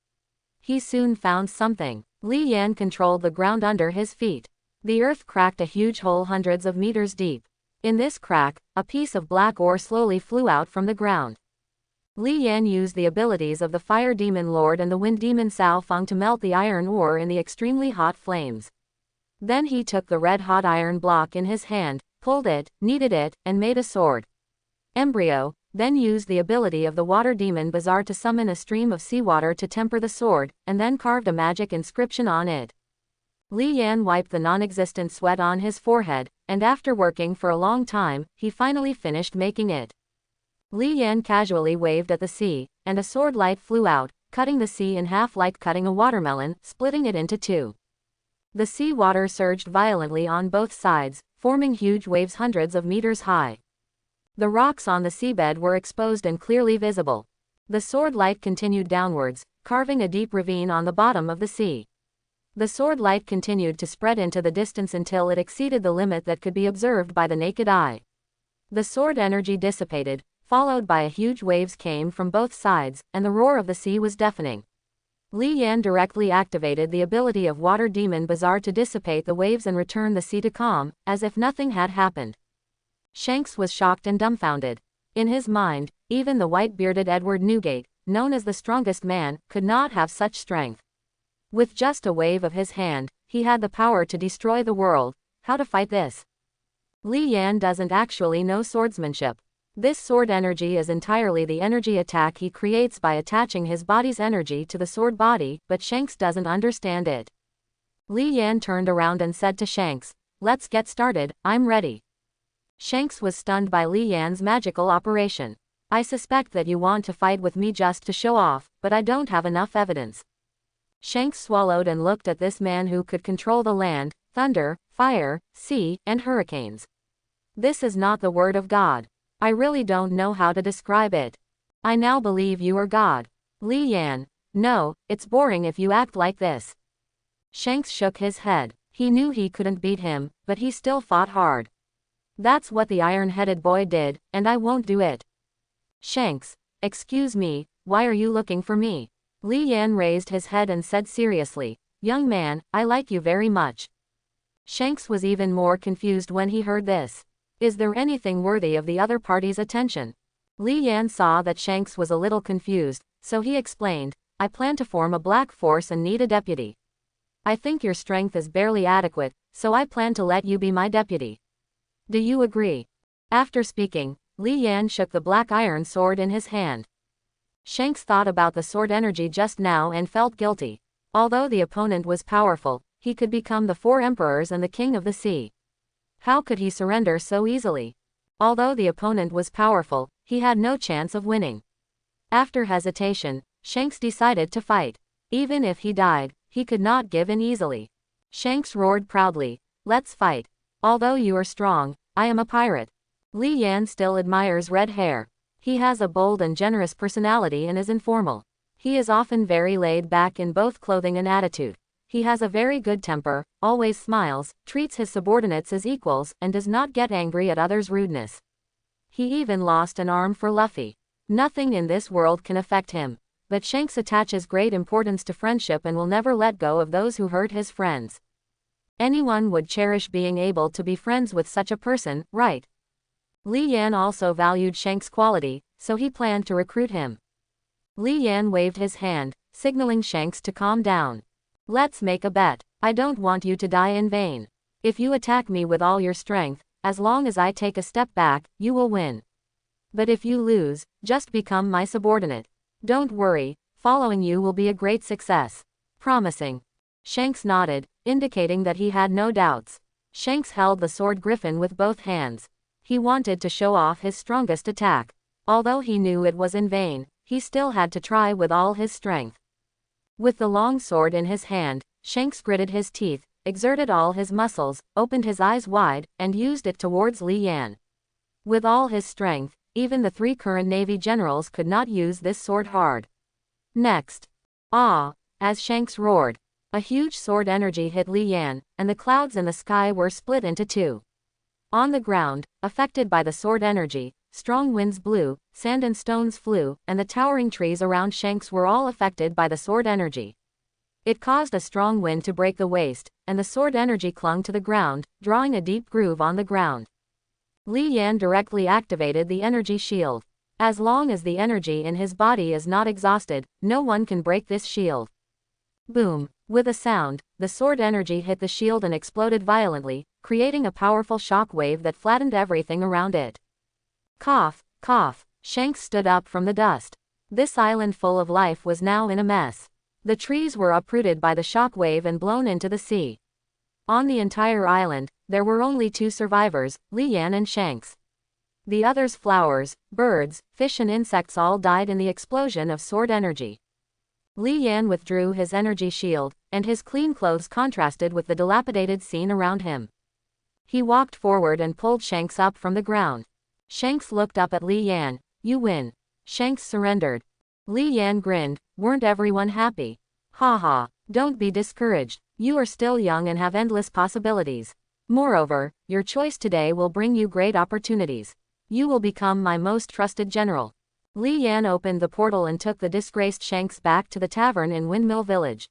He soon found something. Li Yan controlled the ground under his feet. The earth cracked a huge hole hundreds of meters deep. In this crack, a piece of black ore slowly flew out from the ground. Li Yan used the abilities of the Fire Demon Lord and the Wind Demon Sao Feng to melt the iron ore in the extremely hot flames. Then he took the red-hot iron block in his hand, pulled it, kneaded it, and made a sword. Embryo then used the ability of the Water Demon Bazaar to summon a stream of seawater to temper the sword, and then carved a magic inscription on it. Li Yan wiped the non-existent sweat on his forehead, and after working for a long time, he finally finished making it. Li Yan casually waved at the sea, and a sword light flew out, cutting the sea in half like cutting a watermelon, splitting it into two. The sea water surged violently on both sides, forming huge waves hundreds of meters high. The rocks on the seabed were exposed and clearly visible. The sword light continued downwards, carving a deep ravine on the bottom of the sea. The sword light continued to spread into the distance until it exceeded the limit that could be observed by the naked eye. The sword energy dissipated, followed by a huge waves came from both sides, and the roar of the sea was deafening. Li Yan directly activated the ability of Water Demon Bazaar to dissipate the waves and return the sea to calm, as if nothing had happened. Shanks was shocked and dumbfounded. In his mind, even the white-bearded Edward Newgate, known as the strongest man, could not have such strength. With just a wave of his hand, he had the power to destroy the world. How to fight this? Li Yan doesn't actually know swordsmanship. This sword energy is entirely the energy attack he creates by attaching his body's energy to the sword body, but Shanks doesn't understand it. Li Yan turned around and said to Shanks, "Let's get started, I'm ready." Shanks was stunned by Li Yan's magical operation. "I suspect that you want to fight with me just to show off, but I don't have enough evidence." Shanks swallowed and looked at this man who could control the land, thunder, fire, sea, and hurricanes. This is not the word of God. I really don't know how to describe it. I now believe you are God. Li Yan. No, it's boring if you act like this. Shanks shook his head. He knew he couldn't beat him, but he still fought hard. That's what the iron-headed boy did, and I won't do it. Shanks, excuse me, why are you looking for me? Li Yan raised his head and said seriously, young man, I like you very much. Shanks was even more confused when he heard this. Is there anything worthy of the other party's attention? Li Yan saw that Shanks was a little confused, so he explained, I plan to form a black force and need a deputy. I think your strength is barely adequate, so I plan to let you be my deputy. Do you agree? After speaking, Li Yan shook the black iron sword in his hand. Shanks thought about the sword energy just now and felt guilty. Although the opponent was powerful, he could become the 4 emperors and the king of the sea. How could he surrender so easily? Although the opponent was powerful, he had no chance of winning. After hesitation, Shanks decided to fight. Even if he died, he could not give in easily. Shanks roared proudly, let's fight. Although you are strong, I am a pirate. Li Yan still admires red hair. He has a bold and generous personality and is informal. He is often very laid back in both clothing and attitude. He has a very good temper, always smiles, treats his subordinates as equals, and does not get angry at others' rudeness. He even lost an arm for Luffy. Nothing in this world can affect him. But Shanks attaches great importance to friendship and will never let go of those who hurt his friends. Anyone would cherish being able to be friends with such a person, right? Li Yan also valued Shanks' quality, so he planned to recruit him. Li Yan waved his hand, signaling Shanks to calm down. Let's make a bet. I don't want you to die in vain. If you attack me with all your strength, as long as I take a step back, you will win. But if you lose, just become my subordinate. Don't worry, following you will be a great success. Promising. Shanks nodded, indicating that he had no doubts. Shanks held the sword griffin with both hands. He wanted to show off his strongest attack. Although he knew it was in vain, he still had to try with all his strength. With the long sword in his hand, Shanks gritted his teeth, exerted all his muscles, opened his eyes wide, and used it towards Li Yan. With all his strength, even the 3 current Navy generals could not use this sword hard. Next. Ah! As Shanks roared, a huge sword energy hit Li Yan, and the clouds in the sky were split into 2. On the ground, affected by the sword energy, strong winds blew, sand and stones flew, and the towering trees around Shanks were all affected by the sword energy. It caused a strong wind to break the waste, and the sword energy clung to the ground, drawing a deep groove on the ground. Li Yan directly activated the energy shield. As long as the energy in his body is not exhausted, no one can break this shield. Boom! With a sound, the sword energy hit the shield and exploded violently, creating a powerful shock wave that flattened everything around it. Cough, cough. Shanks stood up from the dust. This island full of life was now in a mess. The trees were uprooted by the shock wave and blown into the sea. On the entire island, there were only 2 survivors, Li Yan and Shanks. The others, flowers, birds, fish and insects, all died in the explosion of sword energy. Li Yan withdrew his energy shield, and his clean clothes contrasted with the dilapidated scene around him. He walked forward and pulled Shanks up from the ground. Shanks looked up at Li Yan. You win. Shanks surrendered. Li Yan grinned. Weren't everyone happy? Ha ha. Don't be discouraged. You are still young and have endless possibilities. Moreover, your choice today will bring you great opportunities. You will become my most trusted general. Li Yan opened the portal and took the disgraced Shanks back to the tavern in Windmill Village.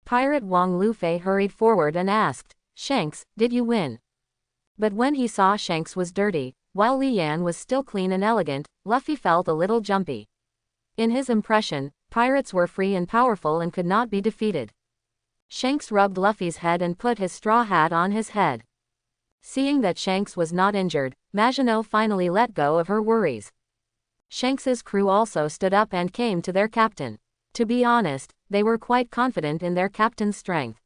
Pirate Wang Lufei hurried forward and asked, Shanks, did you win? But when he saw Shanks was dirty, while Li Yan was still clean and elegant, Luffy felt a little jumpy. In his impression, pirates were free and powerful and could not be defeated. Shanks rubbed Luffy's head and put his straw hat on his head. Seeing that Shanks was not injured, Maginot finally let go of her worries. Shanks's crew also stood up and came to their captain. To be honest, they were quite confident in their captain's strength.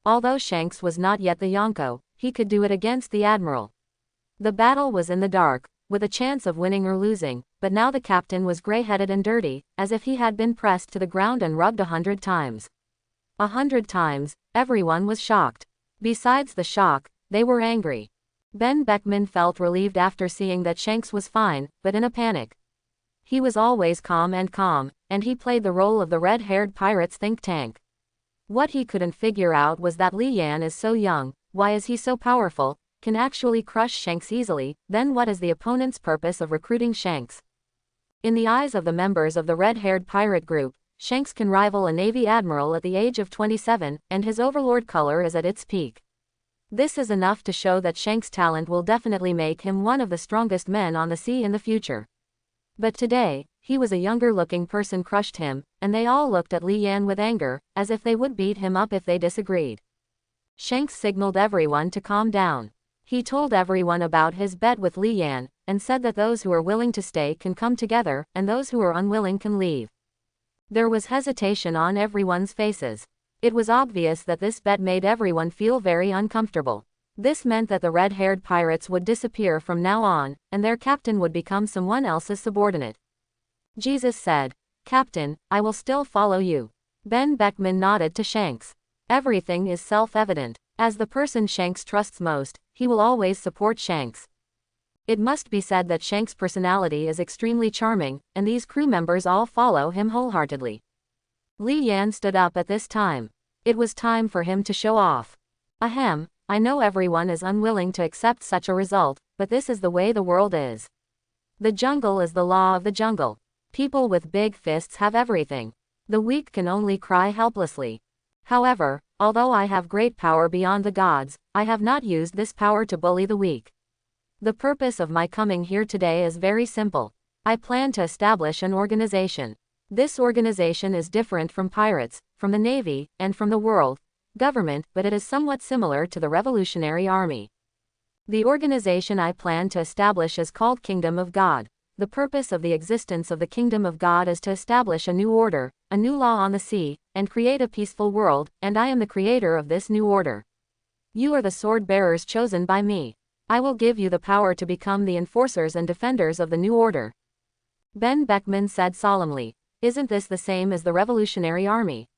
Although Shanks was not yet the Yonko, he could do it against the admiral. The battle was in the dark, with a chance of winning or losing, but now the captain was gray-headed and dirty, as if he had been pressed to the ground and rubbed 100 times. 100 times, everyone was shocked. Besides the shock, they were angry. Ben Beckman felt relieved after seeing that Shanks was fine, but in a panic. He was always calm, and he played the role of the red-haired pirate's think tank. What he couldn't figure out was that Li Yan is so young, why is he so powerful, can actually crush Shanks easily, then what is the opponent's purpose of recruiting Shanks? In the eyes of the members of the red-haired pirate group, Shanks can rival a Navy admiral at the age of 27, and his overlord color is at its peak. This is enough to show that Shanks' talent will definitely make him one of the strongest men on the sea in the future. But today, he was a younger-looking person crushed him, and they all looked at Li Yan with anger, as if they would beat him up if they disagreed. Shanks signaled everyone to calm down. He told everyone about his bet with Li Yan, and said that those who are willing to stay can come together, and those who are unwilling can leave. There was hesitation on everyone's faces. It was obvious that this bet made everyone feel very uncomfortable. This meant that the red-haired pirates would disappear from now on, and their captain would become someone else's subordinate. Jesus said, "Captain, I will still follow you." Ben Beckman nodded to Shanks. Everything is self-evident. As the person Shanks trusts most, he will always support Shanks. It must be said that Shanks' personality is extremely charming, and these crew members all follow him wholeheartedly. Li Yan stood up at this time. It was time for him to show off. Ahem, I know everyone is unwilling to accept such a result, but this is the way the world is. The jungle is the law of the jungle. People with big fists have everything. The weak can only cry helplessly. However, although I have great power beyond the gods, I have not used this power to bully the weak. The purpose of my coming here today is very simple. I plan to establish an organization. This organization is different from pirates, from the Navy, and from the world government, but it is somewhat similar to the Revolutionary Army. The organization I plan to establish is called Kingdom of God. The purpose of the existence of the Kingdom of God is to establish a new order, a new law on the sea, and create a peaceful world, and I am the creator of this new order. You are the sword bearers chosen by me. I will give you the power to become the enforcers and defenders of the new order. Ben Beckman said solemnly, "Isn't this the same as the Revolutionary Army?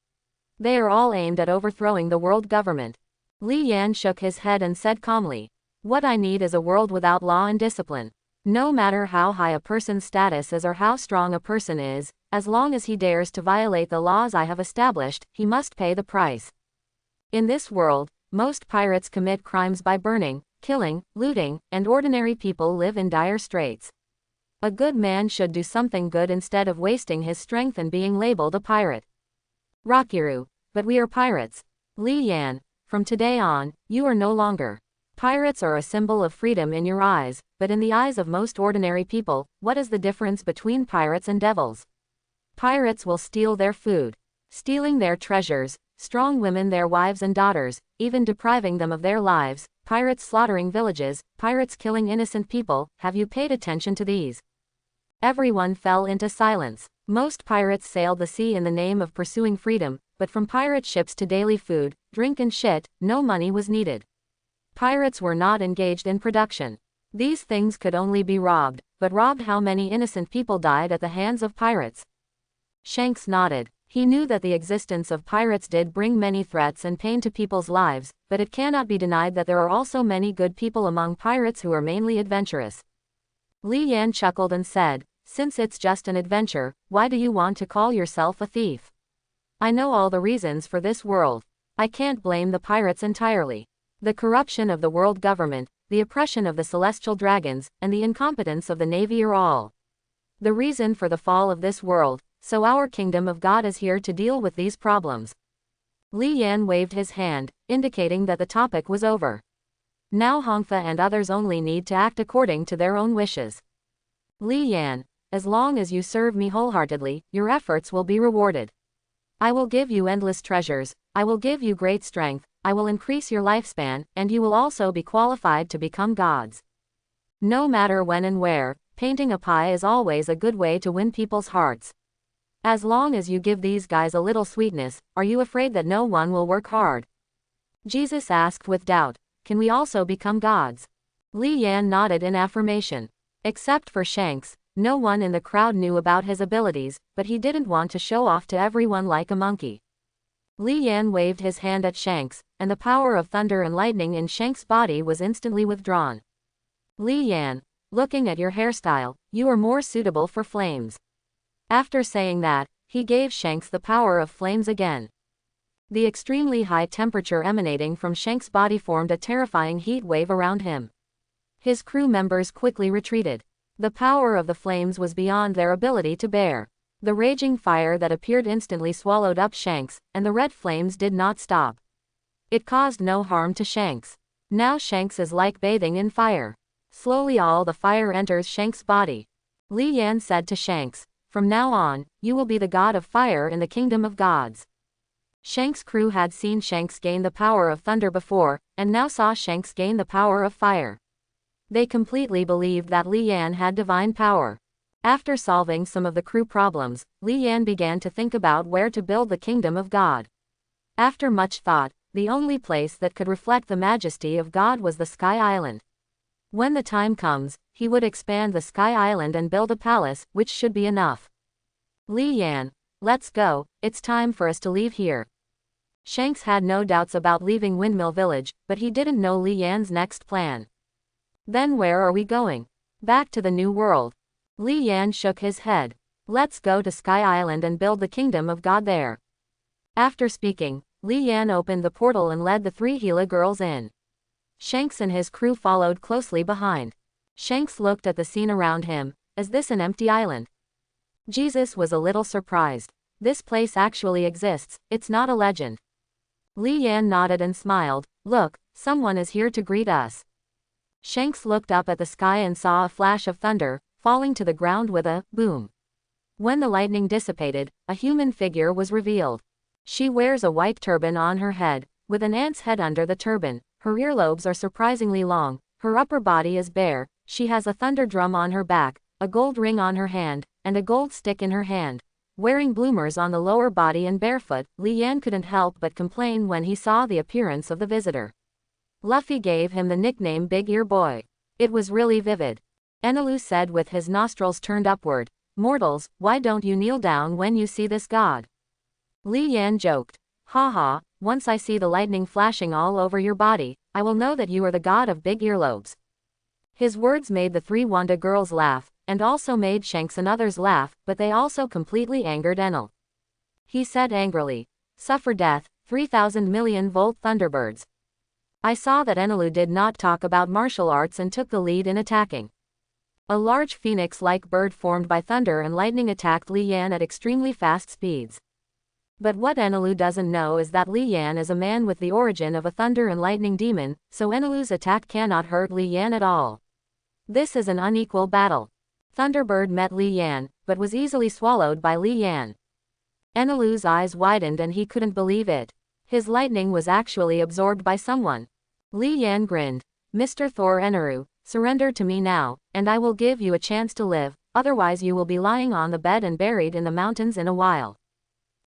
They are all aimed at overthrowing the world government." Li Yan shook his head and said calmly, "What I need is a world without law and discipline. No matter how high a person's status is or how strong a person is, as long as he dares to violate the laws I have established, he must pay the price. In this world, most pirates commit crimes by burning, killing, looting, and ordinary people live in dire straits. A good man should do something good instead of wasting his strength and being labeled a pirate." Rakiru, "But we are pirates." Li Yan, "From today on, you are no longer. Pirates are a symbol of freedom in your eyes, but in the eyes of most ordinary people, what is the difference between pirates and devils? Pirates will steal their food, stealing their treasures, strong women their wives and daughters, even depriving them of their lives, pirates slaughtering villages, pirates killing innocent people. Have you paid attention to these?" Everyone fell into silence. Most pirates sailed the sea in the name of pursuing freedom, but from pirate ships to daily food, drink and shit, no money was needed. Pirates were not engaged in production. These things could only be robbed, but robbed how many innocent people died at the hands of pirates? Shanks nodded. He knew that the existence of pirates did bring many threats and pain to people's lives, but it cannot be denied that there are also many good people among pirates who are mainly adventurous. Li Yan chuckled and said, "Since it's just an adventure, why do you want to call yourself a thief? I know all the reasons for this world. I can't blame the pirates entirely. The corruption of the world government, the oppression of the celestial dragons, and the incompetence of the Navy are all the reason for the fall of this world, so our Kingdom of God is here to deal with these problems." Li Yan waved his hand, indicating that the topic was over. Now Hongfa and others only need to act according to their own wishes. Li Yan, as long as you serve me wholeheartedly, your efforts will be rewarded. I will give you endless treasures, I will give you great strength, I will increase your lifespan, and you will also be qualified to become gods. No matter when and where, painting a pie is always a good way to win people's hearts. As long as you give these guys a little sweetness, are you afraid that no one will work hard? Jesus asked with doubt, "Can we also become gods?" Li Yan nodded in affirmation. Except for Shanks, no one in the crowd knew about his abilities, but he didn't want to show off to everyone like a monkey. Li Yan waved his hand at Shanks, and the power of thunder and lightning in Shanks' body was instantly withdrawn. "Li Yan, looking at your hairstyle, you are more suitable for flames." After saying that, he gave Shanks the power of flames again. The extremely high temperature emanating from Shanks' body formed a terrifying heat wave around him. His crew members quickly retreated. The power of the flames was beyond their ability to bear. The raging fire that appeared instantly swallowed up Shanks, and the red flames did not stop. It caused no harm to Shanks. Now Shanks is like bathing in fire. Slowly all the fire enters Shanks' body. Li Yan said to Shanks, "From now on, you will be the god of fire in the kingdom of gods." Shanks' crew had seen Shanks gain the power of thunder before, and now saw Shanks gain the power of fire. They completely believed that Li Yan had divine power. After solving some of the crew problems, Li Yan began to think about where to build the kingdom of God. After much thought, the only place that could reflect the majesty of God was the Sky Island. When the time comes, he would expand the Sky Island and build a palace, which should be enough. Li Yan, let's go, it's time for us to leave here. Shanks had no doubts about leaving Windmill Village, but he didn't know Li Yan's next plan. Then where are we going? Back to the New World. Li Yan shook his head. Let's go to Sky Island and build the kingdom of God there. After speaking, Li Yan opened the portal and led the three Gila girls in. Shanks and his crew followed closely behind. Shanks looked at the scene around him. Is this an empty island? Jesus was a little surprised. This place actually exists, it's not a legend. Li Yan nodded and smiled. Look, someone is here to greet us. Shanks looked up at the sky and saw a flash of thunder, falling to the ground with a boom. When the lightning dissipated, a human figure was revealed. She wears a white turban on her head, with an ant's head under the turban. Her earlobes are surprisingly long, her upper body is bare, she has a thunder drum on her back, a gold ring on her hand, and a gold stick in her hand. Wearing bloomers on the lower body and barefoot, Li Yan couldn't help but complain when he saw the appearance of the visitor. Luffy gave him the nickname Big Ear Boy. It was really vivid. Enelu said with his nostrils turned upward, "Mortals, why don't you kneel down when you see this god?" Li Yan joked, "Haha, once I see the lightning flashing all over your body, I will know that you are the god of big earlobes." His words made the three Wanda girls laugh, and also made Shanks and others laugh, but they also completely angered Enel. He said angrily, "Suffer death, 3,000 million volt Thunderbirds." I saw that Enelu did not talk about martial arts and took the lead in attacking. A large phoenix-like bird formed by thunder and lightning attacked Li Yan at extremely fast speeds. But what Enelu doesn't know is that Li Yan is a man with the origin of a thunder and lightning demon, so Enelu's attack cannot hurt Li Yan at all. This is an unequal battle. Thunderbird met Li Yan, but was easily swallowed by Li Yan. Enelu's eyes widened and he couldn't believe it. His lightning was actually absorbed by someone. Li Yan grinned. "Mr. Thor Eneru, surrender to me now, and I will give you a chance to live, otherwise you will be lying on the bed and buried in the mountains in a while."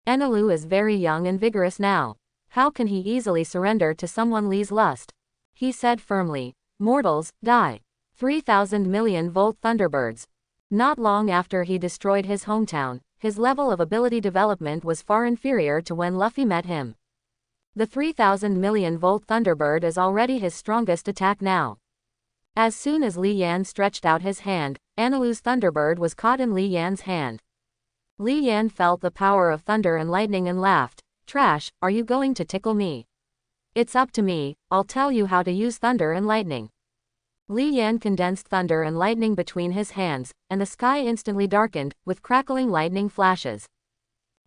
Enelu is very young and vigorous now. How can he easily surrender to someone Li's lust? He said firmly, "Mortals, die. 3,000 million volt Thunderbirds." Not long after he destroyed his hometown, his level of ability development was far inferior to when Luffy met him. The 3,000 million volt Thunderbird is already his strongest attack now. As soon as Li Yan stretched out his hand, Enelu's Thunderbird was caught in Li Yan's hand. Li Yan felt the power of thunder and lightning and laughed, "Trash, are you going to tickle me? It's up to me, I'll tell you how to use thunder and lightning." Li Yan condensed thunder and lightning between his hands, and the sky instantly darkened, with crackling lightning flashes.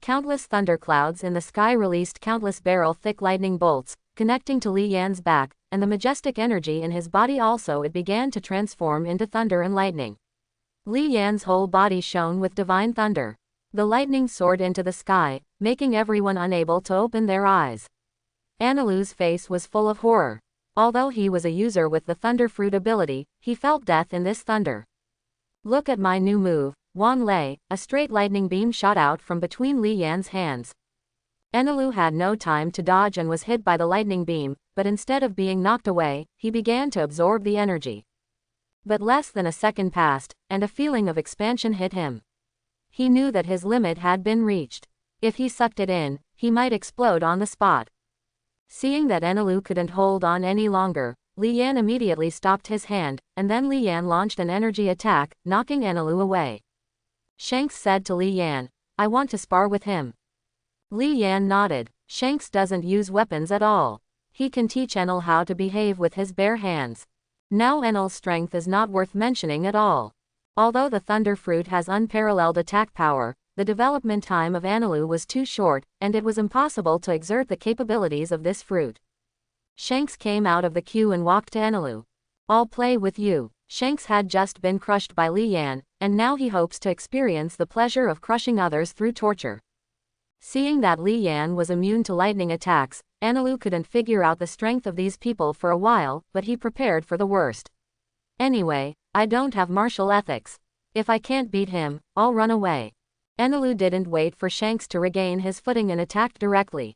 Countless thunderclouds in the sky released countless barrel-thick lightning bolts, connecting to Li Yan's back, and the majestic energy in his body also it began to transform into thunder and lightning. Li Yan's whole body shone with divine thunder. The lightning soared into the sky, making everyone unable to open their eyes. Enelu's face was full of horror. Although he was a user with the Thunder Fruit ability, he felt death in this thunder. "Look at my new move, Wan Lei." A straight lightning beam shot out from between Li Yan's hands. Enelu had no time to dodge and was hit by the lightning beam, but instead of being knocked away, he began to absorb the energy. But less than a second passed, and a feeling of expansion hit him. He knew that his limit had been reached. If he sucked it in, he might explode on the spot. Seeing that Enelu couldn't hold on any longer, Li Yan immediately stopped his hand, and then Li Yan launched an energy attack, knocking Enelu away. Shanks said to Li Yan, "I want to spar with him." Li Yan nodded. Shanks doesn't use weapons at all. He can teach Enel how to behave with his bare hands. Now Enel's strength is not worth mentioning at all. Although the thunder fruit has unparalleled attack power, the development time of Anilu was too short, and it was impossible to exert the capabilities of this fruit. Shanks came out of the queue and walked to Anilu. "I'll play with you." Shanks had just been crushed by Li Yan, and now he hopes to experience the pleasure of crushing others through torture. Seeing that Li Yan was immune to lightning attacks, Anilu couldn't figure out the strength of these people for a while, but he prepared for the worst. "Anyway, I don't have martial ethics. If I can't beat him, I'll run away." Anilu didn't wait for Shanks to regain his footing and attacked directly.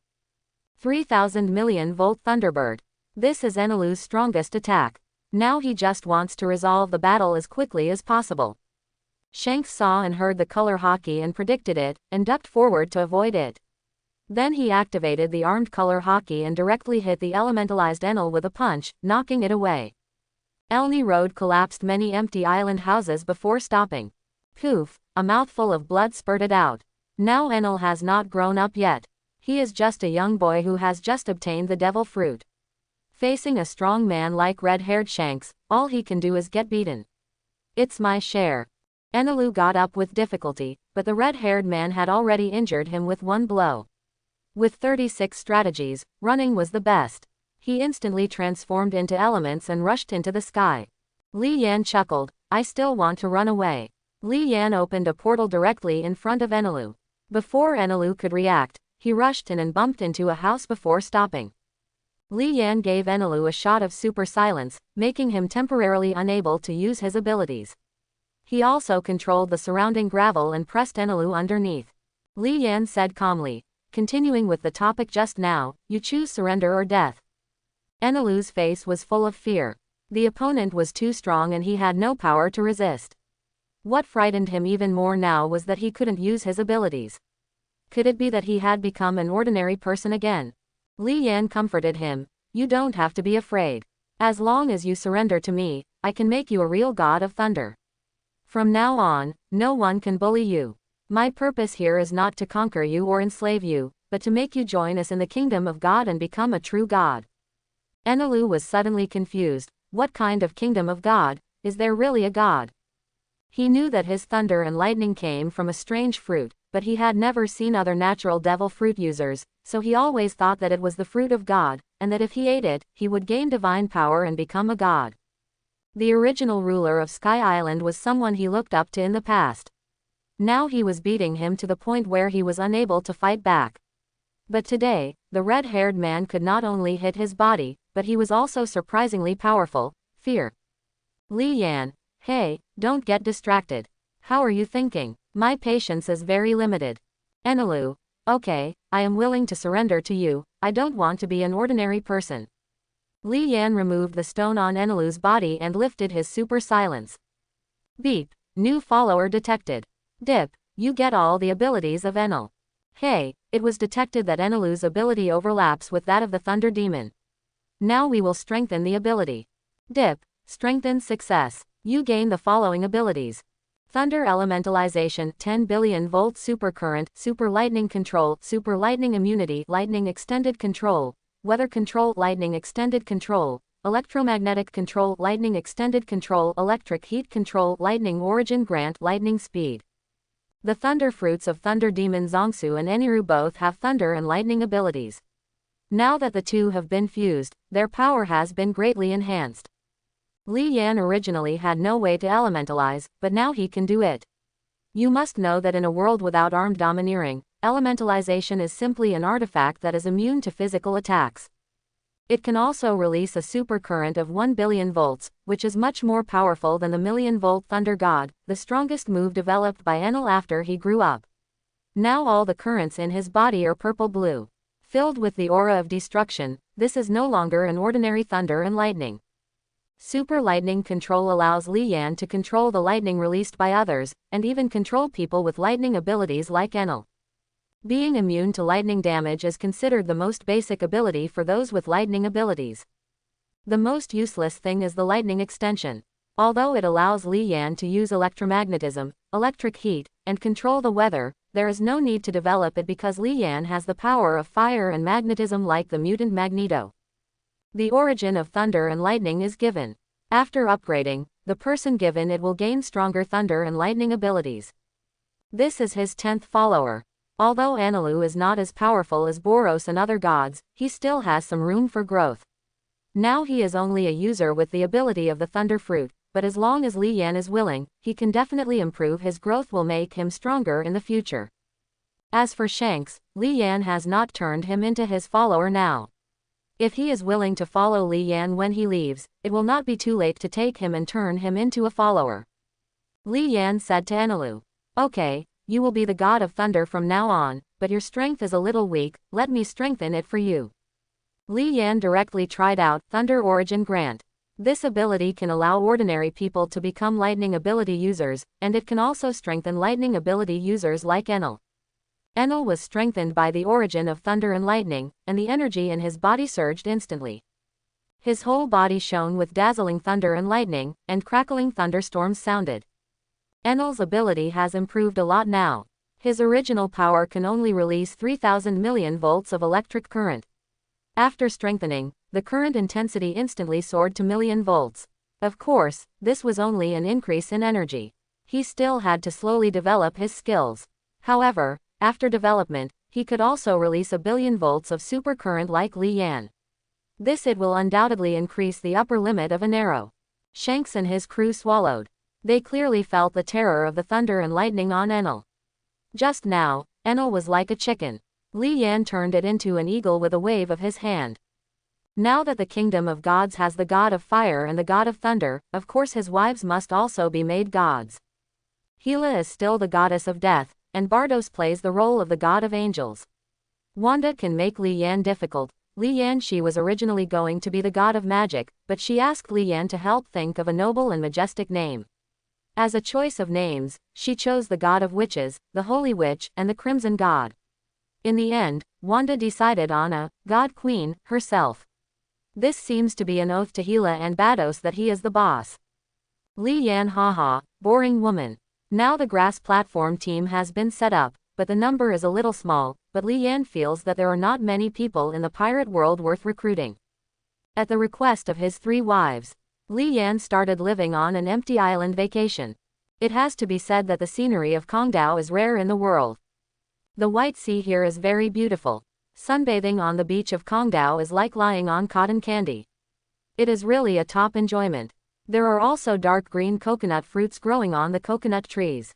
3,000 million volt Thunderbird. This is Anilu's strongest attack. Now he just wants to resolve the battle as quickly as possible. Shanks saw and heard the color hockey and predicted it, and ducked forward to avoid it. Then he activated the armed color hockey and directly hit the elementalized Enel with a punch, knocking it away. Elni Road collapsed many empty island houses before stopping. Poof, a mouthful of blood spurted out. Now Enel has not grown up yet. He is just a young boy who has just obtained the devil fruit. Facing a strong man like red-haired Shanks, all he can do is get beaten. "It's my share." Anilu got up with difficulty, but the red-haired man had already injured him with one blow. With 36 strategies, running was the best. He instantly transformed into elements and rushed into the sky. Li Yan chuckled, "I still want to run away." Li Yan opened a portal directly in front of Anilu. Before Anilu could react, he rushed in and bumped into a house before stopping. Li Yan gave Anilu a shot of super silence, making him temporarily unable to use his abilities. He also controlled the surrounding gravel and pressed Anilu underneath. Li Yan said calmly, "Continuing with the topic just now, you choose surrender or death." Anilu's face was full of fear. The opponent was too strong and he had no power to resist. What frightened him even more now was that he couldn't use his abilities. Could it be that he had become an ordinary person again? Li Yan comforted him, "You don't have to be afraid. As long as you surrender to me, I can make you a real god of thunder. From now on, no one can bully you. My purpose here is not to conquer you or enslave you, but to make you join us in the kingdom of God and become a true god." Anilu was suddenly confused. What kind of kingdom of God? Is there really a god? He knew that his thunder and lightning came from a strange fruit, but he had never seen other natural devil fruit users, so he always thought that it was the fruit of God, and that if he ate it, he would gain divine power and become a god. The original ruler of Sky Island was someone he looked up to in the past. Now he was beating him to the point where he was unable to fight back. But today, the red-haired man could not only hit his body, but he was also surprisingly powerful. Fear. Li Yan, hey, don't get distracted. How are you thinking? My patience is very limited. Anilu, okay, I am willing to surrender to you. I don't want to be an ordinary person. Li Yan removed the stone on Anilu's body and lifted his super silence. Beep, new follower detected. Dip, you get all the abilities of Enel. Hey, it was detected that Anilu's ability overlaps with that of the Thunder Demon. Now we will strengthen the ability. Dip, strengthen success. You gain the following abilities. Thunder Elementalization, 10 billion volt supercurrent, super lightning control, super lightning immunity, lightning extended control, weather control, lightning extended control, electromagnetic control, lightning extended control, electric heat control, lightning origin grant, lightning speed. The thunder fruits of Thunder Demon Zongsu and Eniru both have thunder and lightning abilities. Now that the two have been fused, their power has been greatly enhanced. Li Yan originally had no way to elementalize, but now he can do it. You must know that in a world without armed domineering, elementalization is simply an artifact that is immune to physical attacks. It can also release a supercurrent of 1 billion volts, which is much more powerful than the million-volt Thunder God, the strongest move developed by Enel after he grew up. Now all the currents in his body are purple-blue. Filled with the aura of destruction, this is no longer an ordinary thunder and lightning. Super lightning control allows Li Yan to control the lightning released by others, and even control people with lightning abilities like Enel. Being immune to lightning damage is considered the most basic ability for those with lightning abilities. The most useless thing is the lightning extension. Although it allows Li Yan to use electromagnetism, electric heat, and control the weather, there is no need to develop it because Li Yan has the power of fire and magnetism like the mutant Magneto. The origin of thunder and lightning is given. After upgrading, the person given it will gain stronger thunder and lightning abilities. This is his 10th follower. Although Anilu is not as powerful as Boros and other gods, he still has some room for growth. Now he is only a user with the ability of the Thunder Fruit, but as long as Li Yan is willing, he can definitely improve. His growth will make him stronger in the future. As for Shanks, Li Yan has not turned him into his follower now. If he is willing to follow Li Yan when he leaves, it will not be too late to take him and turn him into a follower. Li Yan said to Anilu, "Okay, you will be the god of thunder from now on, but your strength is a little weak, let me strengthen it for you." Li Yan directly tried out Thunder Origin Grant. This ability can allow ordinary people to become lightning ability users, and it can also strengthen lightning ability users like Enel. Enel was strengthened by the origin of thunder and lightning, and the energy in his body surged instantly. His whole body shone with dazzling thunder and lightning, and crackling thunderstorms sounded. Enel's ability has improved a lot now. His original power can only release 3,000 million volts of electric current. After strengthening, the current intensity instantly soared to million volts. Of course, this was only an increase in energy. He still had to slowly develop his skills. However, after development, he could also release a billion volts of supercurrent like Li Yan. This it will undoubtedly increase the upper limit of an arrow. Shanks and his crew swallowed. They clearly felt the terror of the thunder and lightning on Enel. Just now, Enel was like a chicken. Li Yan turned it into an eagle with a wave of his hand. Now that the kingdom of gods has the god of fire and the god of thunder, of course his wives must also be made gods. Gila is still the goddess of death, and Bardos plays the role of the god of angels. Wanda can make Li Yan difficult. Li Yan, she was originally going to be the god of magic, but she asked Li Yan to help think of a noble and majestic name. As a choice of names, she chose the god of witches, the holy witch, and the crimson god. In the end, Wanda decided on a god queen herself. This seems to be an oath to Gila and Bardos that he is the boss. Li Yan, haha, boring woman. Now the grass platform team has been set up, but the number is a little small, but Li Yan feels that there are not many people in the pirate world worth recruiting. At the request of his 3 wives, Li Yan started living on an empty island vacation. It has to be said that the scenery of Kongdao is rare in the world. The White Sea here is very beautiful. Sunbathing on the beach of Kongdao is like lying on cotton candy. It is really a top enjoyment. There are also dark green coconut fruits growing on the coconut trees.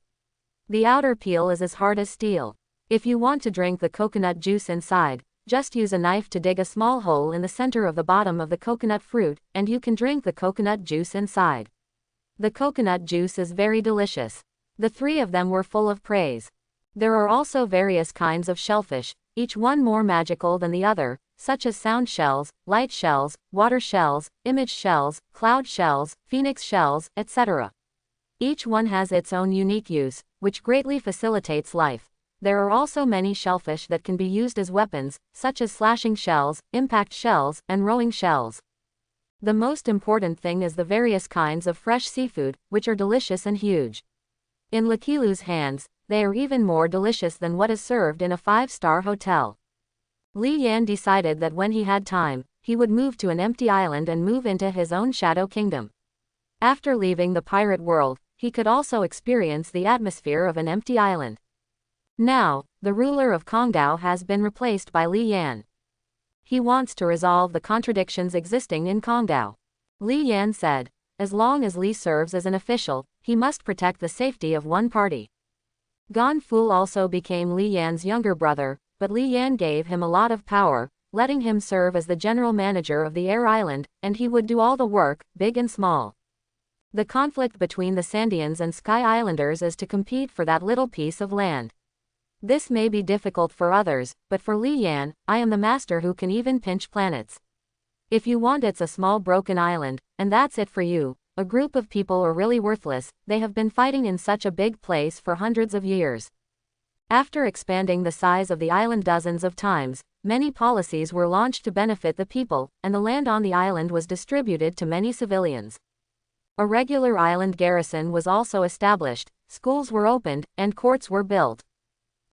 The outer peel is as hard as steel. If you want to drink the coconut juice inside, just use a knife to dig a small hole in the center of the bottom of the coconut fruit, and you can drink the coconut juice inside. The coconut juice is very delicious. The 3 of them were full of praise. There are also various kinds of shellfish, each one more magical than the other, such as sound shells, light shells, water shells, image shells, cloud shells, phoenix shells, etc. Each one has its own unique use, which greatly facilitates life. There are also many shellfish that can be used as weapons, such as slashing shells, impact shells, and rowing shells. The most important thing is the various kinds of fresh seafood, which are delicious and huge. In Lakilu's hands, they are even more delicious than what is served in a 5-star hotel. Li Yan decided that when he had time, he would move to an empty island and move into his own shadow kingdom. After leaving the pirate world, he could also experience the atmosphere of an empty island. Now, the ruler of Kongdao has been replaced by Li Yan. He wants to resolve the contradictions existing in Kongdao. Li Yan said, as long as Li serves as an official, he must protect the safety of one party. Gon Fu also became Li Yan's younger brother, but Li Yan gave him a lot of power, letting him serve as the general manager of the Air Island, and he would do all the work, big and small. The conflict between the Sandians and Sky Islanders is to compete for that little piece of land. This may be difficult for others, but for Li Yan, I am the master who can even pinch planets. If you want, it's a small broken island, and that's it for you. A group of people are really worthless, they have been fighting in such a big place for hundreds of years. After expanding the size of the island dozens of times, many policies were launched to benefit the people, and the land on the island was distributed to many civilians. A regular island garrison was also established, schools were opened, and courts were built.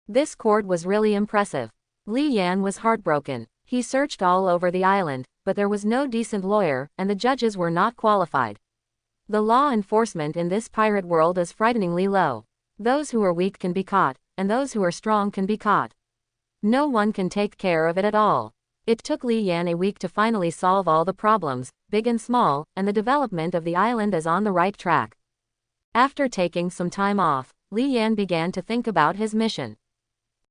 This court was really impressive. Li Yan was heartbroken. He searched all over the island, but there was no decent lawyer, and the judges were not qualified. The law enforcement in this pirate world is frighteningly low. Those who are weak can be caught, and those who are strong can be caught. No one can take care of it at all. It took Li Yan a week to finally solve all the problems, big and small, and the development of the island is on the right track. After taking some time off, Li Yan began to think about his mission.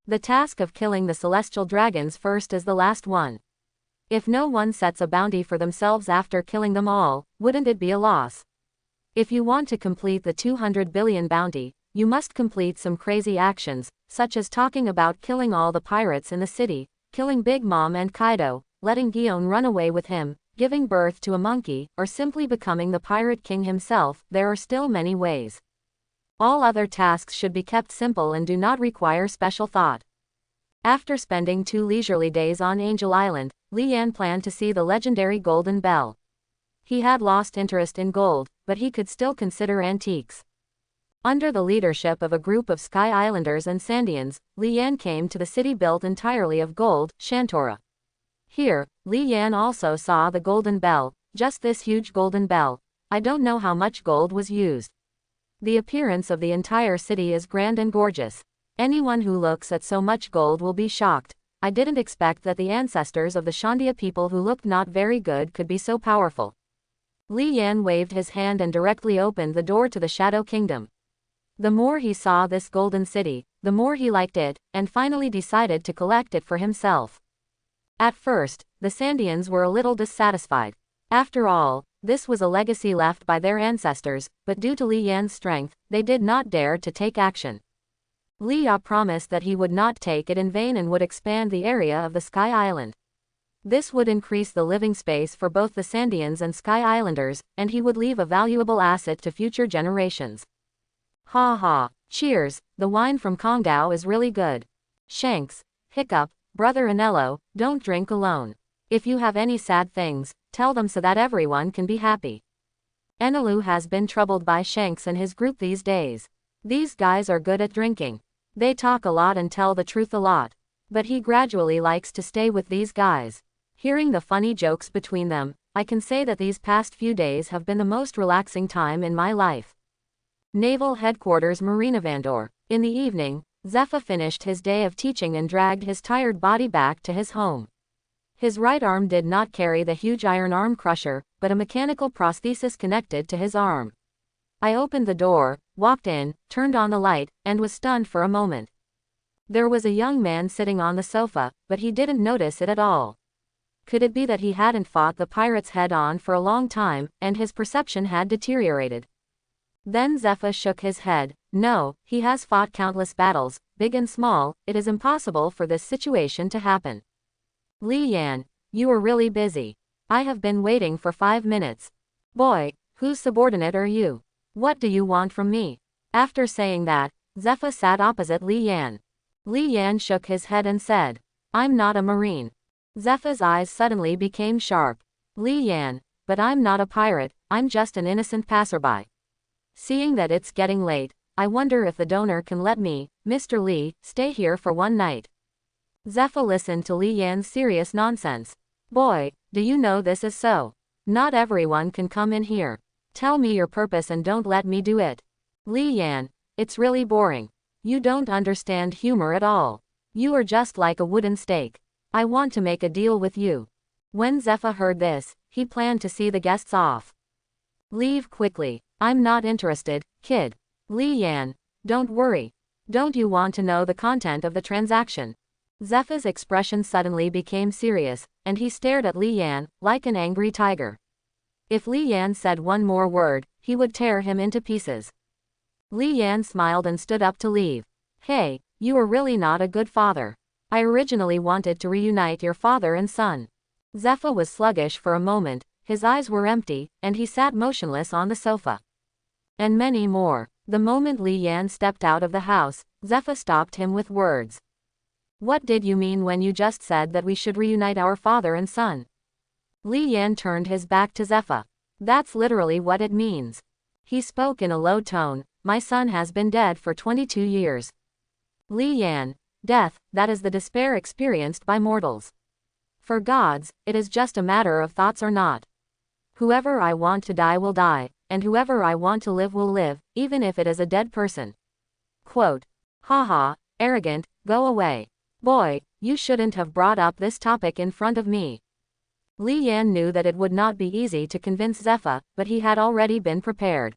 The task of killing the celestial dragons first is the last one. If no one sets a bounty for themselves after killing them all, wouldn't it be a loss? If you want to complete the 200 billion bounty, you must complete some crazy actions, such as talking about killing all the pirates in the city, killing Big Mom and Kaido, letting Gion run away with him, giving birth to a monkey, or simply becoming the pirate king himself. There are still many ways. All other tasks should be kept simple and do not require special thought. After spending 2 leisurely days on Angel Island, Li Yan planned to see the legendary Golden Bell. He had lost interest in gold, but he could still consider antiques. Under the leadership of a group of Sky Islanders and Sandians, Li Yan came to the city built entirely of gold, Shantora. Here, Li Yan also saw the Golden Bell, just this huge golden bell. I don't know how much gold was used. The appearance of the entire city is grand and gorgeous. Anyone who looks at so much gold will be shocked. I didn't expect that the ancestors of the Shandia people who looked not very good could be so powerful. Li Yan waved his hand and directly opened the door to the Shadow Kingdom. The more he saw this golden city, the more he liked it, and finally decided to collect it for himself. At first, the Sandians were a little dissatisfied. After all, this was a legacy left by their ancestors, but due to Li Yan's strength, they did not dare to take action. Li Ya promised that he would not take it in vain and would expand the area of the Sky Island. This would increase the living space for both the Sandians and Sky Islanders, and he would leave a valuable asset to future generations. Ha ha, cheers, the wine from Kongdao is really good. Shanks, hiccup, brother Anello, don't drink alone. If you have any sad things, tell them so that everyone can be happy. Enelu has been troubled by Shanks and his group these days. These guys are good at drinking. They talk a lot and tell the truth a lot. But he gradually likes to stay with these guys. Hearing the funny jokes between them, I can say that these past few days have been the most relaxing time in my life. Naval Headquarters Marinavandor. In the evening, Zephyr finished his day of teaching and dragged his tired body back to his home. His right arm did not carry the huge iron arm crusher, but a mechanical prosthesis connected to his arm. I opened the door, walked in, turned on the light, and was stunned for a moment. There was a young man sitting on the sofa, but he didn't notice it at all. Could it be that he hadn't fought the pirates head-on for a long time, and his perception had deteriorated? Then Zephyr shook his head. No, he has fought countless battles, big and small. It is impossible for this situation to happen. Li Yan, you are really busy. I have been waiting for 5 minutes. Boy, whose subordinate are you? What do you want from me? After saying that, Zephyr sat opposite Li Yan. Li Yan shook his head and said, I'm not a marine. Zephyr's eyes suddenly became sharp. Li Yan, but I'm not a pirate, I'm just an innocent passerby. Seeing that it's getting late, I wonder if the donor can let me, Mr. Li, stay here for one night. Zephyr listened to Li Yan's serious nonsense. Boy, do you know this is so? Not everyone can come in here. Tell me your purpose and don't let me do it. Li Yan, it's really boring. You don't understand humor at all. You are just like a wooden stake. I want to make a deal with you. When Zephyr heard this, he planned to see the guests off. Leave quickly. I'm not interested, kid. Li Yan, don't worry. Don't you want to know the content of the transaction? Zephyr's expression suddenly became serious, and he stared at Li Yan, like an angry tiger. If Li Yan said one more word, he would tear him into pieces. Li Yan smiled and stood up to leave. Hey, you are really not a good father. I originally wanted to reunite your father and son. Zephyr was sluggish for a moment, his eyes were empty, and he sat motionless on the sofa. And many more. The moment Li Yan stepped out of the house, Zephyr stopped him with words. What did you mean when you just said that we should reunite our father and son? Li Yan turned his back to Zephyr. That's literally what it means. He spoke in a low tone. My son has been dead for 22 years. Li Yan, death, that is the despair experienced by mortals. For gods, it is just a matter of thoughts or not. Whoever I want to die will die, and whoever I want to live will live, even if it is a dead person. Quote. Haha, arrogant, go away. Boy, you shouldn't have brought up this topic in front of me. Li Yan knew that it would not be easy to convince Zephyr, but he had already been prepared.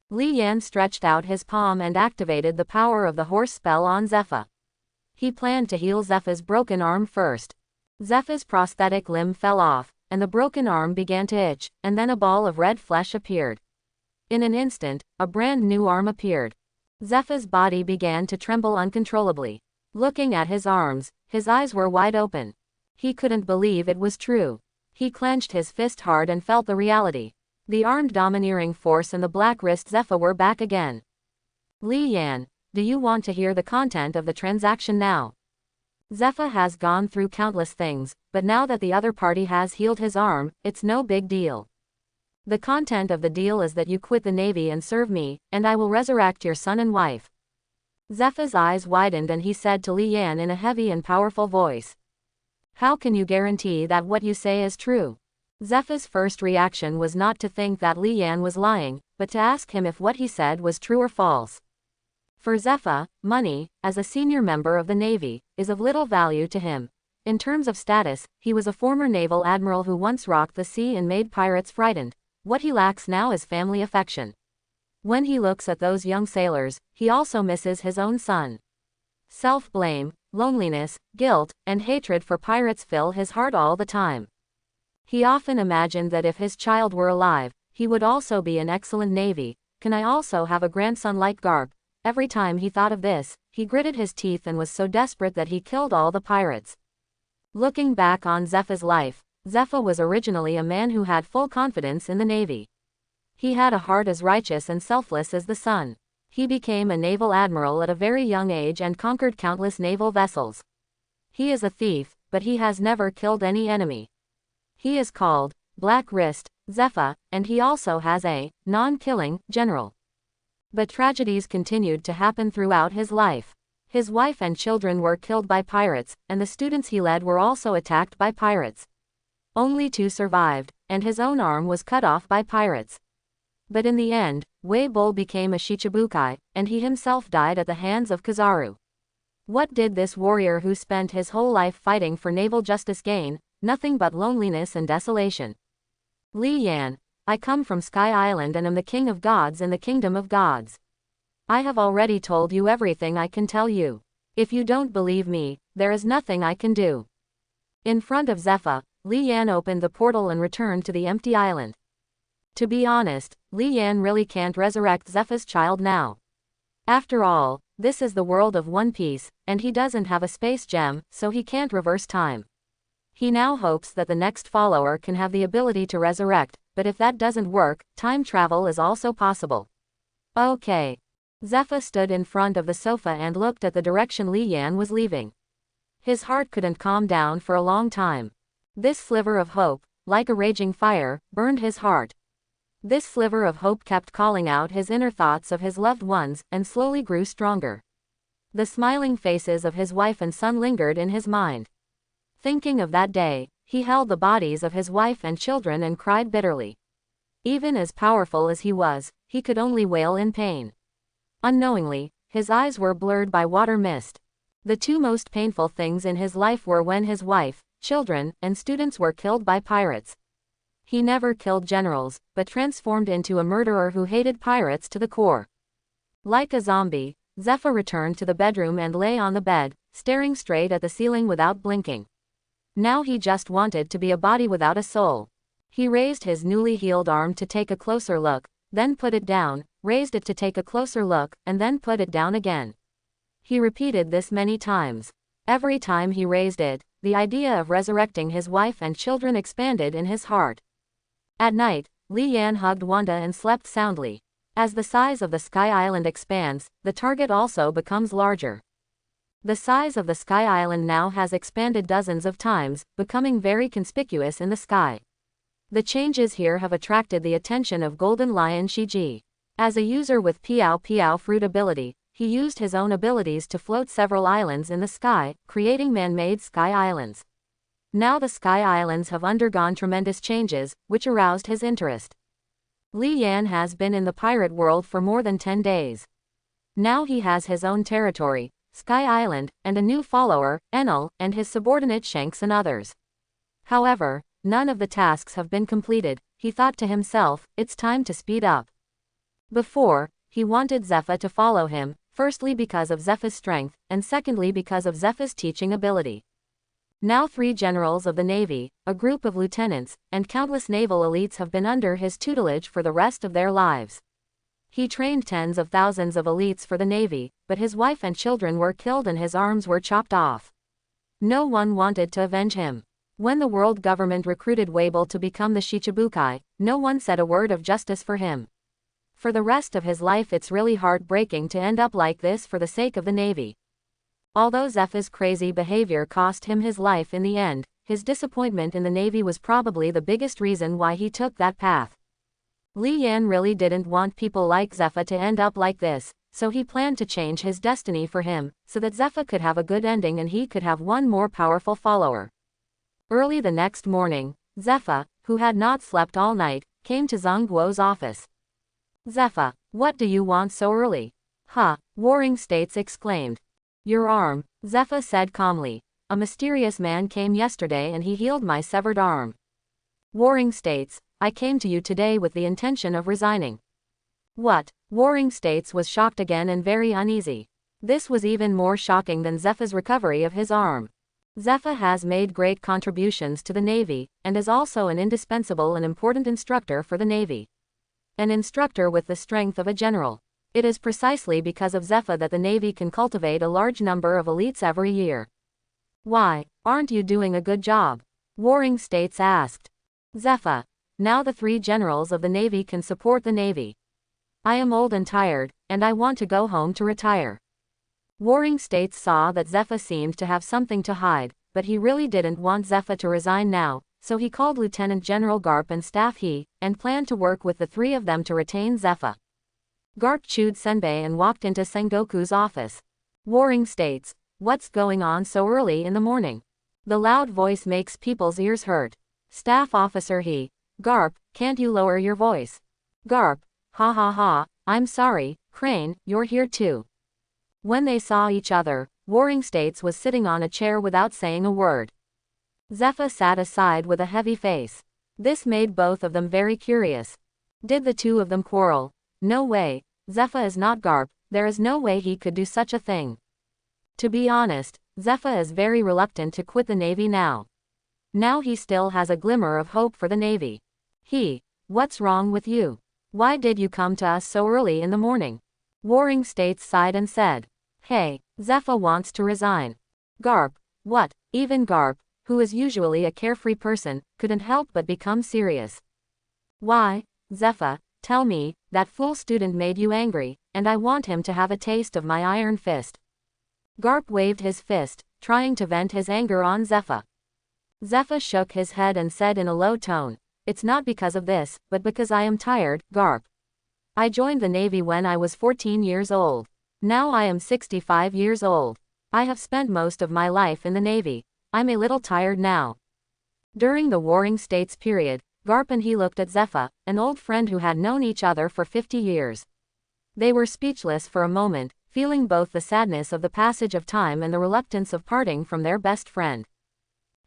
Li Yan stretched out his palm and activated the power of the horse spell on Zephyr. He planned to heal Zephyr's broken arm first. Zephyr's prosthetic limb fell off, and the broken arm began to itch, and then a ball of red flesh appeared. In an instant, a brand new arm appeared. Zephyr's body began to tremble uncontrollably. Looking at his arms, his eyes were wide open. He couldn't believe it was true. He clenched his fist hard and felt the reality. The armed domineering force and the black wrist Zephyr were back again. Li Yan, do you want to hear the content of the transaction now? Zephyr has gone through countless things, but now that the other party has healed his arm, it's no big deal. The content of the deal is that you quit the Navy and serve me, and I will resurrect your son and wife. Zephyr's eyes widened and he said to Li Yan in a heavy and powerful voice. How can you guarantee that what you say is true? Zephyr's first reaction was not to think that Li Yan was lying, but to ask him if what he said was true or false. For Zephyr, money, as a senior member of the Navy, is of little value to him. In terms of status, he was a former naval admiral who once rocked the sea and made pirates frightened. What he lacks now is family affection. When he looks at those young sailors, he also misses his own son. Self-blame, loneliness, guilt, and hatred for pirates fill his heart all the time. He often imagined that if his child were alive, he would also be an excellent Navy. Can I also have a grandson like Garp? Every time he thought of this, he gritted his teeth and was so desperate that he killed all the pirates. Looking back on Zephyr's life, Zephyr was originally a man who had full confidence in the Navy. He had a heart as righteous and selfless as the sun. He became a naval admiral at a very young age and conquered countless naval vessels. He is a thief, but he has never killed any enemy. He is called Black Wrist Zephyr, and he also has a non-killing general. But tragedies continued to happen throughout his life. His wife and children were killed by pirates, and the students he led were also attacked by pirates. Only 2 survived, and his own arm was cut off by pirates. But in the end, Wei Bull became a Shichibukai, and he himself died at the hands of Kizaru. What did this warrior who spent his whole life fighting for naval justice gain? Nothing but loneliness and desolation. Li Yan, I come from Sky Island and am the king of gods in the kingdom of gods. I have already told you everything I can tell you. If you don't believe me, there is nothing I can do. In front of Zephyr, Li Yan opened the portal and returned to the empty island. To be honest, Li Yan really can't resurrect Zephyr's child now. After all, this is the world of One Piece, and he doesn't have a space gem, so he can't reverse time. He now hopes that the next follower can have the ability to resurrect, but if that doesn't work, time travel is also possible. Okay. Zephyr stood in front of the sofa and looked at the direction Li Yan was leaving. His heart couldn't calm down for a long time. This sliver of hope, like a raging fire, burned his heart. This sliver of hope kept calling out his inner thoughts of his loved ones, and slowly grew stronger. The smiling faces of his wife and son lingered in his mind. Thinking of that day, he held the bodies of his wife and children and cried bitterly. Even as powerful as he was, he could only wail in pain. Unknowingly, his eyes were blurred by water mist. The 2 most painful things in his life were when his wife, children, and students were killed by pirates. He never killed generals, but transformed into a murderer who hated pirates to the core. Like a zombie, Zephyr returned to the bedroom and lay on the bed, staring straight at the ceiling without blinking. Now he just wanted to be a body without a soul. He raised his newly healed arm to take a closer look, then put it down, raised it to take a closer look, and then put it down again. He repeated this many times. Every time he raised it, the idea of resurrecting his wife and children expanded in his heart. At night, Li Yan hugged Wanda and slept soundly. As the size of the Sky Island expands, the target also becomes larger. The size of the Sky Island now has expanded dozens of times, becoming very conspicuous in the sky. The changes here have attracted the attention of Golden Lion Shiji. As a user with Piao Piao Fruit ability, he used his own abilities to float several islands in the sky, creating man-made sky islands. Now the sky islands have undergone tremendous changes, which aroused his interest. Li Yan has been in the pirate world for more than 10 days. Now he has his own territory, Sky Island, and a new follower, Enel, and his subordinate Shanks and others. However, none of the tasks have been completed. He thought to himself, it's time to speed up. Before, he wanted Zephyr to follow him, firstly because of Zephyr's strength, and secondly because of Zephyr's teaching ability. Now 3 generals of the Navy, a group of lieutenants, and countless naval elites have been under his tutelage for the rest of their lives. He trained tens of thousands of elites for the Navy, but his wife and children were killed and his arms were chopped off. No one wanted to avenge him. When the world government recruited Wabel to become the Shichibukai, no one said a word of justice for him. For the rest of his life it's really heartbreaking to end up like this for the sake of the Navy. Although Zephyr's crazy behavior cost him his life in the end, his disappointment in the Navy was probably the biggest reason why he took that path. Li Yan really didn't want people like Zephyr to end up like this, so he planned to change his destiny for him, so that Zephyr could have a good ending and he could have one more powerful follower. Early the next morning, Zephyr, who had not slept all night, came to Zhang Guo's office. Zephyr, what do you want so early? Huh, Warring States exclaimed. Your arm, Zephyr said calmly. A mysterious man came yesterday and he healed my severed arm. Warring States, I came to you today with the intention of resigning. What? Warring States was shocked again and very uneasy. This was even more shocking than Zephyr's recovery of his arm. Zephyr has made great contributions to the Navy, and is also an indispensable and important instructor for the Navy. An instructor with the strength of a general. It is precisely because of Zephyr that the Navy can cultivate a large number of elites every year. Why, aren't you doing a good job? Warring States asked. Zephyr, now the 3 generals of the Navy can support the Navy. I am old and tired, and I want to go home to retire. Warring States saw that Zephyr seemed to have something to hide, but he really didn't want Zephyr to resign now, so he called Lieutenant General Garp and Staff He, and planned to work with the 3 of them to retain Zephyr. Garp chewed senbei and walked into Sengoku's office. Warring States, what's going on so early in the morning? The loud voice makes people's ears hurt. Staff Officer He, Garp, can't you lower your voice? Garp, ha ha ha, I'm sorry, Crane, you're here too. When they saw each other, Warring States was sitting on a chair without saying a word. Zephyr sat aside with a heavy face. This made both of them very curious. Did the 2 of them quarrel? No way, Zephyr is not Garp, there is no way he could do such a thing. To be honest, Zephyr is very reluctant to quit the Navy now. Now he still has a glimmer of hope for the Navy. He, what's wrong with you? Why did you come to us so early in the morning? Warring States sighed and said. Hey, Zephyr wants to resign. Garp, what? Even Garp, who is usually a carefree person, couldn't help but become serious. Why, Zephyr, tell me, that fool student made you angry, and I want him to have a taste of my iron fist. Garp waved his fist, trying to vent his anger on Zephyr. Zephyr shook his head and said in a low tone, it's not because of this, but because I am tired, Garp. I joined the Navy when I was 14 years old. Now I am 65 years old. I have spent most of my life in the Navy. I'm a little tired now. During the Warring States period, Garp and he looked at Zephyr, an old friend who had known each other for 50 years. They were speechless for a moment, feeling both the sadness of the passage of time and the reluctance of parting from their best friend.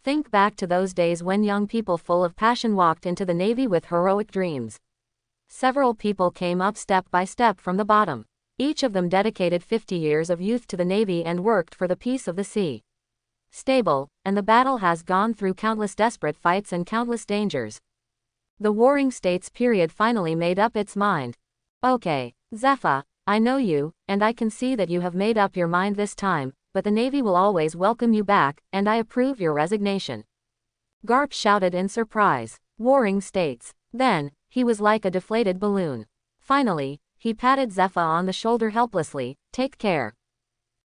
Think back to those days when young people full of passion walked into the Navy with heroic dreams. Several people came up step by step from the bottom. Each of them dedicated 50 years of youth to the Navy and worked for the peace of the sea. Stable, and the battle has gone through countless desperate fights and countless dangers. The Warring States period finally made up its mind. Okay, Zephyr, I know you, and I can see that you have made up your mind this time, but the Navy will always welcome you back, and I approve your resignation. Garp shouted in surprise. Warring States. Then, he was like a deflated balloon. Finally, he patted Zephyr on the shoulder helplessly. Take care.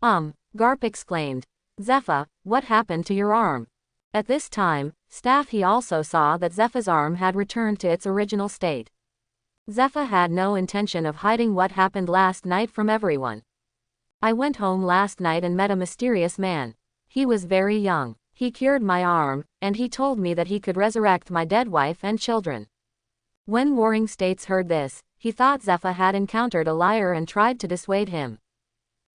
Garp exclaimed. Zephyr, what happened to your arm? At this time, Staff he also saw that Zephyr's arm had returned to its original state. Zephyr had no intention of hiding what happened last night from everyone. I went home last night and met a mysterious man. He was very young. He cured my arm, and he told me that he could resurrect my dead wife and children. When Warring States heard this, he thought Zephyr had encountered a liar and tried to dissuade him.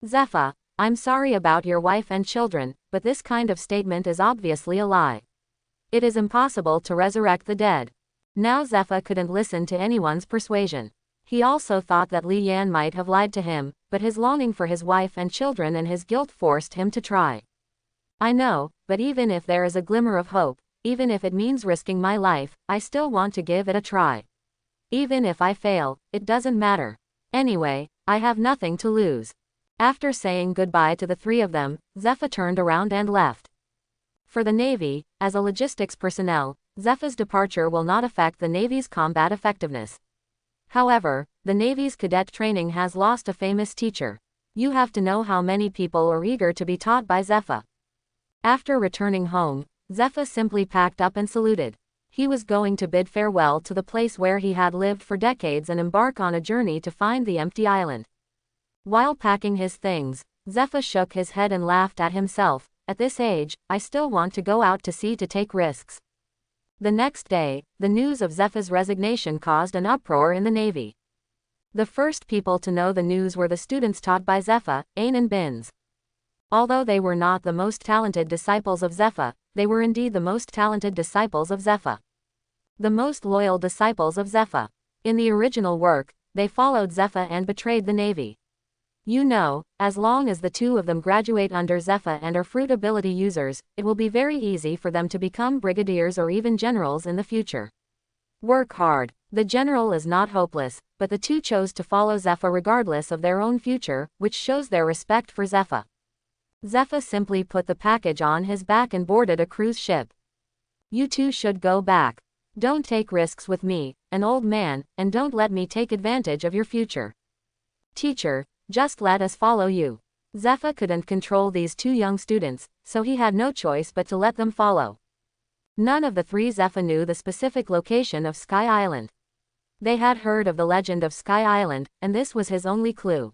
Zephyr, I'm sorry about your wife and children, but this kind of statement is obviously a lie. It is impossible to resurrect the dead. Now Zephyr couldn't listen to anyone's persuasion. He also thought that Li Yan might have lied to him, but his longing for his wife and children and his guilt forced him to try. I know, but even if there is a glimmer of hope, even if it means risking my life, I still want to give it a try. Even if I fail, it doesn't matter. Anyway, I have nothing to lose. After saying goodbye to the three of them, Zephyr turned around and left. For the Navy, as a logistics personnel, Zephyr's departure will not affect the Navy's combat effectiveness. However, the Navy's cadet training has lost a famous teacher. You have to know how many people are eager to be taught by Zephyr. After returning home, Zephyr simply packed up and saluted. He was going to bid farewell to the place where he had lived for decades and embark on a journey to find the empty island. While packing his things, Zephyr shook his head and laughed at himself. At this age, I still want to go out to sea to take risks. The next day, the news of Zephyr's resignation caused an uproar in the Navy. The first people to know the news were the students taught by Zephyr, Ain and Binz. Although they were not the most talented disciples of Zephyr, they were indeed the most talented disciples of Zephyr. The most loyal disciples of Zephyr. In the original work, they followed Zephyr and betrayed the Navy. You know, as long as the two of them graduate under Zephyr and are fruit ability users, it will be very easy for them to become brigadiers or even generals in the future. Work hard. The general is not hopeless, but the two chose to follow Zephyr regardless of their own future, which shows their respect for Zephyr. Zephyr simply put the package on his back and boarded a cruise ship. You two should go back. Don't take risks with me, an old man, and don't let me take advantage of your future. Teacher, just let us follow you. Zephyr couldn't control these two young students, so he had no choice but to let them follow. None of the three Zephyr knew the specific location of Sky Island. They had heard of the legend of Sky Island, and this was his only clue.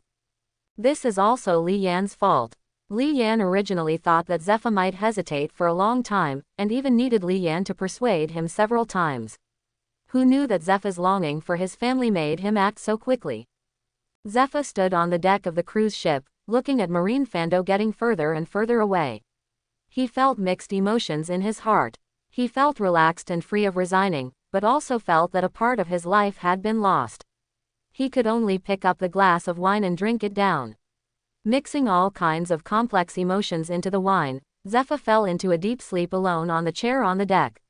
This is also Li Yan's fault. Li Yan originally thought that Zephyr might hesitate for a long time, and even needed Li Yan to persuade him several times. Who knew that Zephyr's longing for his family made him act so quickly? Zephyr stood on the deck of the cruise ship, looking at Marine Fando getting further and further away. He felt mixed emotions in his heart. He felt relaxed and free of resigning, but also felt that a part of his life had been lost. He could only pick up the glass of wine and drink it down. Mixing all kinds of complex emotions into the wine, Zephyr fell into a deep sleep alone on the chair on the deck.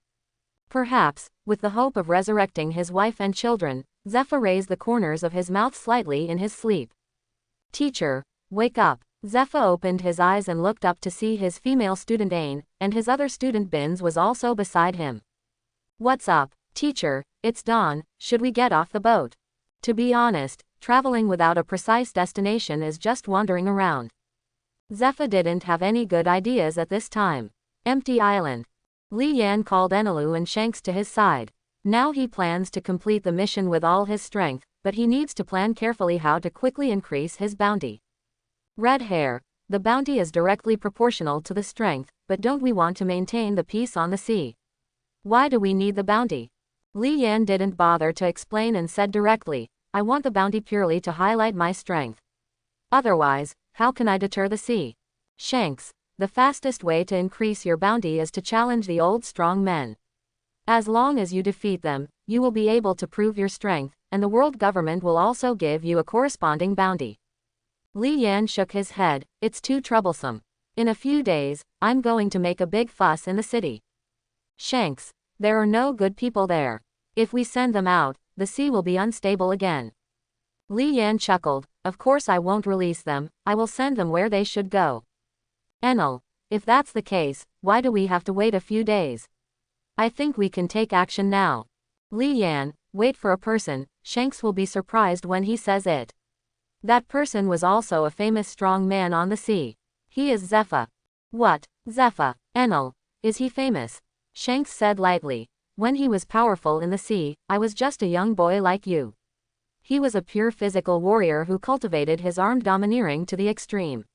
Perhaps, with the hope of resurrecting his wife and children, Zephyr raised the corners of his mouth slightly in his sleep. Teacher, wake up. Zephyr opened his eyes and looked up to see his female student Ain, and his other student Binz was also beside him. What's up, teacher? It's dawn, should we get off the boat? To be honest, traveling without a precise destination is just wandering around. Zephyr didn't have any good ideas at this time. Empty island. Li Yan called Enelu and Shanks to his side. Now he plans to complete the mission with all his strength, but he needs to plan carefully how to quickly increase his bounty. Red hair. The bounty is directly proportional to the strength, but don't we want to maintain the peace on the sea? Why do we need the bounty? Li Yan didn't bother to explain and said directly, I want the bounty purely to highlight my strength. Otherwise, how can I deter the sea? Shanks. The fastest way to increase your bounty is to challenge the old strong men. As long as you defeat them, you will be able to prove your strength, and the world government will also give you a corresponding bounty. Li Yan shook his head, it's too troublesome. In a few days, I'm going to make a big fuss in the city. Shanks. There are no good people there. If we send them out, the sea will be unstable again. Li Yan chuckled, of course I won't release them, I will send them where they should go. Enel. If that's the case, why do we have to wait a few days? I think we can take action now. Li Yan, wait for a person, Shanks will be surprised when he says it. That person was also a famous strong man on the sea. He is Zephyr. What, Zephyr? Enel. Is he famous? Shanks said lightly. When he was powerful in the sea, I was just a young boy like you. He was a pure physical warrior who cultivated his armed domineering to the extreme.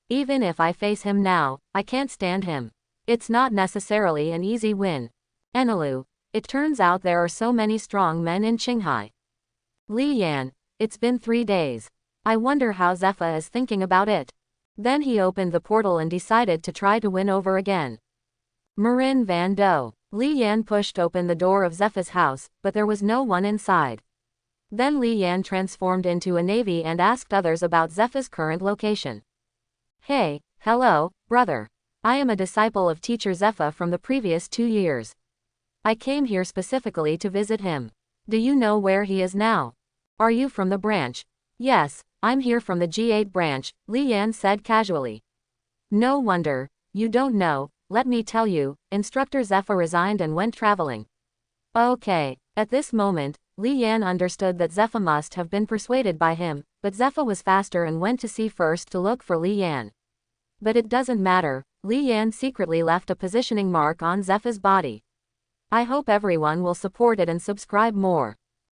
Even if I face him now, I can't stand him. It's not necessarily an easy win. Enelu, It turns out there are so many strong men in Qinghai. Li Yan, it's been 3 days. I wonder how Zephyr is thinking about it. Then he opened the portal and decided to try to win over again. Marin Van Do. Li Yan pushed open the door of Zephyr's house, but there was no one inside. Then Li Yan transformed into a navy and asked others about Zephyr's current location. Hey, hello, brother. I am a disciple of teacher Zephyr from the previous 2 years. I came here specifically to visit him. Do you know where he is now? Are you from the branch? Yes, I'm here from the G8 branch, Li Yan said casually. No wonder, you don't know, let me tell you, Instructor Zephyr resigned and went traveling. Okay, at this moment, Li Yan understood that Zephyr must have been persuaded by him, but Zephyr was faster and went to sea first to look for Li Yan. But it doesn't matter, Li Yan secretly left a positioning mark on Zephyr's body. I hope everyone will support it and subscribe more.